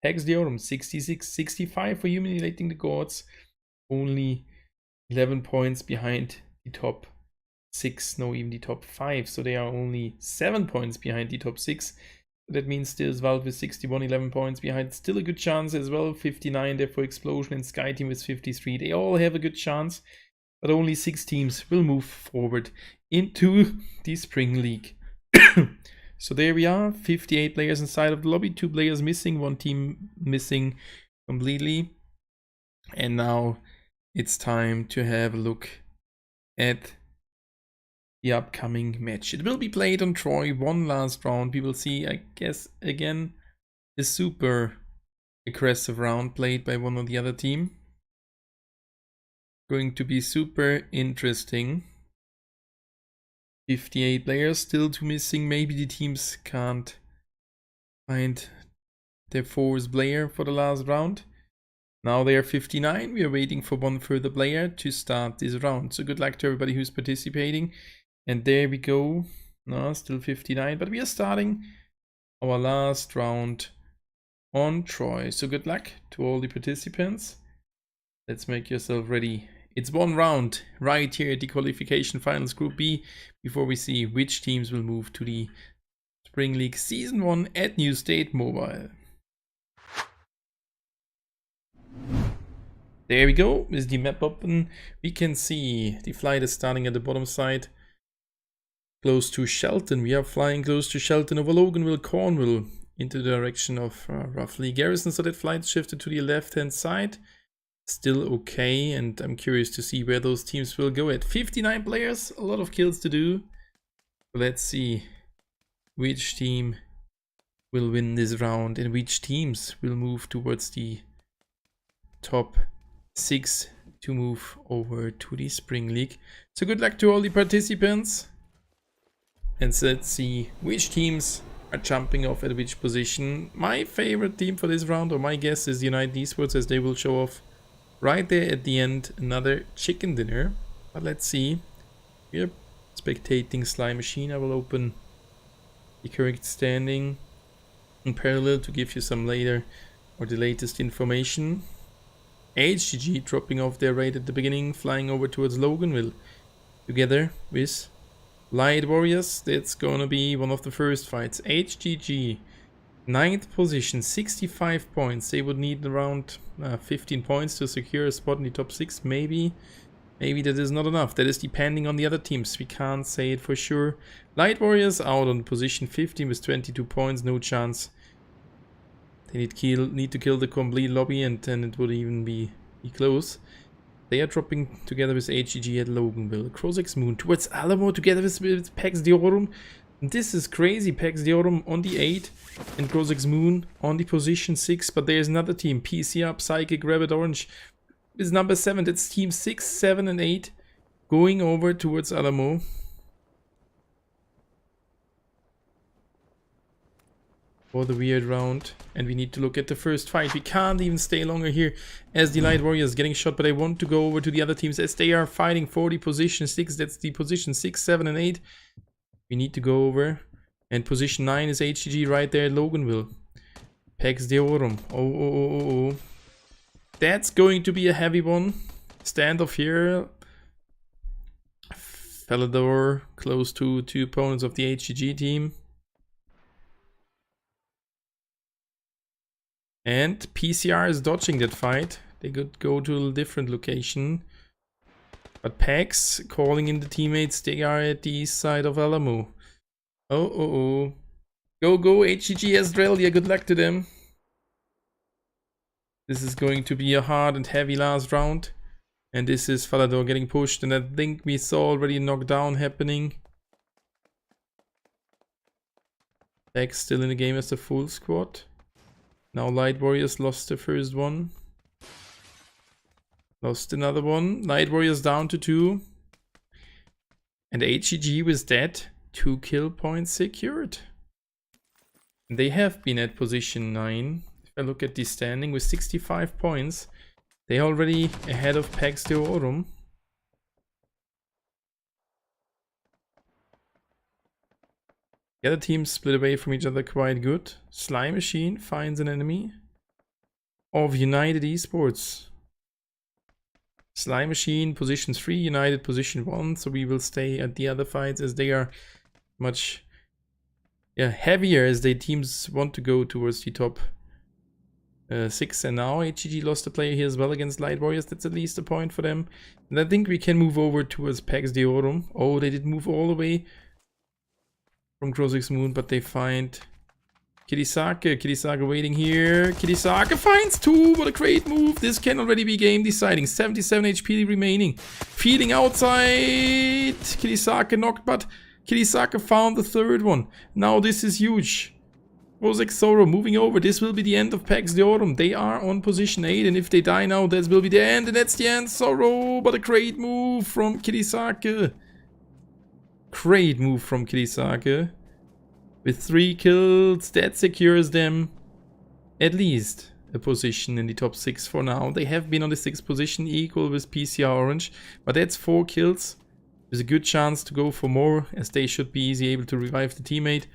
Hex Deorum, 66, 65 for Humiliating the Gods, only 11 points behind the top 6, no, even the top 5. So they are only 7 points behind the top 6. That means still Valve with 61, 11 points behind. Still a good chance as well. 59 there for Explosion and Sky Team with 53. They all have a good chance, but only 6 teams will move forward into the Spring League. So there we are, 58 players inside of the lobby, 2 players missing, 1 team missing completely. And now it's time to have a look at the upcoming match. It will be played on Troy, one last round. We will see, I guess, again, a super aggressive round played by one or the other team. Going to be super interesting. 58 players, still 2 missing. Maybe the teams can't find their 4th player for the last round. Now they are 59. We are waiting for 1 further player to start this round. So good luck to everybody who's participating. And there we go. No, still 59, but we are starting our last round on Troy. So good luck to all the participants. Let's make yourself ready. It's one round right here at the qualification finals Group B before we see which teams will move to the Spring League Season 1 at New State Mobile. There we go. With the map open, we can see the flight is starting at the bottom side. Close to Shelton. We are flying close to Shelton over Loganville, Cornwall, into the direction of roughly Garrison. So that flight shifted to the left-hand side. Still okay, and I'm curious to see where those teams will go at. 59 players, a lot of kills to do. Let's see which team will win this round and which teams will move towards the top 6 to move over to the Spring League. So good luck to all the participants. And so let's see which teams are jumping off at which position. My favorite team for this round, or my guess, is United Esports, as they will show off right there at the end another chicken dinner. But let's see. We are spectating Slime Machine. I will open the correct standing in parallel to give you some later or the latest information. HGG dropping off their raid at the beginning, flying over towards Loganville together with Light Warriors. That's gonna be one of the first fights. HGG, 9th position, 65 points. They would need around 15 points to secure a spot in the top 6. Maybe that is not enough. That is depending on the other teams. We can't say it for sure. Light Warriors out on position 15 with 22 points. No chance. They need to kill the complete lobby, and then it would even be close. They are dropping together with HGG at Loganville. Crozex Moon towards Alamo together with Pax Deorum. This is crazy. Pax Deorum on the 8 and Crozex Moon on the position 6. But there's another team. PCR, Psychic, Rabbit Orange is number 7. That's team 6, 7 and 8 going over towards Alamo. for the weird round. And we need to look at the first fight. We can't even stay longer here as the Light Warriors getting shot. But I want to go over to the other teams as they are fighting for the position 6. That's the position 6, 7, and 8. We need to go over. And position 9 is HGG right there at Loganville. Pax Deorum. Oh. That's going to be a heavy one. Standoff here. Falador close to 2 opponents of the HGG team. And PCR is dodging that fight. They could go to a different location. But Pax calling in the teammates. They are at the east side of Alamo. Oh. Go HGG Australia. Good luck to them. This is going to be a hard and heavy last round. And this is Falador getting pushed. And I think we saw already a knockdown happening. Pax still in the game as the full squad. Now Light Warriors lost the first one. Lost another one. Light Warriors down to 2. And HGG with that 2 kill points secured. And they have been at position 9. If I look at the standing with 65 points, they are already ahead of Pax Deorum. The other teams split away from each other quite good. Slime Machine finds an enemy of United Esports. Slime Machine position 3, United position 1. So we will stay at the other fights as they are much heavier as their teams want to go towards the top 6. And now HGG lost a player here as well against Light Warriors. That's at least a point for them. And I think we can move over towards Pax Deorum. Oh, they did move all the way from Crozix Moon, but they find Kirisake. Kirisake waiting here. Kirisake finds 2. What a great move. This can already be game deciding. 77 HP remaining. Feeding outside. Kirisake knocked, but Kirisake found the third one. Now this is huge. Crozix Zoro moving over. This will be the end of Pax Deorum. They are on position 8, and if they die now, that will be the end. And that's the end. Zoro, but a great move from Kirisake. Great move from Kirisake. With 3 kills, that secures them at least a position in the top 6 for now. They have been on the 6th position, equal with PCR Orange. But that's 4 kills. There's a good chance to go for more, as they should be easily able to revive the teammate.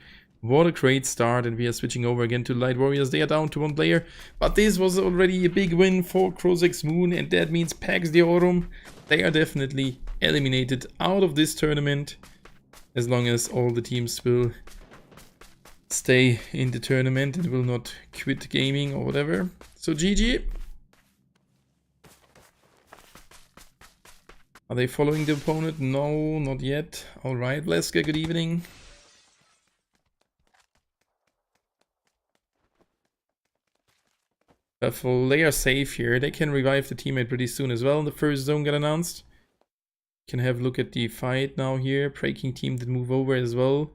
What a great start, and we are switching over again to Light Warriors. They are down to 1 player. But this was already a big win for Crozix Moon, and that means Pax Deorum, they are definitely eliminated out of this tournament. As long as all the teams will stay in the tournament and will not quit gaming or whatever. So GG. Are they following the opponent? No, not yet. Alright, Bleska, good evening. Buffalo, they are safe here. They can revive the teammate pretty soon as well. The first zone got announced. Can have a look at the fight now here. Breaking team did move over as well.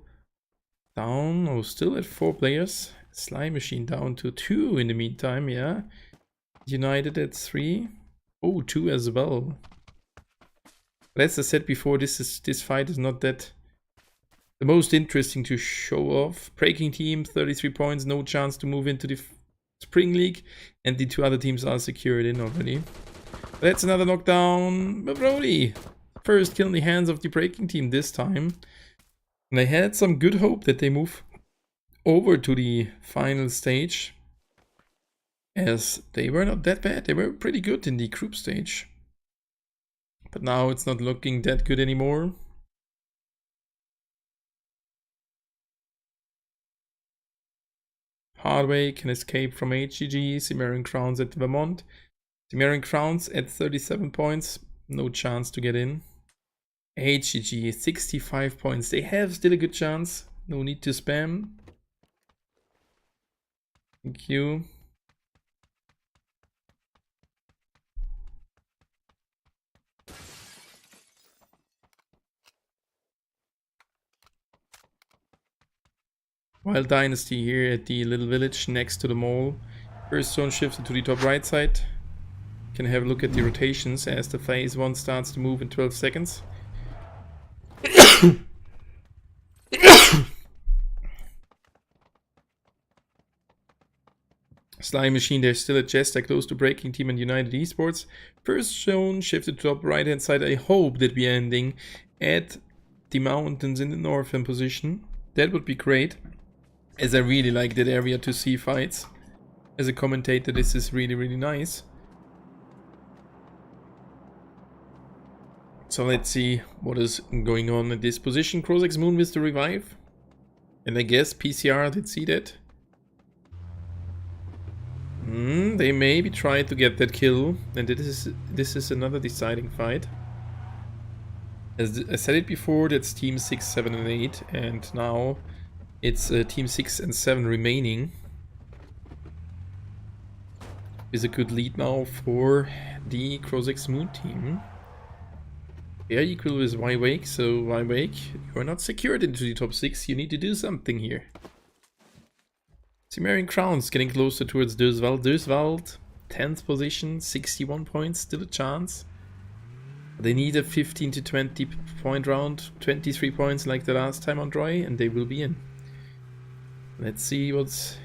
Down, oh, still at 4 players. Slime Machine down to 2 in the meantime, yeah. United at 3. Oh, 2 as well. But as I said before, this fight is not that the most interesting to show off. Breaking team, 33 points, no chance to move into the Spring League. And the 2 other teams are secured in already. But that's another knockdown. Brody. First kill in the hands of the breaking team this time. And I had some good hope that they move over to the final stage, as they were not that bad. They were pretty good in the group stage. But now it's not looking that good anymore. Hardway can escape from HGG. Cimmerian Crowns at Vermont. Cimmerian Crowns at 37 points. No chance to get in. HGG 65 points. They have still a good chance. No need to spam. Thank you. Wild Dynasty here at the little village next to the mall. First zone shifted to the top right side. Can have a look at the rotations as the phase 1 starts to move in 12 seconds. Slime Machine, they're still at Jester, close to Breaking Team and United Esports. First shown, shifted to top right hand side. I hope that we are ending at the mountains in the northern position. That would be great, as I really like that area to see fights. As a commentator, this is really, really nice. So let's see what is going on at this position. Crozek's Moon with the revive. And I guess PCR did see that. They maybe tried to get that kill. And this is another deciding fight. As I said it before, that's team 6, 7 and 8. And now it's team 6 and 7 remaining. Is a good lead now for the Crozek's Moon team. They are equal with Y-Wake, so Y-Wake, you are not secured into the top 6, you need to do something here. Cimmerian Crowns getting closer towards Döswald. Döswald, 10th position, 61 points, still a chance. They need a 15 to 20 point round, 23 points like the last time on Troy, and they will be in. Let's see what's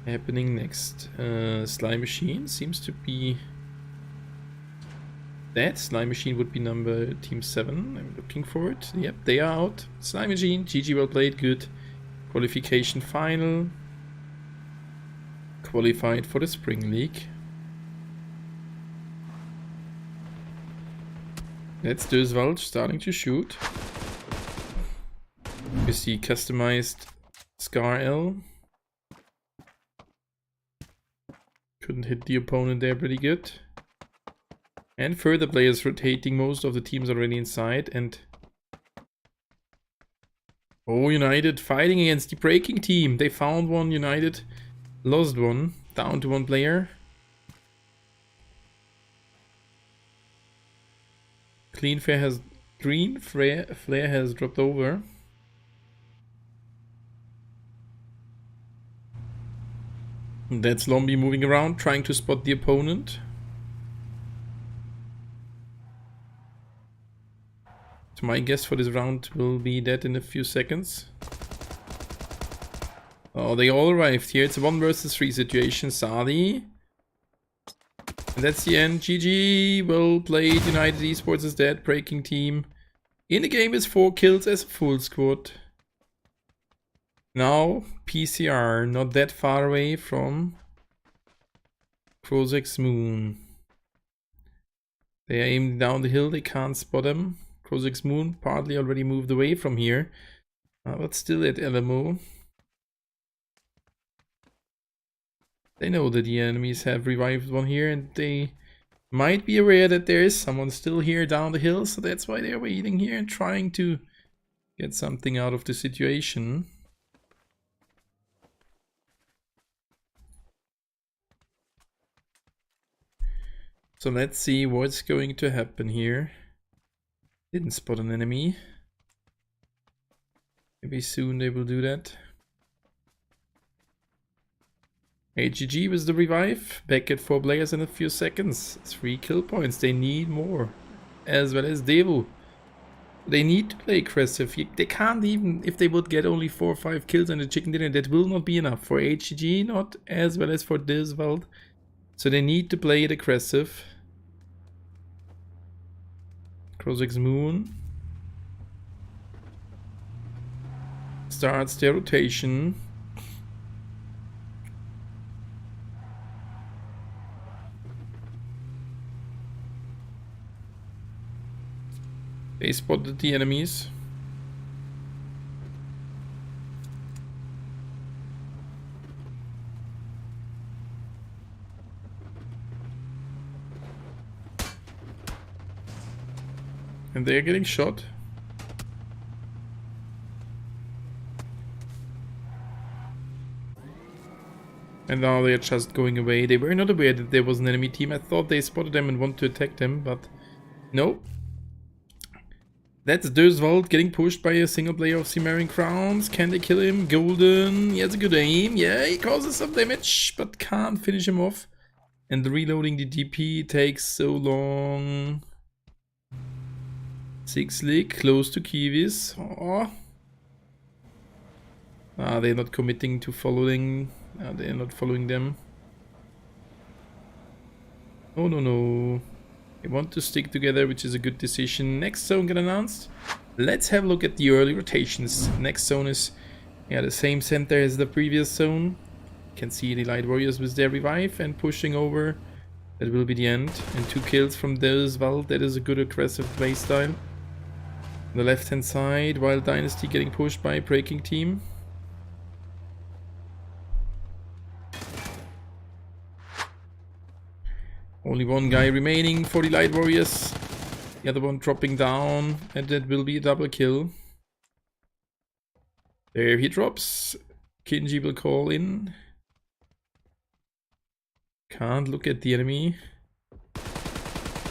happening next. Slime Machine seems to be... That Slime Machine would be number team 7. I'm looking for it. Yep, they are out. Slime Machine, GG, well played, good. Qualification final. Qualified for the Spring League. That's Döswald starting to shoot. We see customized Scar L. Couldn't hit the opponent there pretty good. And further players rotating, most of the teams already inside. And oh, United fighting against the Breaking Team. They found one, United lost one, down to one player. Green Flare has dropped over. And that's Lombi moving around, trying to spot the opponent. So my guess for this round will be that in a few seconds. Oh, they all arrived here. It's a 1 versus 3 situation. Sadi. And that's the end. GG. Well played. United Esports is dead. Breaking Team. In the game is 4 kills as a full squad. Now, PCR. Not that far away from Crozek's Moon. They are aiming down the hill. They can't spot them. Crozek's Moon partly already moved away from here, but still at LMO. They know that the enemies have revived one here, and they might be aware that there is someone still here down the hill, so that's why they're waiting here and trying to get something out of the situation. So let's see what's going to happen here. Didn't spot an enemy. Maybe soon they will do that. HGG was the revive. Back at 4 players in a few seconds. 3 kill points. They need more. As well as Devo. They need to play aggressive. They can't even, if they would get only 4 or 5 kills on the chicken dinner, that will not be enough for HGG, not as well as for Döswald. So they need to play it aggressive. Crozek's Moon starts their rotation. They spotted the enemies. And they're getting shot. And now they're just going away. They were not aware that there was an enemy team. I thought they spotted them and wanted to attack them, but no. That's Döswald getting pushed by a single player of Cimmerian Crowns. Can they kill him? Golden. He has a good aim. Yeah, he causes some damage, but can't finish him off. And reloading the DP takes so long. 6 leak, close to Kiwis. Oh. They're not committing to following. They're not following them. Oh, no, no. They want to stick together, which is a good decision. Next zone get announced. Let's have a look at the early rotations. Next zone is the same center as the previous zone. You can see the Light Warriors with their revive and pushing over. That will be the end. And 2 kills from there as well. That is a good aggressive playstyle. On the left hand side, Wild Dynasty getting pushed by Breaking Team. Only 1 guy remaining for the Light Warriors. The other one dropping down, and that will be a double kill. There he drops. Kinji will call in. Can't look at the enemy.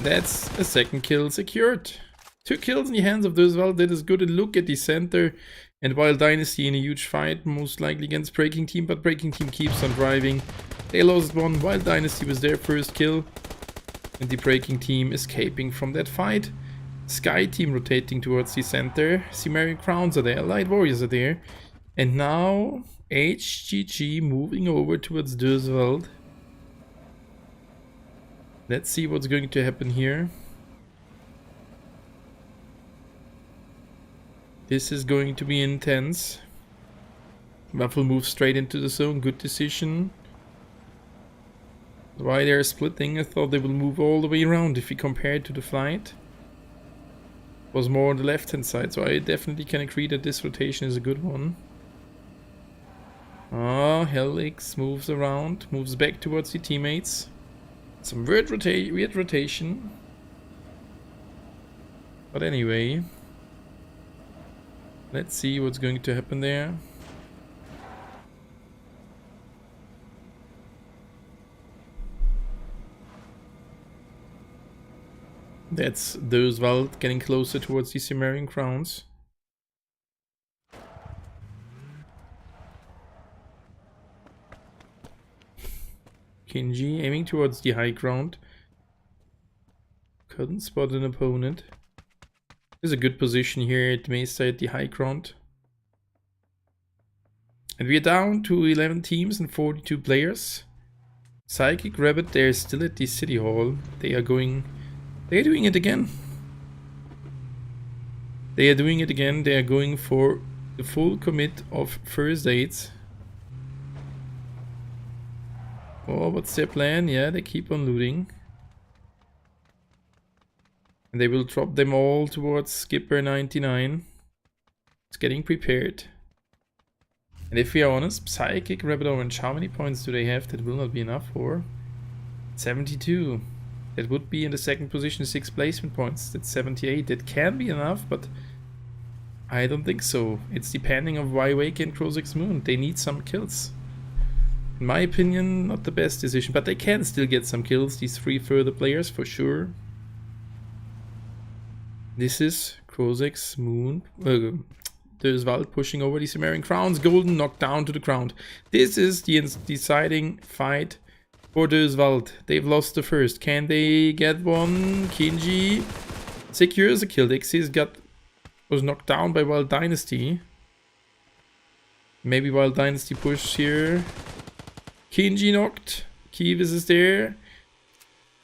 That's a 2nd kill secured. 2 kills in the hands of Döswald. That is good. And look at the center. And Wild Dynasty in a huge fight, most likely against Breaking Team, but Breaking Team keeps on driving. They lost 1. Wild Dynasty was their first kill. And the Breaking Team escaping from that fight. Sky Team rotating towards the center. Cimmerian Crowns are there. Light Warriors are there. And now HGG moving over towards Döswald. Let's see what's going to happen here. This is going to be intense. Waffle moves straight into the zone. Good decision. Why they're splitting, I thought they will move all the way around if you compare it to the flight. It was more on the left hand side, so I definitely can agree that this rotation is a good one. Ah, Helix moves around, moves back towards the teammates. Some weird rotation. But anyway, let's see what's going to happen there. That's Döswald getting closer towards the Cimmerian Crowns. Kinji aiming towards the high ground. Couldn't spot an opponent. There's a good position here at Mesa at the high ground. And we are down to 11 teams and 42 players. Psychic Rabbit, they're still at the City Hall. They're doing it again. They are doing it again. They are going for the full commit of first aids. Oh, what's their plan? Yeah, they keep on looting. And they will drop them all towards Skipper 99. It's getting prepared. And if we are honest, Psychic Rabbit Orange, how many points do they have? That will not be enough for 72. That would be in the 2nd position, 6 placement points. That's 78. That can be enough, but I don't think so. It's depending on Wake and Crozix Moon. They need some kills. In my opinion, not the best decision, but they can still get some kills, these 3 further players, for sure. This is Crozix Moon. Döswald pushing over the Cimmerian Crowns. Golden knocked down to the ground. This is the deciding fight for Döswald. They've lost the first. Can they get one? Kinji secures a kill. Dixie's was knocked down by Wild Dynasty. Maybe Wild Dynasty push here. Kinji knocked. Kivas is there.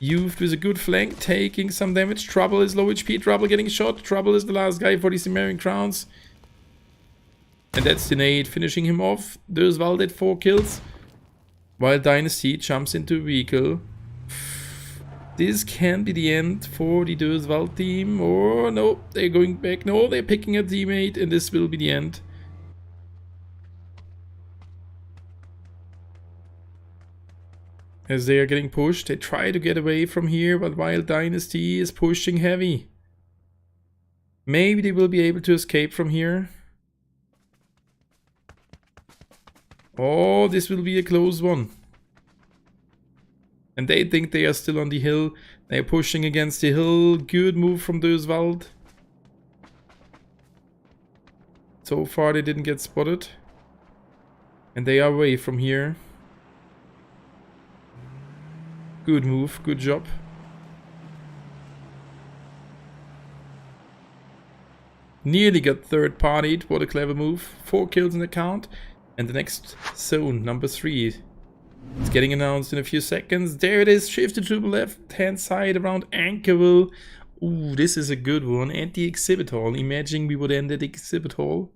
Youth with a good flank, taking some damage. Trouble is low HP. Trouble getting shot. Trouble is the last guy for the Cimmerian Crowns. And that's the nade finishing him off. Döswald at 4 kills. Wild Dynasty jumps into a vehicle. This can be the end for the Döswald team. Or no, they're going back. No, they're picking a teammate, and this will be the end. As they are getting pushed, they try to get away from here, but Wild Dynasty is pushing heavy. Maybe they will be able to escape from here. Oh, this will be a close one. And they think they are still on the hill. They are pushing against the hill. Good move from Döswald. So far they didn't get spotted. And they are away from here. Good move, good job. Nearly got third partied. What a clever move. 4 kills in the count. And the next zone, number 3. It's getting announced in a few seconds. There it is, shifted to the left-hand side around Anchorville. Ooh, this is a good one. And the exhibit hall. Imagine we would end at the exhibit hall.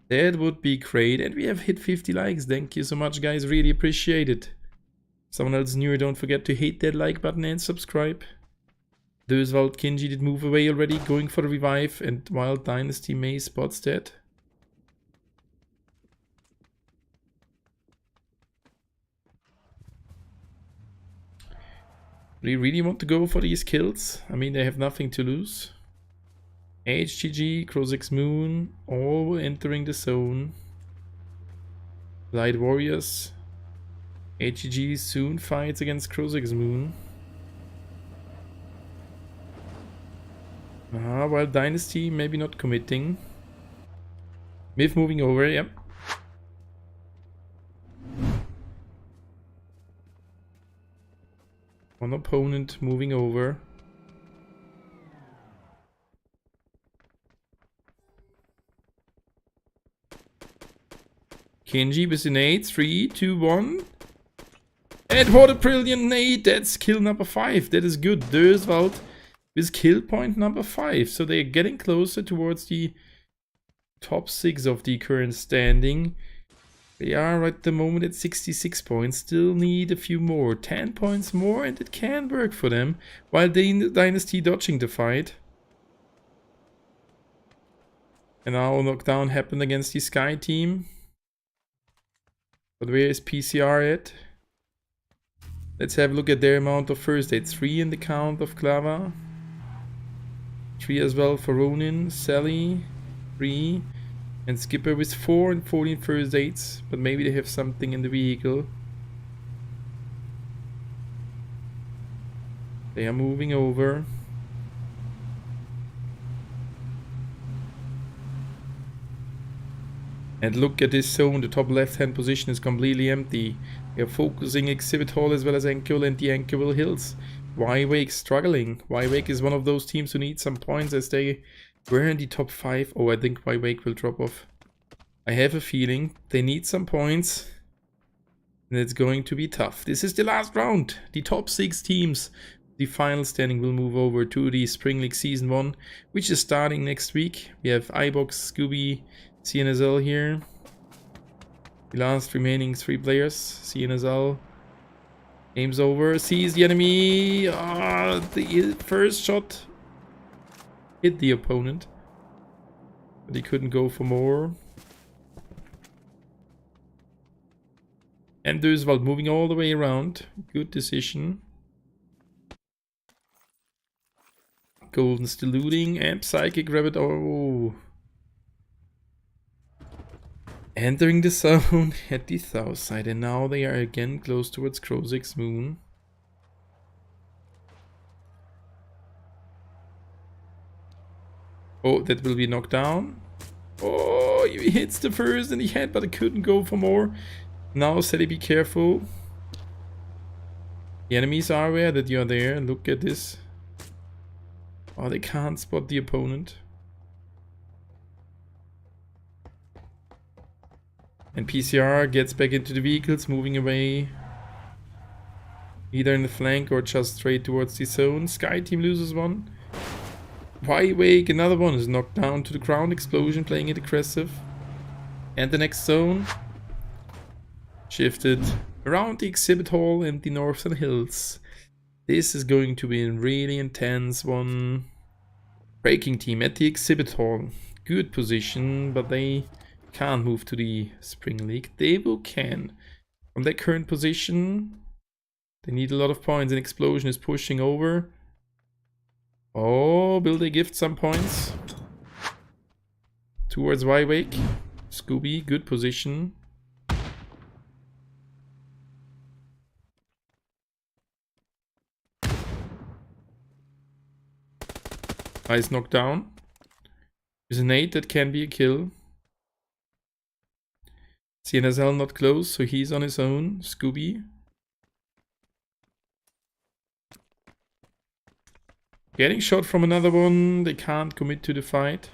That would be great. And we have hit 50 likes. Thank you so much, guys. Really appreciate it. Someone else newer, don't forget to hit that like button and subscribe. Döswald Kinji did move away already, going for the revive, and Wild Dynasty May spots that. We really want to go for these kills. I mean, they have nothing to lose. HGG, Crozix Moon, all entering the zone. Light Warriors. HGG soon fights against Crozix Moon. Wild Dynasty maybe not committing. Myth moving over, yep. One opponent moving over. Kenji with an 8, 3, 2, 1. And what a brilliant nade! That's kill number 5. That is good. Döswald with kill point number 5. So they're getting closer towards the top 6 of the current standing. They are at the moment at 66 points. Still need a few more. 10 points more and it can work for them. While Dynasty dodging the fight. And now knockdown happened against the Sky team. But where is PCR at? Let's have a look at their amount of first aid. 3 in the count of Clava. 3 as well for Ronin. Sally. 3. And Skipper with 4 and 14 first aids. But maybe they have something in the vehicle. They are moving over. And look at this zone. The top left hand position is completely empty. They are focusing Exhibit Hall as well as Ankyl and the Ankyl Hills. Y-Wake struggling. Y-Wake is one of those teams who need some points as they were in the top 5. Oh, I think Y-Wake will drop off. I have a feeling they need some points. And it's going to be tough. This is the last round. The top 6 teams. The final standing will move over to the Spring League Season 1, which is starting next week. We have iBox, Scooby, CNSL here. The last remaining 3 players. CNSL. Game's over. Sees the enemy. The first shot hit the opponent. But he couldn't go for more. And Döswald moving all the way around. Good decision. Golden still looting. And Psychic Rabbit. Oh. Entering the zone at the south side. And now they are again close towards Crozix Moon. Oh, that will be knocked down. Oh, he hits the first in the head, but it couldn't go for more. Now, Sally, be careful. The enemies are aware that you are there. Look at this. Oh, they can't spot the opponent. And PCR gets back into the vehicles, moving away. Either in the flank or just straight towards the zone. Sky team loses one. Y-Wake, another one, is knocked down to the ground. Explosion, playing it aggressive. And the next zone. Shifted around the exhibit hall and the northern hills. This is going to be a really intense one. Breaking team at the exhibit hall. Good position, but they can't move to the Spring League. They will can. From their current position, they need a lot of points. An explosion is pushing over. Oh, will they gift some points? Towards Y-Wake. Scooby, good position. Ice knocked down. There's an 8 that can be a kill. CNSL not close, so he's on his own. Scooby. Getting shot from another one. They can't commit to the fight.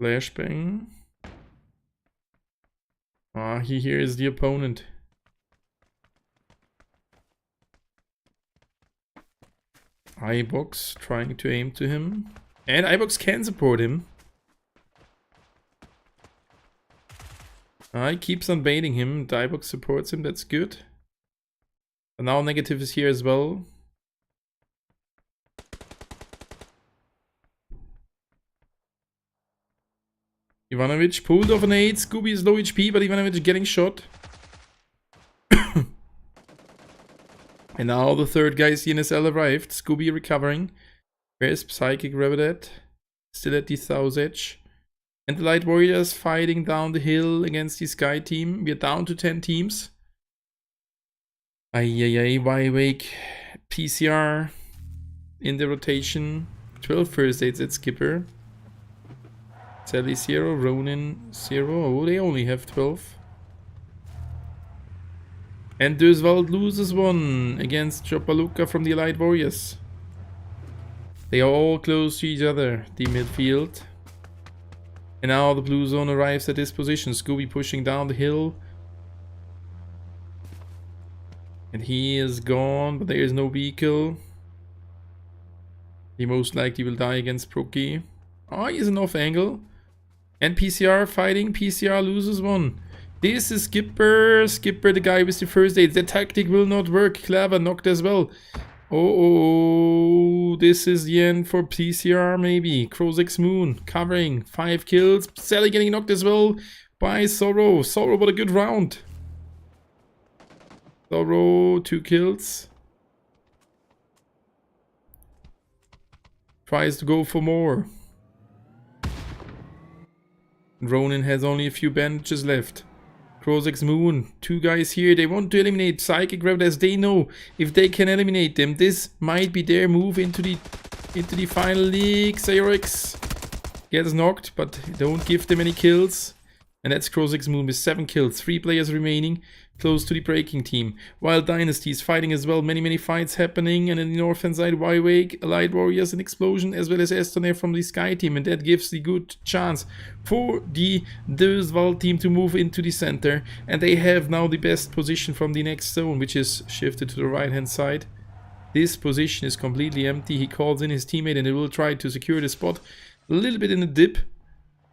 Flashbang. Ah, he hears the opponent. iBox trying to aim to him. And iBox can support him. He keeps on baiting him. The iBox supports him, that's good. And now negative is here as well. Ivanovic pulled off an 8. Scooby is low HP, but Ivanovic is getting shot. And now the third guy, CNSL, arrived. Scooby recovering. Where's Psychic Rabbit at? Still at the South Edge. And the Light Warriors fighting down the hill against the Sky team. We're down to 10 teams. Wake. PCR in the rotation. 12 first aids at Skipper. Sally 0, Ronin 0. Oh, they only have 12. And Döswald loses 1 against Chopaluka from the Light Warriors. They are all close to each other, the midfield. And now the blue zone arrives at this position. Scooby pushing down the hill. And he is gone, but there is no vehicle. He most likely will die against Proki. Oh, he's an off angle. And PCR fighting. PCR loses 1. This is Skipper. Skipper, the guy with the first aid. The tactic will not work. Clever knocked as well. Oh, this is the end for PCR maybe. Crozix Moon covering. 5 kills. Sally getting knocked as well by Sorrow. Sorrow, what a good round. Sorrow, 2 kills. Tries to go for more. Ronin has only a few bandages left. Crozix Moon, 2 guys here. They want to eliminate Psychic Rabbit as they know if they can eliminate them, this might be their move into the final league. Xerox gets knocked, but don't give them any kills. And that's Crozix Moon with 7 kills. 3 players remaining, close to the breaking team. Wild Dynasty is fighting as well. Many fights happening. And in the north hand side, Wake, Light Warriors, an Explosion, as well as Estonair from the Sky team. And that gives the good chance for the Döswald team to move into the center. And they have now the best position from the next zone, which is shifted to the right hand side. This position is completely empty. He calls in his teammate and they will try to secure the spot. A little bit in a dip.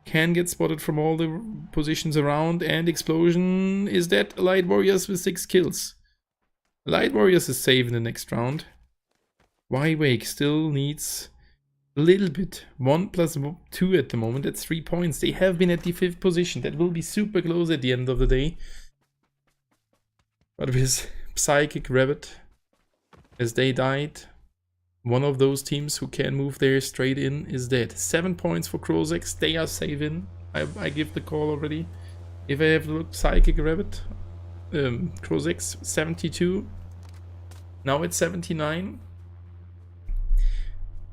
Can get spotted from all the positions around, and Explosion is dead. Light Warriors with 6 kills. Light Warriors is safe in the next round. Wake still needs a little bit. 1 plus 2 at the moment. That's 3 points. They have been at the 5th position. That will be super close at the end of the day. But with Psychic Rabbit, as they died, one of those teams who can move there straight in is dead. 7 points for Crozix. They are safe in. I give the call already. If I have looked, Psychic Rabbit, Crozix 72. Now it's 79.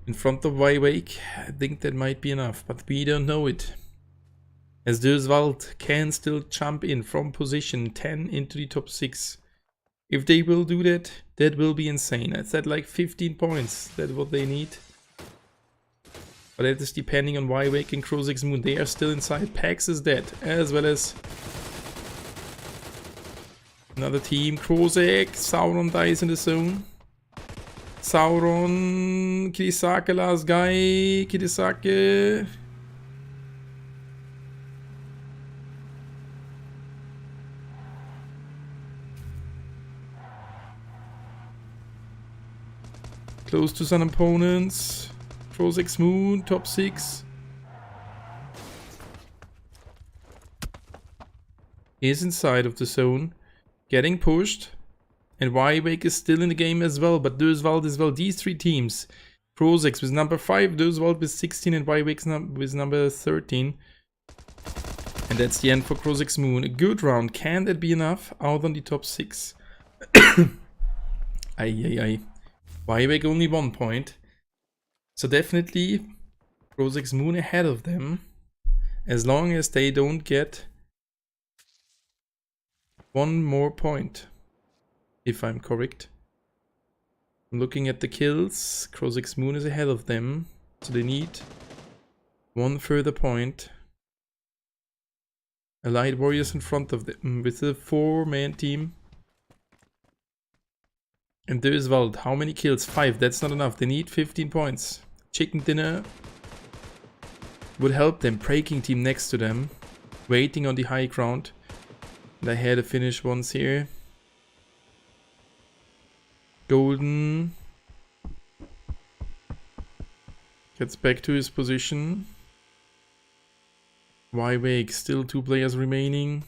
In front of Wake. I think that might be enough, but we don't know it. As Döswald can still jump in from position 10 into the top 6. If they will do that, that will be insane. I said like 15 points. That's what they need. But that is depending on Wake and Crozix Moon. They are still inside. Pax is dead. As well as another team. Crozix. Sauron dies in the zone. Sauron. Kirisake, last guy. Kirisake. Close to some opponents. Crozix Moon, top 6. Is inside of the zone. Getting pushed. And Wake is still in the game as well. But Döswald as well. These 3 teams. Crozix with number 5. Döswald with 16. And Wake with number 13. And that's the end for Crozix Moon. A good round. Can that be enough? Out on the top 6. Wake only 1 point. So definitely Crozix Moon ahead of them. As long as they don't get 1 more point. If I'm correct. I'm looking at the kills. Crozix Moon is ahead of them. So they need 1 further point. Allied warriors in front of them with a 4-man team. And there is Wald. How many kills? 5. That's not enough. They need 15 points. Chicken dinner would help them. Breaking team next to them. Waiting on the high ground. And I had a finish once here. Golden gets back to his position. Wake, still 2 players remaining.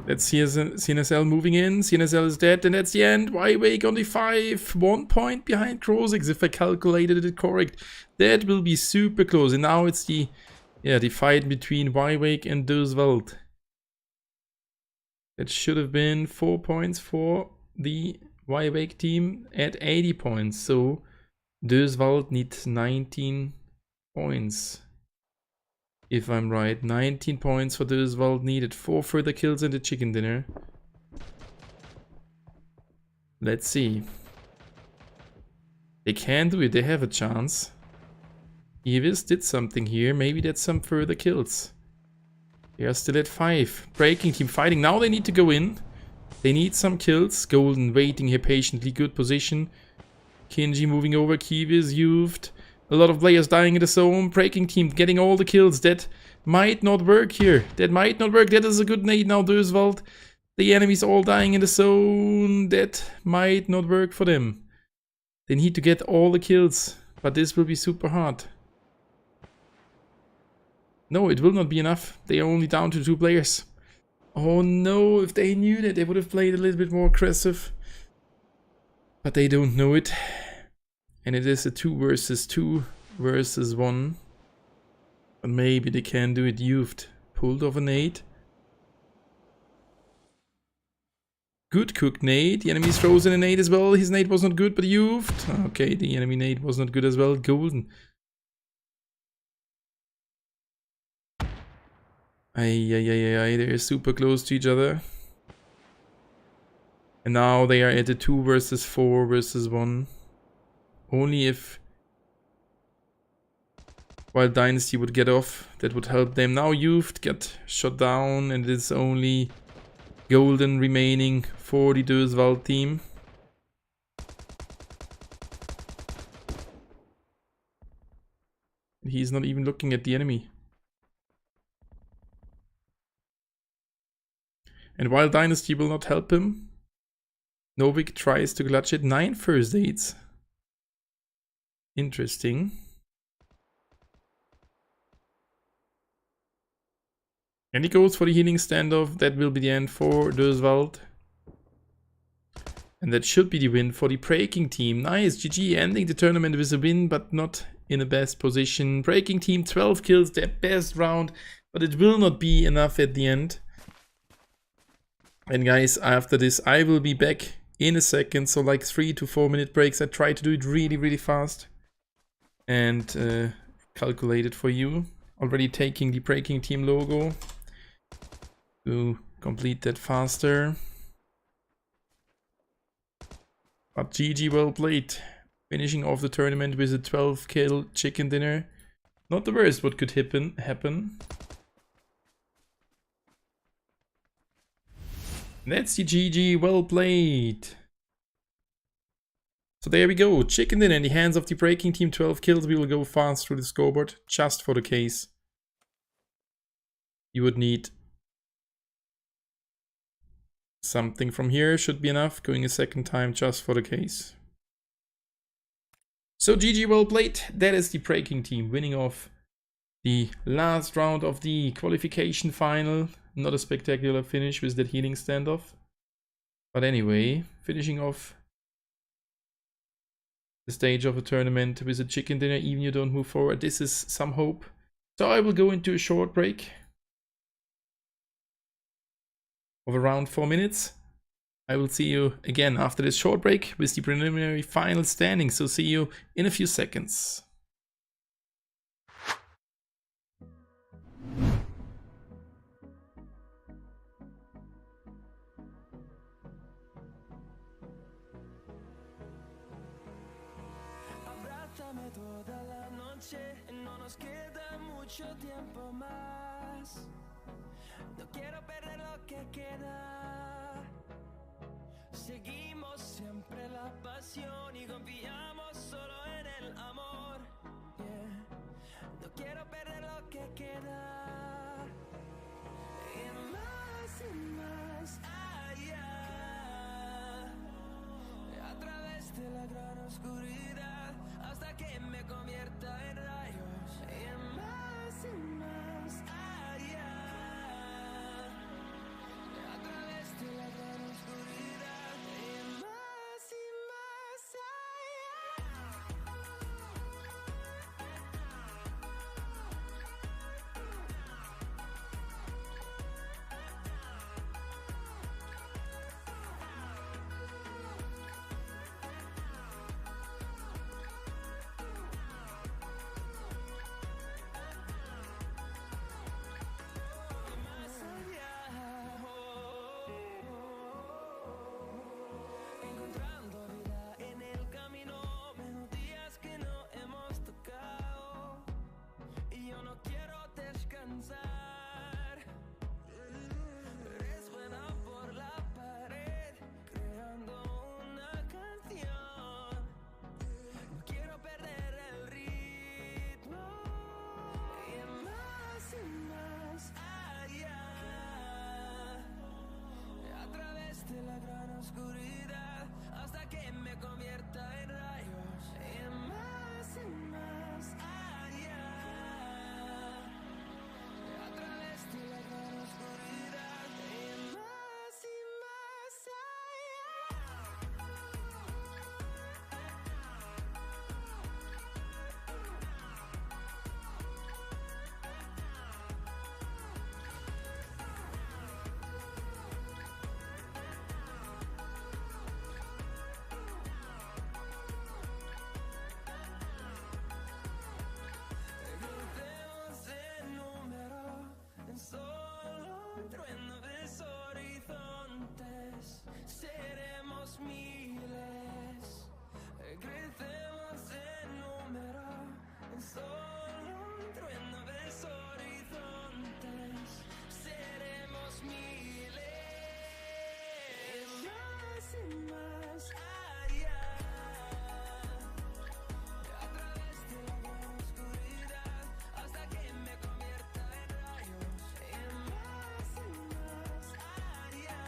That's CNSL moving in. CNSL is dead, and that's the end. Wake on the 5. 1 point behind Krosix, if I calculated it correct. That will be super close. And now it's the fight between Wake and Döswald. That should have been 4 points for the Wake team at 80 points. So Döswald needs 19 points. If I'm right, 19 points for Döswald needed. 4 further kills in the chicken dinner. Let's see. They can do it, they have a chance. Evis did something here, maybe that's some further kills. They are still at 5. Breaking team fighting, now they need to go in. They need some kills. Golden waiting here patiently, good position. Kinji moving over, Kivis, Youth. A lot of players dying in the zone. Breaking team getting all the kills. That might not work here. That might not work. That is a good nade now, Döswald. The enemies all dying in the zone. That might not work for them. They need to get all the kills. But this will be super hard. No, it will not be enough. They are only down to 2 players. Oh no, if they knew that, they would have played a little bit more aggressive. But they don't know it. And it is a 2 versus 2 versus 1. But maybe they can do it. Youth pulled off a nade. Good cook nade. The enemy's frozen a nade as well. His nade was not good, but Youth. Okay, the enemy nade was not good as well. Golden. They're super close to each other. And now they are at a 2 versus 4 versus 1. Only if Wild Dynasty would get off, that would help them. Now Youth get shot down, and it's only Golden remaining for the Döswald team. He's not even looking at the enemy. And Wild Dynasty will not help him. Novik tries to clutch it. 9 first aids. Interesting. And he goes for the healing standoff. That will be the end for Döswald. And that should be the win for the Breaking team. Nice, GG, ending the tournament with a win, but not in the best position. Breaking team, 12 kills, their best round, but it will not be enough at the end. And guys, after this, I will be back in a second. So like 3 to 4 minute breaks. I try to do it really fast. And calculate it for you. Already taking the Breaking team logo to complete that faster. But GG, well played. Finishing off the tournament with a 12 kill chicken dinner. Not the worst what could happen. That's the GG, well played. So there we go, chicken dinner in the hands of the Breaking team, 12 kills. We will go fast through the scoreboard, just for the case. You would need something from here, should be enough. Going a second time, just for the case. So GG, well played. That is the Breaking team winning off the last round of the qualification final. Not a spectacular finish with that healing standoff. But anyway, finishing off the stage of a tournament with a chicken dinner, even you don't move forward. This is some hope. So I will go into a short break of around 4 minutes. I will see you again after this short break with the preliminary final standing. So see you in a few seconds. Abrázame toda la noche, no nos queda mucho tiempo más. No quiero perder lo que queda. Seguimos siempre la pasión y confiamos solo en el amor. Yeah. No quiero perder lo que queda. Y más allá. A través de la gran oscuridad hasta que me convierta en rayos. Y más allá. A través de la gran oscuridad y más encontrando vida en el camino, melodías que no hemos tocado y yo no quiero descansar. Resuena por la pared, creando una canción. No quiero perder el ritmo y más allá. A través de la gran oscuridad hasta que me convierta en rayos y más allá. A través de la gran oscuridad y más crucemos en número, en solo un trueno de horizontes, seremos miles. Crecemos en número, en solo un trueno de horizontes, seremos miles. Más allá. A través de la gran oscuridad hasta que me convierta en rayos y más allá.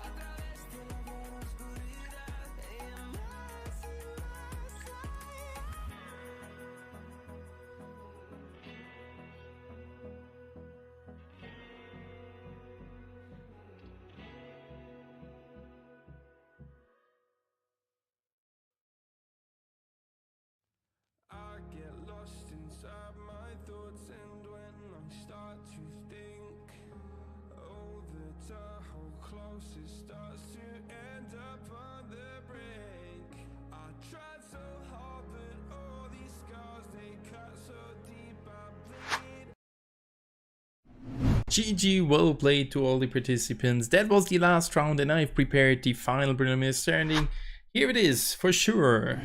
A través de la gran oscuridad y más allá. I get lost inside my thoughts, and when I start to think, oh, the Tahoe closest starts to end up on the brink. I tried so hard, but all these scars, they cut so deep, I bleed. GG, well played to all the participants. That was the last round and I've prepared the final preliminary standing. Here it is, for sure.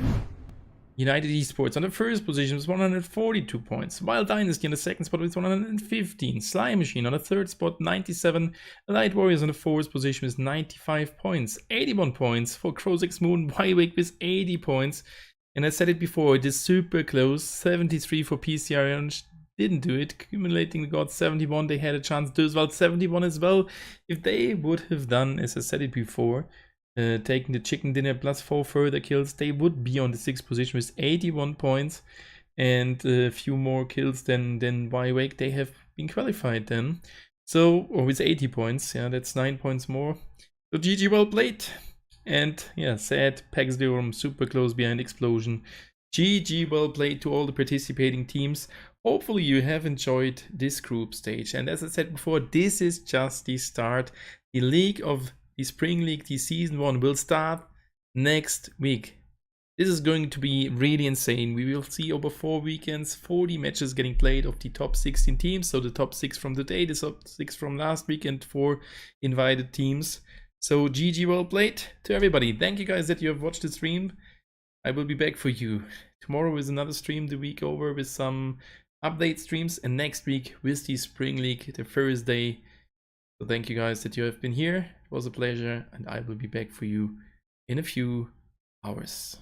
United Esports on the first position with 142 points. Wild Dynasty on the second spot with 115. Slime Machine on the third spot, 97. Light Warriors on the fourth position with 95 points. 81 points for Crozix Moon. Wywake with 80 points. And I said it before, it is super close. 73 for PCR and didn't do it. Accumulating got 71. They had a chance to do as well. 71 as well. If they would have done, as I said it before, taking the chicken dinner plus 4 further kills, they would be on the 6th position with 81 points and a few more kills than Wywake. They have been qualified then. So, or with 80 points, yeah, that's 9 points more. So GG, well played. And yeah, sad, Pax Durum super close behind Explosion. GG, well played to all the participating teams. Hopefully you have enjoyed this group stage. And as I said before, this is just the start. The league of the Spring League, the Season 1 will start next week. This is going to be really insane. We will see over 4 weekends, 40 matches getting played of the top 16 teams. So the top 6 from today, the top 6 from last week, and 4 invited teams. So GG, well played to everybody. Thank you guys that you have watched the stream. I will be back for you tomorrow with another stream the week over with some update streams, and next week with the Spring League, the Thursday. So thank you guys that you have been here. It was a pleasure, and I will be back for you in a few hours.